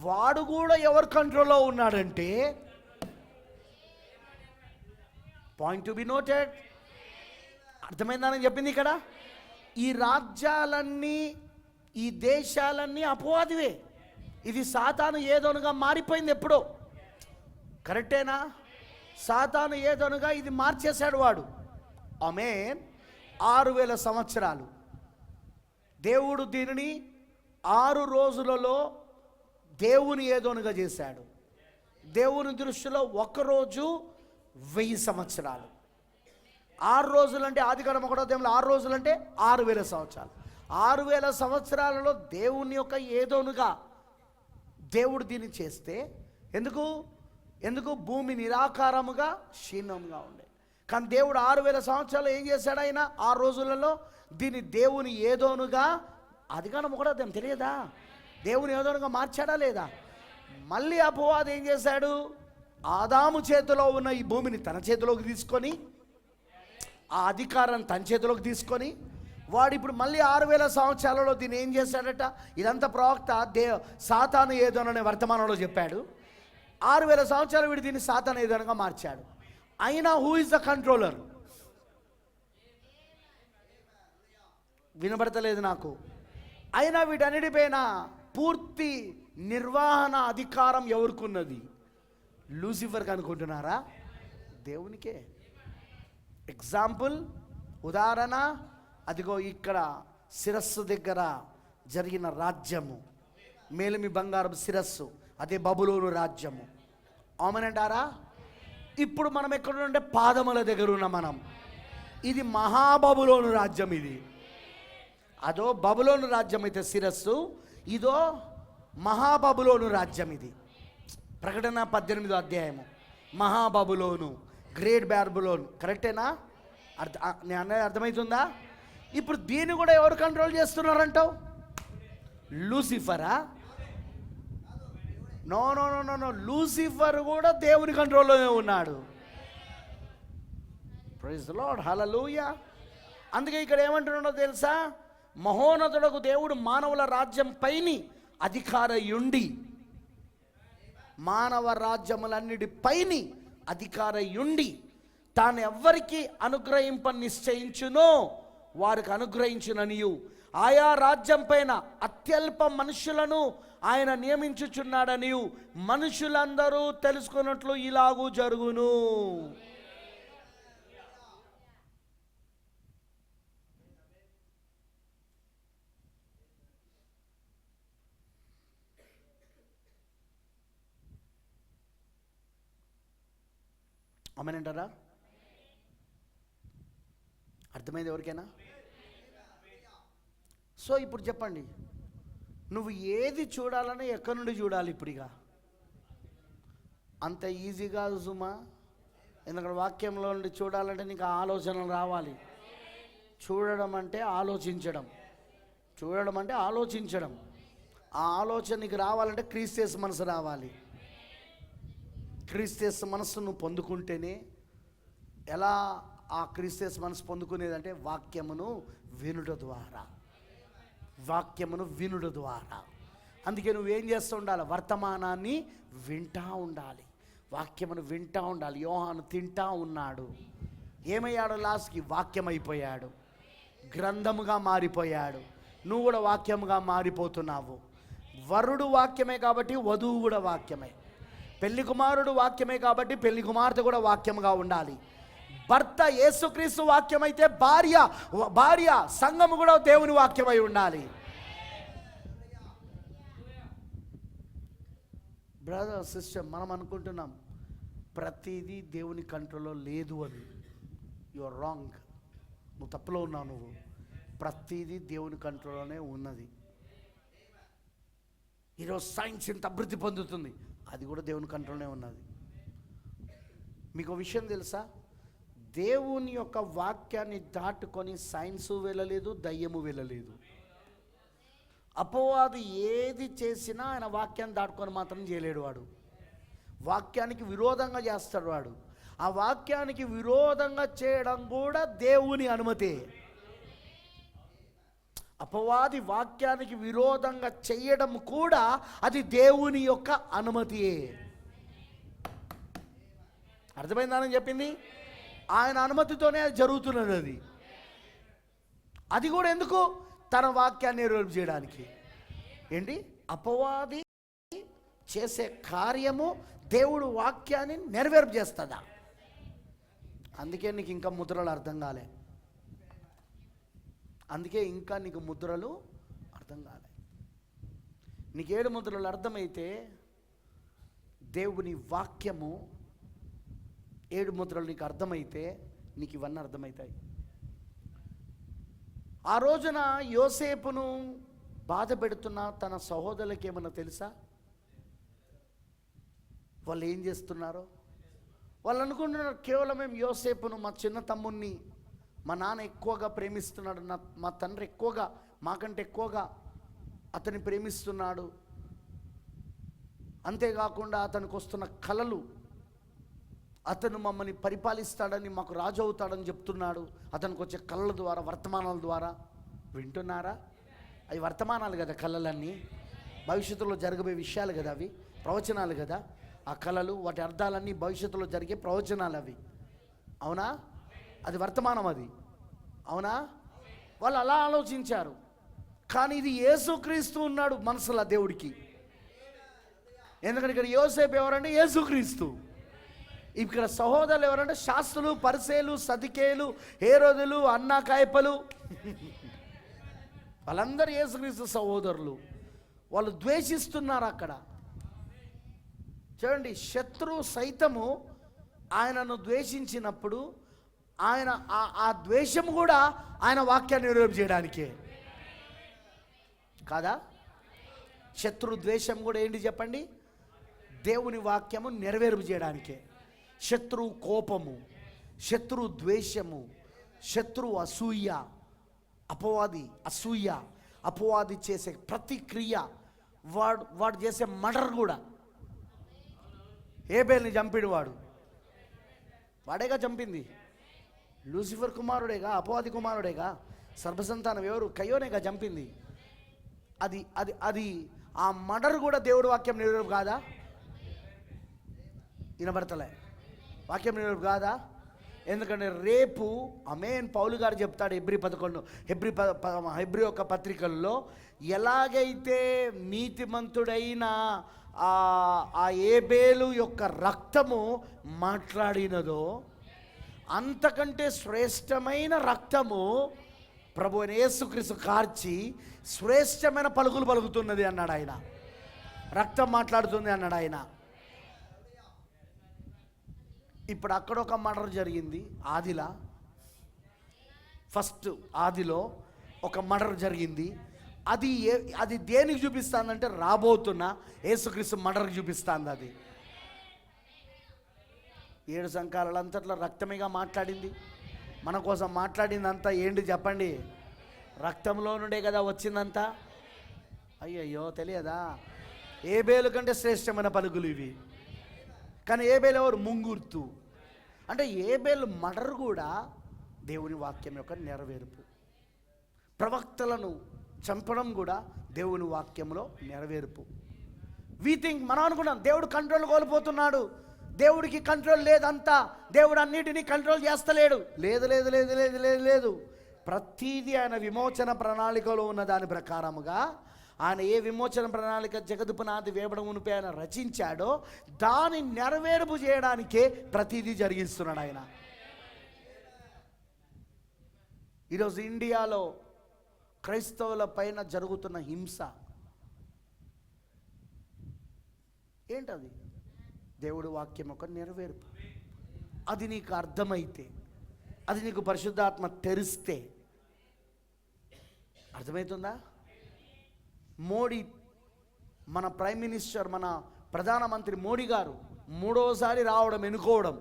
వాడు కూడా ఎవరి కంట్రోల్లో ఉన్నాడంటే, పాయింట్ టు బి నోటెడ్. అర్థమైందని చెప్పింది ఇక్కడ. ఈ రాజ్యాలన్నీ, ఈ దేశాలన్నీ అపవాదివే. ఇది సాతాను ఏదోనుగా మారిపోయింది ఎప్పుడో. కరెక్టేనా? సాతాను ఏదోనుగా ఇది మార్చేశాడు వాడు. ఆమేన్. 6000 సంవత్సరాలు దేవుడు దీనిని 6 రోజులలో దేవుని ఏదోనుగా చేశాడు. దేవుని దృష్టిలో 1 రోజు 1000 సంవత్సరాలు. 6 రోజులంటే ఆదికాండం 1వ అధ్యాయంలో 6 రోజులంటే 6000 సంవత్సరాలు. 6000 సంవత్సరాలలో దేవుని యొక్క ఏదోనుగా దేవుడు దీన్ని చేస్తే ఎందుకు భూమి నిరాకారముగా క్షీణంగా ఉండే. కానీ దేవుడు 6000 సంవత్సరాలు ఏం చేశాడు? ఆయన 6 రోజులలో దీన్ని దేవుని ఏదోనుగా, ఆదికాండం 1వ అధ్యాయం తెలియదా? దేవుని ఏదోనుగా మార్చాడా లేదా? మళ్ళీ అపవాది ఏం చేశాడు? ఆదాము చేతిలో ఉన్న ఈ భూమిని తన చేతిలోకి తీసుకొని, ఆ అధికారాన్ని తన చేతిలోకి తీసుకొని, వాడు ఇప్పుడు మళ్ళీ 6000 సంవత్సరాలలో దీన్ని ఏం చేశాడట? ఇదంతా ప్రవక్త సాతాను ఏదోననే వర్తమానంలో చెప్పాడు. 6000 సంవత్సరాలు వీడు దీన్ని సాతాను ఏదోనగా మార్చాడు. అయినా హూ ఇస్ ద కంట్రోలర్? వినబడతలేదు నాకు. అయినా వీటన్నిటిపైన పూర్తి నిర్వహణ అధికారం ఎవరికున్నది? లూసిఫర్కి అనుకుంటున్నారా? దేవునికే. ఎగ్జాంపుల్, ఉదాహరణ, అదిగో ఇక్కడ శిరస్సు దగ్గర జరిగిన రాజ్యము, మేలిమి బంగారం శిరస్సు, అదే బబులోను రాజ్యము. ఆమెనంటారా? ఇప్పుడు మనం ఎక్కడుంటే పాదముల దగ్గర ఉన్న మనం. ఇది మహాబబులోను రాజ్యం. ఇది అదో బబులోను రాజ్యం అయితే శిరస్సు, ఇదో మహాబబులోను రాజ్యం. ఇది ప్రకటన 18వ అధ్యాయము. మహాబబులోను, గ్రేట్ బాబులోను. కరెక్టేనా? నేను అనేది అర్థమవుతుందా? ఇప్పుడు దీన్ని కూడా ఎవరు కంట్రోల్ చేస్తున్నారంటావు? లూసిఫరా? No no no no no, Lucifer కూడా దేవుని కంట్రోల్లోనే ఉన్నాడు. ప్రైజ్ ది లార్డ్, హల్లెలూయా. అందుకే ఇక్కడ ఏమంటున్నాడో తెలుసా, మహోన్నతుడకు దేవుడు మానవుల రాజ్యం పైని అధికారయుండి, మానవ రాజ్యములన్నిటి పైని అధికారయుండి తాను ఎవ్వరికి అనుగ్రహింప నిశ్చయించునో వారికి అనుగ్రహించుననియు, ఆయా రాజ్యం పైన అత్యల్ప మనుషులను ఆయన నియమించుచున్నాడనియు మనుషులందరూ తెలుసుకున్నట్లు ఇలాగూ జరుగును. అమ్మనంటారా? అర్థమైంది ఎవరికైనా? సో ఇప్పుడు చెప్పండి, నువ్వు ఏది చూడాలని ఎక్కడి నుండి చూడాలి? ఇప్పుడుగా అంత ఈజీ కాదు సుమా. ఎందుకంటే వాక్యంలో నుండి చూడాలంటే నీకు ఆలోచనలు రావాలి. చూడడం అంటే ఆలోచించడం, చూడడం అంటే ఆలోచించడం. ఆ ఆలోచన నీకు రావాలంటే క్రీస్తు మనసు రావాలి. క్రీస్తు మనస్సు నువ్వు పొందుకుంటేనే. ఎలా ఆ క్రీస్తు మనసు పొందుకునేదంటే వాక్యమును వినుట ద్వారా, వాక్యమును వినుట ద్వారా. అందుకే నువ్వేం చేస్తూ ఉండాలి? వర్తమానాన్ని వింటా ఉండాలి, వాక్యమును వింటా ఉండాలి. యోహాను తింటా ఉన్నాడు, ఏమయ్యాడు? లాస్ట్కి వాక్యమైపోయాడు, గ్రంథముగా మారిపోయాడు. నువ్వు కూడా వాక్యముగా మారిపోతున్నావు. వరుడు వాక్యమే కాబట్టి వధువు కూడా వాక్యమే. పెళ్లి కుమారుడు వాక్యమే కాబట్టి పెళ్లి కుమార్తె కూడా వాక్యముగా ఉండాలి. భర్త యేసుక్రీస్తు వాక్యమైతే భార్య సంఘము కూడా దేవుని వాక్యమై ఉండాలి. బ్రదర్ సిస్టర్, మనం అనుకుంటున్నాం ప్రతిదీ దేవుని కంట్రోల్లో లేదు అని. You are wrong. నువ్వు తప్పులో ఉన్నావు. నువ్వు ప్రతిదీ దేవుని కంట్రోల్లోనే ఉన్నది. ఈరోజు సైన్స్ ఇంత అభివృద్ధి పొందుతుంది, అది కూడా దేవుని కంట్రోల్లోనే ఉన్నది. మీకు విషయం తెలుసా? దేవుని యొక్క వాక్యాన్ని దాటుకొని సైన్సు వెళ్ళలేదు, దయ్యము వెళ్ళలేదు. అపవాది ఏది చేసినా ఆయన వాక్యాన్ని దాటుకొని మాత్రం చేయలేడు. వాడు వాక్యానికి విరోధంగా చేస్తాడు. వాడు ఆ వాక్యానికి విరోధంగా చేయడం కూడా దేవుని అనుమతే. అపవాది వాక్యానికి విరోధంగా చేయడం కూడా అది దేవుని యొక్క అనుమతియే. అర్థమైందని చెప్పింది. ఆయన అనుమతితోనే అది జరుగుతున్నది. అది కూడా ఎందుకు? తన వాక్యాన్ని నెరవేర్పు చేయడానికి. ఏంటి? అపవాది చేసే కార్యము దేవుడు వాక్యాన్ని నెరవేర్పు చేస్తుందా? అందుకే నీకు ఇంకా ముద్రలు అర్థం కాలే. అందుకే ఇంకా నీకు ముద్రలు అర్థం కాలే. నీకు 7 ముద్రలు అర్థమైతే దేవుని వాక్యము 7 ముద్రలు నీకు అర్థమైతే నీకు ఇవన్నీ అర్థమవుతాయి. ఆ రోజున యోసేపును బాధ పెడుతున్న తన సహోదరులకి ఏమన్నా తెలుసా? వాళ్ళు ఏం చేస్తున్నారో వాళ్ళు అనుకుంటున్నారు, కేవలం మేము యోసేపును, మా చిన్న తమ్ముణ్ణి మా నాన్న ఎక్కువగా ప్రేమిస్తున్నాడు, మా తండ్రి ఎక్కువగా మాకంటే ఎక్కువగా అతన్ని ప్రేమిస్తున్నాడు, అంతేకాకుండా అతనికి వస్తున్న కలలు, అతను మమ్మల్ని పరిపాలిస్తాడని, మాకు రాజు అవుతాడని చెప్తున్నాడు. అతనికి వచ్చే కళల ద్వారా, వర్తమానాల ద్వారా. వింటున్నారా? అవి వర్తమానాలు కదా, కళలన్నీ భవిష్యత్తులో జరగబోయే విషయాలు కదా, అవి ప్రవచనాలు కదా. ఆ కళలు, వాటి అర్థాలన్నీ భవిష్యత్తులో జరిగే ప్రవచనాలు అవి. అవునా? అది వర్తమానం, అది. అవునా? వాళ్ళు అలా ఆలోచించారు. కానీ ఇది యేసుక్రీస్తు ఉన్నాడు మనసులో దేవుడికి. ఎందుకంటే ఇక్కడ యోసేపు ఎవరంటే యేసుక్రీస్తు. ఇక్కడ సహోదరులు ఎవరంటే శాస్త్రులు, పరిసేలు, సదుకేలు, హేరోదులు, అన్నా కాయపలు. వాళ్ళందరూ యేసుక్రీస్తు సహోదరులు. వాళ్ళు ద్వేషిస్తున్నారు అక్కడ. చూడండి, శత్రువు సైతము ఆయనను ద్వేషించినప్పుడు ఆయన ఆ ద్వేషము కూడా ఆయన వాక్యాన్ని నెరవేర్పు చేయడానికే కాదా? శత్రు ద్వేషం కూడా ఏంటి చెప్పండి? దేవుని వాక్యము నెరవేర్పు చేయడానికే. శత్రువు కోపము, శత్రు ద్వేషము, శత్రు అసూయ, అపవాది అసూయ, అపవాది చేసే ప్రతిక్రియ, వాడు చేసే మర్డర్ కూడా ఏబేల్ని చంపిడు వాడేగా చంపింది. లూసిఫర్ కుమారుడేగా, అపవాది కుమారుడేగా, సర్వసంతానం ఎవరు? కయ్యోనేగా చంపింది. అది అది అది ఆ మర్డర్ కూడా దేవుడి వాక్యం నెరవేర్పు కాదా? వినబడతలే, వాక్యం నెరవేర్పు కాదా? ఎందుకంటే రేపు ఆమేన్ పౌలు గారు చెప్తాడు హెబ్రీ యొక్క పత్రికల్లో, ఎలాగైతే నీతిమంతుడైన ఆ ఏబేలు యొక్క రక్తము మాట్లాడినదో అంతకంటే శ్రేష్టమైన రక్తము ప్రభు యేసుక్రీస్తు కార్చి శ్రేష్టమైన పలుకులు పలుకుతున్నది అన్నాడు ఆయన. రక్తం మాట్లాడుతుంది అన్నాడు ఆయన. ఇప్పుడు అక్కడ ఒక మర్డర్ జరిగింది ఆదిలో ఒక మర్డర్ జరిగింది. అది దేనికి చూపిస్తుందంటే రాబోతున్న యేసుక్రీస్తు మర్డర్కి చూపిస్తుంది. అది 7 సంకాలంతట్లో రక్తమేగా మాట్లాడింది. మన కోసం మాట్లాడిందంతా ఏంటి చెప్పండి? రక్తంలో నుండే కదా వచ్చిందంతా. అయ్యయ్యో తెలియదా? ఏబేలు కంటే శ్రేష్టమైన పలుకులు ఇవి. కానీ ఏబేలు ఎవరు? ముంగుర్తు. అంటే ఏబేలు మర్డర్ కూడా దేవుని వాక్యం యొక్క నెరవేర్పు. ప్రవక్తలను చంపడం కూడా దేవుని వాక్యంలో నెరవేర్పు. మనం అనుకున్నాం దేవుడు కంట్రోల్ కోల్పోతున్నాడు, దేవుడికి కంట్రోల్ లేదంతా, దేవుడు అన్నిటినీ కంట్రోల్ చేస్తలేడు. లేదు లేదు లేదు లేదు లేదు లేదు ప్రతీది ఆయన విమోచన ప్రణాళికలో ఉన్న దాని ప్రకారముగా ఆయన ఏ విమోచన ప్రణాళిక జగదుపునాది వేయడం మునిపే ఆయన రచించాడో దాన్ని నెరవేర్పు చేయడానికే ప్రతీది జరిగిస్తున్నాడు ఆయన. ఈరోజు ఇండియాలో క్రైస్తవుల పైన జరుగుతున్న హింస ఏంటది? దేవుడి వాక్యం ఒక నెరవేర్పు. అది నీకు అర్థమైతే, అది నీకు పరిశుద్ధాత్మ తెరిస్తే అర్థమవుతుందా? మోడీ, మన ప్రైమ్ మినిస్టర్, మన ప్రధానమంత్రి మోడీ గారు 3వసారి రావడం, ఎన్నుకోవడం,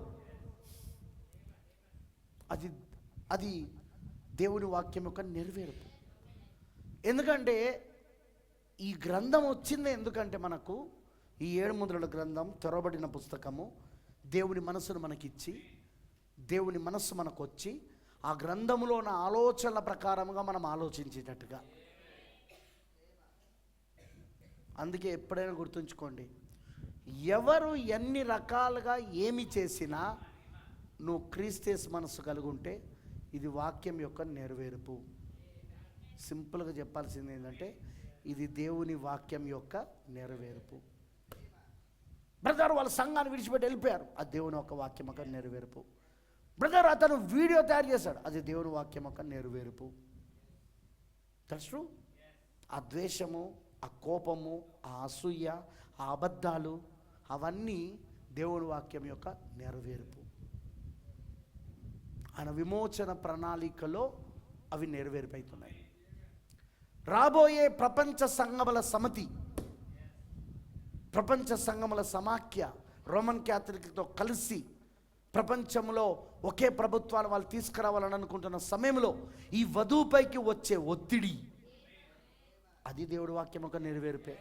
అది దేవుని వాక్యం యొక్క నెరవేర్పు. ఎందుకంటే ఈ గ్రంథం వచ్చిందే ఎందుకంటే మనకు ఈ 7 ముద్రల గ్రంథం, తెరవబడిన పుస్తకము, దేవుని మనస్సును మనకిచ్చి, దేవుని మనస్సు మనకు వచ్చి ఆ గ్రంథములో ఉన్న ఆలోచనల ప్రకారముగా మనం ఆలోచించేటట్టుగా. అందుకే ఎప్పుడైనా గుర్తుంచుకోండి, ఎవరు ఎన్ని రకాలుగా ఏమి చేసినా నువ్వు క్రీస్తు మనస్సు కలిగి ఉంటే ఇది వాక్యం యొక్క నెరవేర్పు. సింపుల్గా చెప్పాల్సింది ఏంటంటే ఇది దేవుని వాక్యం యొక్క నెరవేర్పు. బ్రదర్ వాళ్ళ సంఘాన్ని విడిచిపెట్టి వెళ్ళిపోయారు, అది దేవుని యొక్క వాక్యం యొక్క నెరవేర్పు. బ్రదర్ అతను వీడియో తయారు చేశాడు, అది దేవుని వాక్యం యొక్క నెరవేర్పు. That's true. ఆ ద్వేషము, ఆ కోపము, ఆ అసూయ, ఆ అబద్ధాలు, అవన్నీ దేవుని వాక్యం యొక్క నెరవేర్పు. ఆయన విమోచన ప్రణాళికలో అవి నెరవేర్పవుతున్నాయి. రాబోయే ప్రపంచ సంఘముల సమితి, ప్రపంచ సంఘముల సమాఖ్య రోమన్ క్యాథలిక్తో కలిసి ప్రపంచంలో ఒకే ప్రభుత్వాలు వాళ్ళు తీసుకురావాలని అనుకుంటున్న సమయంలో ఈ వధువుపైకి వచ్చే ఒత్తిడి, అది దేవుడి వాక్యం ఒక నెరవేర్పే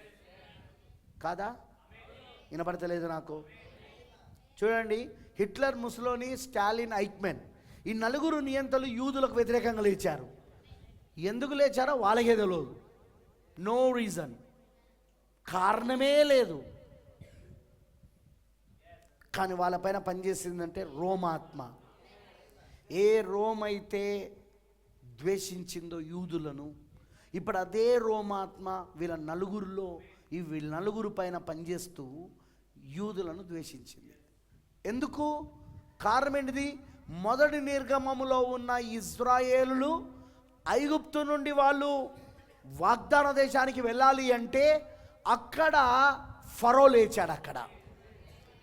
కాదా? వినపడతలేదు నాకు. చూడండి, హిట్లర్, ముసోలినీ, స్టాలిన్, ఐక్మెన్, ఈ 4 నియంతలు యూదులకు వ్యతిరేకంగా లేచారు. ఎందుకు లేచారో వాళ్ళకే తెలియదు. నో రీజన్, కారణమే లేదు. కానీ వాళ్ళపైన పనిచేసిందంటే రోమాత్మ. ఏ రోమ్ అయితే ద్వేషించిందో యూదులను, ఇప్పుడు అదే రోమాత్మ వీళ్ళ 4 పైన పనిచేస్తూ యూదులను ద్వేషించింది. ఎందుకు? కారణం ఏంటిది? మొదటి నిర్గమములో ఉన్న ఇజ్రాయేలులు ఐగుప్తు నుండి వాళ్ళు వాగ్దాన దేశానికి వెళ్ళాలి అంటే అక్కడ ఫరో లేచాడు. అక్కడ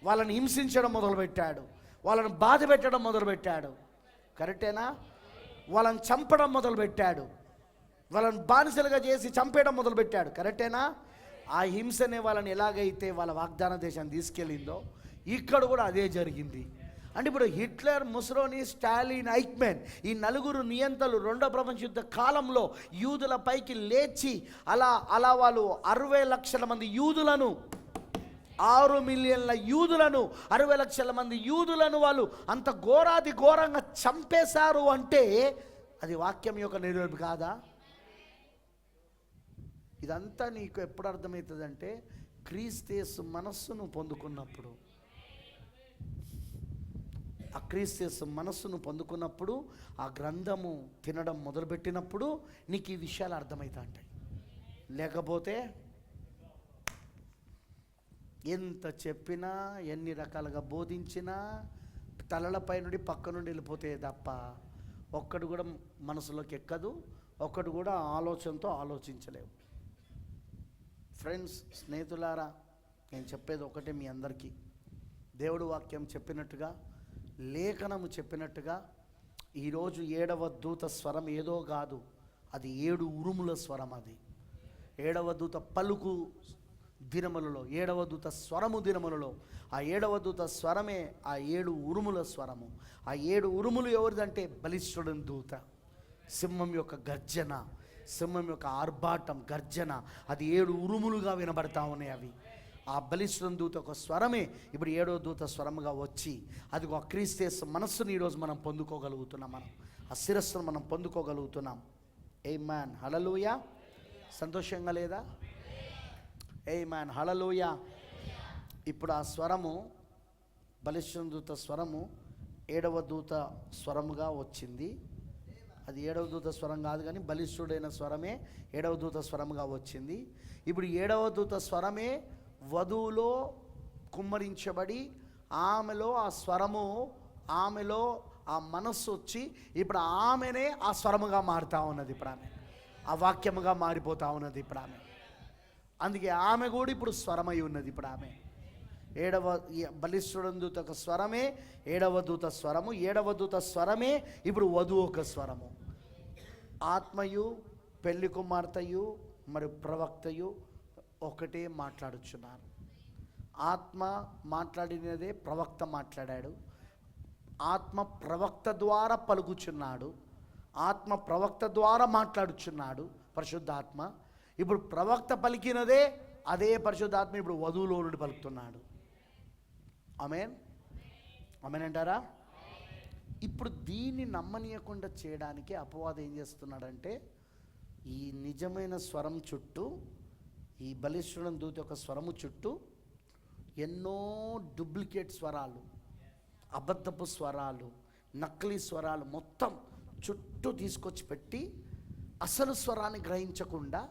వాళ్ళని హింసించడం మొదలుపెట్టాడు, వాళ్ళని బాధ పెట్టడం మొదలుపెట్టాడు. కరెక్టేనా? వాళ్ళని చంపడం మొదలుపెట్టాడు, వాళ్ళని బానిసలుగా చేసి చంపేయడం మొదలుపెట్టాడు. కరెక్టేనా? ఆ హింసనే వాళ్ళని ఎలాగైతే వాళ్ళ వాగ్దాన దేశాన్ని తీసుకెళ్ళిందో ఇక్కడ కూడా అదే జరిగింది. అంటే ఇప్పుడు హిట్లర్, ముసోలినీ, స్టాలిన్, ఐక్మెన్, ఈ 4 నియంతలు 2వ ప్రపంచ యుద్ధ కాలంలో యూదుల పైకి లేచి అలా వాళ్ళు 60 లక్షల మంది యూదులను 6 మిలియన్ల యూదులను, 60 లక్షల మంది యూదులను వాళ్ళు అంత ఘోరాది ఘోరంగా చంపేశారు అంటే అది వాక్యం యొక్క నెరవేర్పు కాదా? ఇదంతా నీకు ఎప్పుడు అర్థమవుతుందంటే క్రీస్తు మనస్సును పొందుకున్నప్పుడు. ఆ క్రీస్తు మనస్సును పొందుకున్నప్పుడు, ఆ గ్రంథము తినడం మొదలుపెట్టినప్పుడు నీకు ఈ విషయాలు అర్థమవుతా ఉంటాయి. లేకపోతే ఎంత చెప్పినా, ఎన్ని రకాలుగా బోధించినా తలలపై నుండి పక్క నుండి వెళ్ళిపోతే తప్ప ఒక్కడు కూడా మనసులోకి ఎక్కదు, ఒక్కడు కూడా ఆలోచనతో ఆలోచించలేవు. ఫ్రెండ్స్, స్నేహితులారా, నేను చెప్పేది ఒకటే మీ అందరికీ. దేవుడు వాక్యం చెప్పినట్టుగా, లేఖనము చెప్పినట్టుగా ఈరోజు 7వ దూత స్వరం ఏదో కాదు, అది 7 ఉరుముల స్వరం. అది 7వ దూత పలుకు దినములలో, 7వ దూత స్వరము దినములలో, ఆ 7వ దూత స్వరమే ఆ 7 ఉరుముల స్వరము. ఆ 7 ఉరుములు ఎవరిదంటే బలిష్ఠుడైన దూత, సింహం యొక్క గర్జన, సింహం యొక్క ఆర్భాటం, గర్జన, అది 7 ఉరుములుగా వినబడతా ఉన్నాయి. అవి ఆ బలిష్ఠుడైన దూత ఒక స్వరమే ఇప్పుడు 7వ దూత స్వరముగా వచ్చి అది ఒక క్రీస్తు మనస్సుని ఈరోజు మనం పొందుకోగలుగుతున్నాం. మనం ఆ శిరస్సును మనం పొందుకోగలుగుతున్నాం. ఆమేన్, హల్లెలూయా. సంతోషంగా లేదా? ఆమేన్, హల్లెలూయా. ఇప్పుడు ఆ స్వరము, బలిష్ఠుడైన దూత స్వరము 7వ దూత స్వరముగా వచ్చింది. అది 7వ దూత స్వరం కాదు, కానీ బలిష్ఠుడైన స్వరమే 7వ దూత స్వరముగా వచ్చింది. ఇప్పుడు 7వ దూత స్వరమే వధువులో కుమ్మరించబడి ఆమెలో ఆ స్వరము, ఆమెలో ఆ మనస్సు వచ్చి ఇప్పుడు ఆమెనే ఆ స్వరముగా మారుతూ ఉన్నది. ఇప్పుడు ఆమె ఆ వాక్యముగా మారిపోతూ ఉన్నది. ఇప్పుడు ఆమె, అందుకే ఆమె కూడా ఇప్పుడు స్వరమై ఉన్నది. ఇప్పుడు ఆమె 7వ బలిష్ఠుడైన దూత ఒక స్వరమే 7వ దూత స్వరము, 7వ దూత స్వరమే ఇప్పుడు వధువు ఒక స్వరము. ఆత్మయు, పెళ్లి కుమార్తెయు మరియు ప్రవక్తయు ఒకటే మాట్లాడుచున్నారు. ఆత్మ మాట్లాడినదే ప్రవక్త మాట్లాడాడు. ఆత్మ ప్రవక్త ద్వారా పలుకుచున్నాడు. ఆత్మ ప్రవక్త ద్వారా మాట్లాడుచున్నాడు పరిశుద్ధాత్మ. ఇప్పుడు ప్రవక్త పలికినదే అదే పరిశుద్ధాత్మ ఇప్పుడు వధువులో నుండి పలుకుతున్నాడు. ఆమేన్, ఆమేన్ అంటారా? ఇప్పుడు దీన్ని నమ్మనీయకుండా చేయడానికి అపవాది ఏం చేస్తున్నాడంటే ఈ నిజమైన స్వరం చుట్టూ, ఈ బలిష్ఠుడైన దూత యొక్క స్వరము చుట్టూ ఎన్నో డూప్లికేట్ స్వరాలు, అబద్ధపు స్వరాలు, నకిలీ స్వరాలు మొత్తం చుట్టూ తీసుకొచ్చి పెట్టి అసలు స్వరాన్ని గ్రహించకుండా,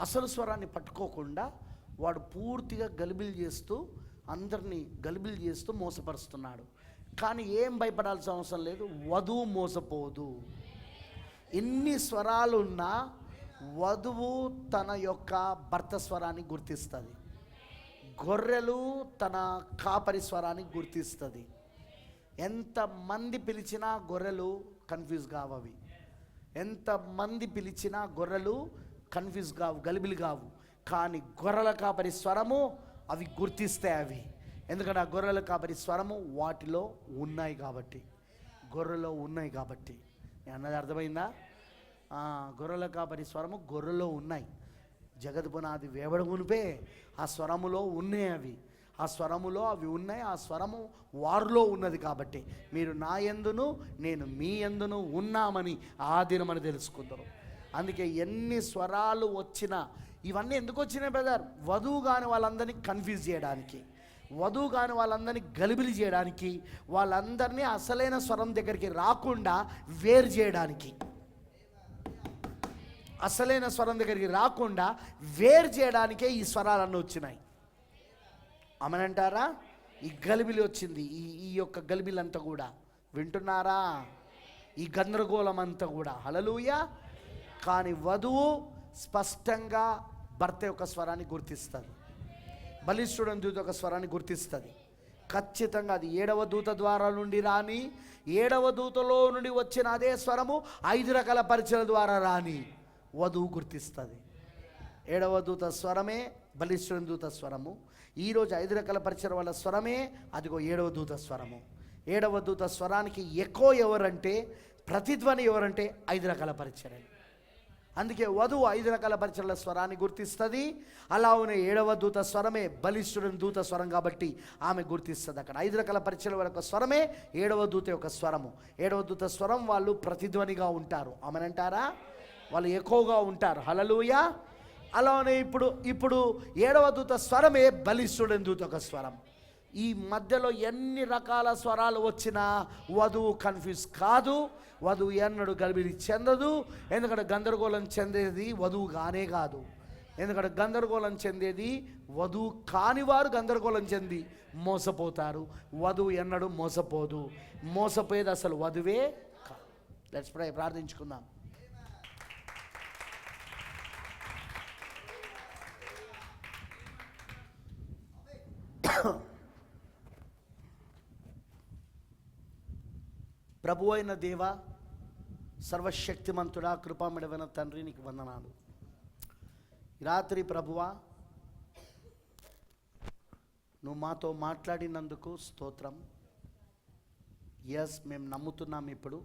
అసలు స్వరాన్ని పట్టుకోకుండా వాడు పూర్తిగా గలిబిలి చేస్తూ, అందరినీ గలిబిలి చేస్తూ మోసపరుస్తున్నాడు. కానీ ఏం భయపడాల్సిన అవసరం లేదు, వధువు మోసపోదు. ఎన్ని స్వరాలు ఉన్నా వధువు తన యొక్క భర్త స్వరాన్ని గుర్తిస్తుంది. గొర్రెలు తన కాపరి స్వరాన్ని గుర్తిస్తుంది. ఎంతమంది పిలిచినా గొర్రెలు కన్ఫ్యూజ్ కావవి. ఎంతమంది పిలిచినా గొర్రెలు కన్ఫ్యూజ్ కావు, గలిబిలి కావు. కానీ గొర్రెల కాపరి స్వరము అవి గుర్తిస్తాయి. అవి ఎందుకంటే ఆ గొర్రెల కాపరి స్వరము వాటిలో ఉన్నాయి కాబట్టి, గొర్రెలో ఉన్నాయి కాబట్టి. అన్నది అర్థమైందా? గొర్రెల కాపరి స్వరము గొర్రెలో ఉన్నాయి. జగత్ పునాది వేవడ మునిపే ఆ స్వరములో ఉన్నాయి. అవి ఆ స్వరములో అవి ఉన్నాయి. ఆ స్వరము వారిలో ఉన్నది కాబట్టి మీరు నా యందును నేను మీ యందును ఉన్నామని ఆ దినమని తెలుసుకుందరు. అందుకే ఎన్ని స్వరాలు వచ్చినా, ఇవన్నీ ఎందుకు వచ్చినాయి బ్రదర్? వధువు కాని వాళ్ళందరినీ కన్ఫ్యూజ్ చేయడానికి, వధువు కాని వాళ్ళందరినీ గలిబిలి చేయడానికి, వాళ్ళందరినీ అసలైన స్వరం దగ్గరికి రాకుండా వేరు చేయడానికి, అసలైన స్వరం దగ్గరికి రాకుండా వేరు చేయడానికే ఈ స్వరాలన్నీ వచ్చినాయి. అమనంటారా? ఈ గలిబిలి వచ్చింది. ఈ యొక్క గలిబిలంతా కూడా వింటున్నారా? ఈ గందరగోళం అంతా కూడా. హల్లెలూయా. కానీ వధువు స్పష్టంగా భర్త యొక్క స్వరాన్ని గుర్తిస్తుంది. బలిష్ఠుడైన దూత యొక్క స్వరాన్ని గుర్తిస్తుంది ఖచ్చితంగా. అది 7వ దూత ద్వారా నుండి రాని, 7వ దూతలో నుండి వచ్చిన అదే స్వరము 5 రకాల పరిచయాల ద్వారా రాని వధువు గుర్తిస్తుంది. 7వ దూత స్వరమే బలిష్ఠుడైన దూత స్వరము. ఈరోజు 5 రకాల పరిచయం వాళ్ళ స్వరమే అదిగో 7వ దూత స్వరము. 7వ దూత స్వరానికి ఎక్కువ ఎవరంటే, ప్రతిధ్వని ఎవరంటే 5 రకాల పరిచర్యలు. అందుకే వధువు 5 రకాల పరిచర్ల స్వరాన్ని గుర్తిస్తుంది. అలానే 7వ దూత స్వరమే బలిష్ఠుడైన దూత స్వరం కాబట్టి ఆమె గుర్తిస్తుంది. అక్కడ 5 రకాల పరిచర్ల యొక్క స్వరమే 7వ దూత యొక్క స్వరము. 7వ దూత స్వరం వాళ్ళు ప్రతిధ్వనిగా ఉంటారు. ఆమెనంటారా? వాళ్ళు ఎక్కువగా ఉంటారు. హల్లెలూయా. అలానే ఇప్పుడు 7వ దూత స్వరమే బలిష్ఠుడైన దూత యొక్క స్వరం. ఈ మధ్యలో ఎన్ని రకాల స్వరాలు వచ్చినా వధువు కన్ఫ్యూజ్ కాదు, వధువు ఎన్నడూ గలిబిలి చెందదు. ఎందుకంటే గందరగోళం చెందేది వధువు కానే కాదు. ఎందుకంటే గందరగోళం చెందేది వధువు కాని వారు గందరగోళం చెంది మోసపోతారు. వధువు ఎన్నడూ మోసపోదు. మోసపోయేది అసలు వధువే కాదు. లెట్స్ ప్రే, ప్రార్థించుకుందాం. ప్రభు అయిన దేవ, సర్వశక్తిమంతుడా, కృపామయుడైన తండ్రి, నీకు వందనాలు. రాత్రి ప్రభువా, నువ్వు మాతో మాట్లాడినందుకు స్తోత్రం. మేము నమ్ముతున్నాం. ఇప్పుడు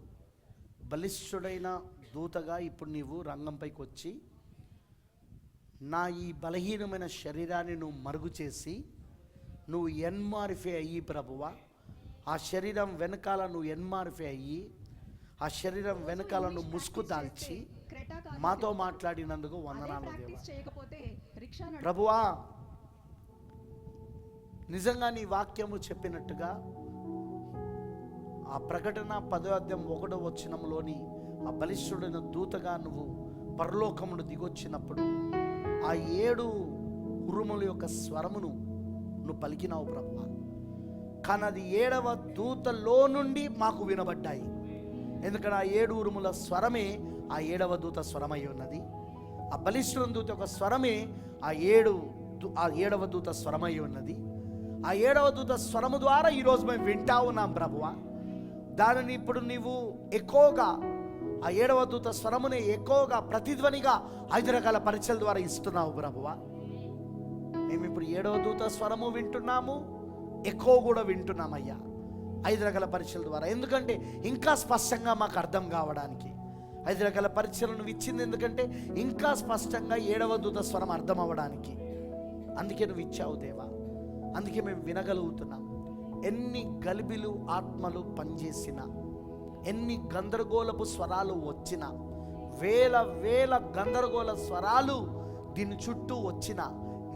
బలిష్ఠుడైన దూతగా ఇప్పుడు నీవు రంగంపైకి వచ్చి నా ఈ బలహీనమైన శరీరాన్ని నువ్వు మరుగు చేసి నువ్వు ఎన్మారిఫై అయ్యి ప్రభువా, ఆ శరీరం వెనకాల నువ్వు ఎన్మారిఫై అయ్యి ఆ శరీరం వెనకాల నువ్వు ముసుగు దాల్చి మాతో మాట్లాడినందుకు వందనాలు దేవా. ప్రభువా, నిజంగా నీ వాక్యము చెప్పినట్టుగా ఆ ప్రకటన 10:1 ఆ బలిష్ఠుడైన దూతగా నువ్వు పరలోకమును దిగొచ్చినప్పుడు ఆ 7 ఉరుముల యొక్క స్వరమును నువ్వు పలికినావు ప్రభువా. కానీ అది 7వ దూతలో నుండి మాకు వినబడ్డాయి. ఎందుకంటే ఆ 7 ఉరుముల స్వరమే ఆ 7వ దూత స్వరమై ఉన్నది. ఆ బలిష్ఠుని దూత యొక్క స్వరమే ఆ 7వ దూత స్వరమై ఉన్నది. ఆ 7వ దూత స్వరము ద్వారా ఈరోజు మేము వింటా ఉన్నాం ప్రభువా. దానిని ఇప్పుడు నీవు ఎక్కువగా ఆ 7వ దూత స్వరముని ఎక్కువగా ప్రతిధ్వనిగా 5 రకాల పరీక్షల ద్వారా ఇస్తున్నావు ప్రభువా. మేము ఇప్పుడు 7వ దూత స్వరము వింటున్నాము, ఎక్కువ కూడా వింటున్నామయ్యా 5 రకాల పరీక్షల ద్వారా. ఎందుకంటే ఇంకా స్పష్టంగా మాకు అర్థం కావడానికి 5 రకాల పరీక్షలు నువ్వు ఇచ్చింది. ఎందుకంటే ఇంకా స్పష్టంగా 7వ దూత స్వరం అర్థం అవ్వడానికి. అందుకే నువ్వు ఇచ్చావు దేవా. అందుకే మేము వినగలుగుతున్నాం. ఎన్ని గలిబిలు ఆత్మలు పనిచేసినా, ఎన్ని గందరగోళపు స్వరాలు వచ్చినా, వేల గందరగోళ స్వరాలు దీని చుట్టూ వచ్చినా,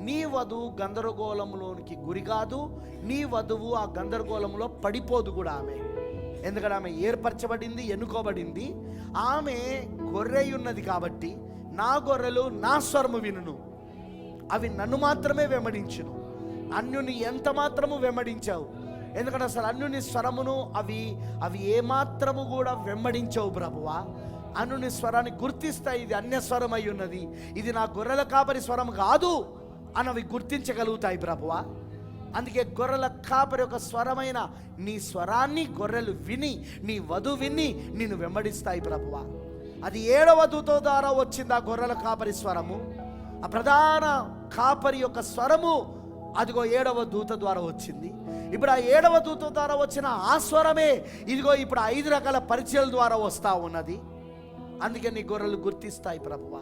నీ వధువు గందరగోళంలోనికి గురి కాదు. నీ వధువు ఆ గందరగోళంలో పడిపోదు కూడా ఆమె. ఎందుకంటే ఆమె ఏర్పరచబడింది, ఎన్నుకోబడింది. ఆమె గొర్రె ఉన్నది కాబట్టి నా గొర్రెలు నా స్వరము వినును, అవి నన్ను మాత్రమే వెంబడించును. అన్యుని ఎంత మాత్రము వెంబడించావు. ఎందుకంటే అసలు అన్యుని స్వరమును అవి ఏమాత్రము కూడా వెంబడించవు ప్రభువా. అన్యుని స్వరాన్ని గుర్తిస్తాయి. ఇది అన్య స్వరం అయి ఉన్నది, ఇది నా గొర్రెల కాపరి స్వరం కాదు అన్నవి గుర్తించగలుగుతాయి ప్రభువా. అందుకే గొర్రెల కాపరి యొక్క స్వరమైన నీ స్వరాన్ని గొర్రెలు విని, నీ వధువు విని నిన్ను వెంబడిస్తాయి ప్రభువా. అది 7వ దూత ద్వారా వచ్చింది ఆ గొర్రెల కాపరి స్వరము. ఆ ప్రధాన కాపరి యొక్క స్వరము అదిగో 7వ దూత ద్వారా వచ్చింది. ఇప్పుడు ఆ 7వ దూత ద్వారా వచ్చిన ఆ స్వరమే ఇదిగో ఇప్పుడు 5 రకాల పరిచయాల ద్వారా వస్తూ ఉన్నది. అందుకే నీ గొర్రెలు గుర్తిస్తాయి ప్రభువా.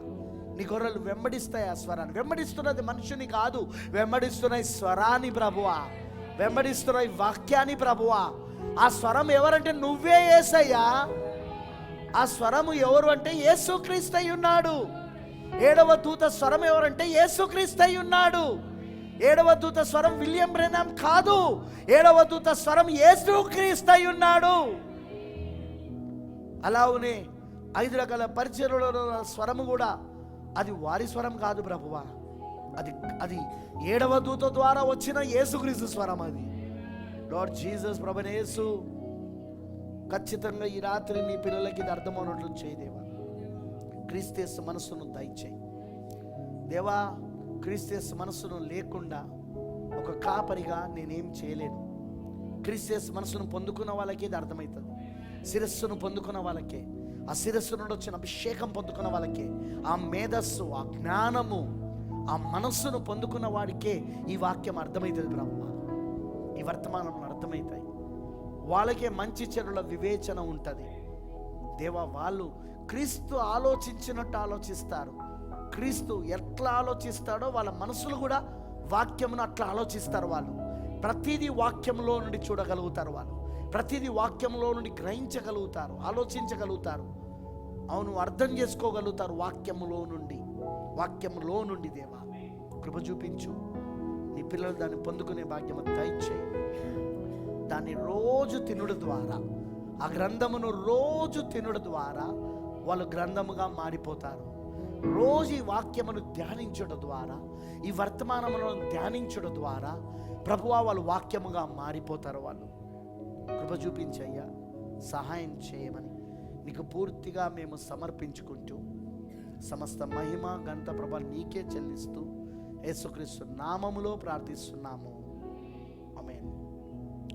నీ గొర్రెలు వెంబడిస్తాయి. ఆ స్వరాన్ని వెంబడిస్తున్నది మనుషుని కాదు, వెంబడిస్తున్నాయి స్వరాన్ని ప్రభువా, వెంబడిస్తున్నాయి వాక్యాన్ని ప్రభువా. ఆ స్వరం ఎవరంటే నువ్వే యేసయ్యా. ఆ స్వరము ఎవరు అంటే యేసుక్రీస్తు అయి ఉన్నాడు. 7వ దూత స్వరం ఎవరంటే యేసుక్రీస్తు అయి ఉన్నాడు. 7వ దూత స్వరం విలియం బ్రెనామ్ కాదు, 7వ దూత స్వరం యేసుక్రీస్తు అయి ఉన్నాడు. అలానే 5 రకాల పరిచర్యలలో స్వరము కూడా అది వారి స్వరం కాదు ప్రభువా. అది 7వ దూత ద్వారా వచ్చిన యేసుక్రీస్తు స్వరం. అది లార్డ్ జీసస్ ప్రభువైన యేసు. ఖచ్చితంగా ఈ రాత్రి నీ పిల్లలకి ఇది అర్థమవునట్లు చేయదేవా. క్రీస్తు మనస్సును దయచేయి దేవా. క్రీస్తు మనస్సును లేకుండా ఒక కాపరిగా నేనేం చేయలేను. క్రీస్తు మనస్సును పొందుకున్న వాళ్ళకి ఇది అర్థమవుతుంది. శిరస్సును పొందుకున్న వాళ్ళకే, ఆ శిరస్సు నుండి వచ్చిన అభిషేకం పొందుకున్న వాళ్ళకే, ఆ మేధస్సు, ఆ జ్ఞానము, ఆ మనస్సును పొందుకున్న వాడికే ఈ వాక్యం అర్థమవుతుంది బ్రహ్మ. ఈ వర్తమానం అర్థమవుతాయి. వాళ్ళకే మంచి చెడుల వివేచన ఉంటుంది దేవా. వాళ్ళు క్రీస్తు ఆలోచించినట్టు ఆలోచిస్తారు. క్రీస్తు ఎట్లా ఆలోచిస్తాడో వాళ్ళ మనసులు కూడా వాక్యమును అట్లా ఆలోచిస్తారు. వాళ్ళు ప్రతిదీ వాక్యంలో నుండి చూడగలుగుతారు. వాళ్ళు ప్రతిదీ వాక్యంలో నుండి గ్రహించగలుగుతారు, ఆలోచించగలుగుతారు. అవును, అర్థం చేసుకోగలుగుతారు వాక్యములో నుండి. దేవా కృప చూపించు. నీ పిల్లలు దాన్ని పొందుకునే భాగ్యము దయచేయి. దాన్ని రోజు తినుడు ద్వారా, ఆ గ్రంథమును రోజు తినుడు ద్వారా వాళ్ళు గ్రంథముగా మారిపోతారు. రోజు ఈ వాక్యమును ధ్యానించడం ద్వారా, ఈ వర్తమానములను ధ్యానించడం ద్వారా ప్రభువా వాళ్ళు వాక్యముగా మారిపోతారు. వాళ్ళు కృప చూపించయ్యా, సహాయం చేయమని నీకు పూర్తిగా మేము సమర్పించుకుంటూ సమస్త మహిమ ఘనత ప్రభ నీకే చెల్లిస్తూ యేసుక్రీస్తు నామములో ప్రార్థిస్తున్నాము. ఆమేన్.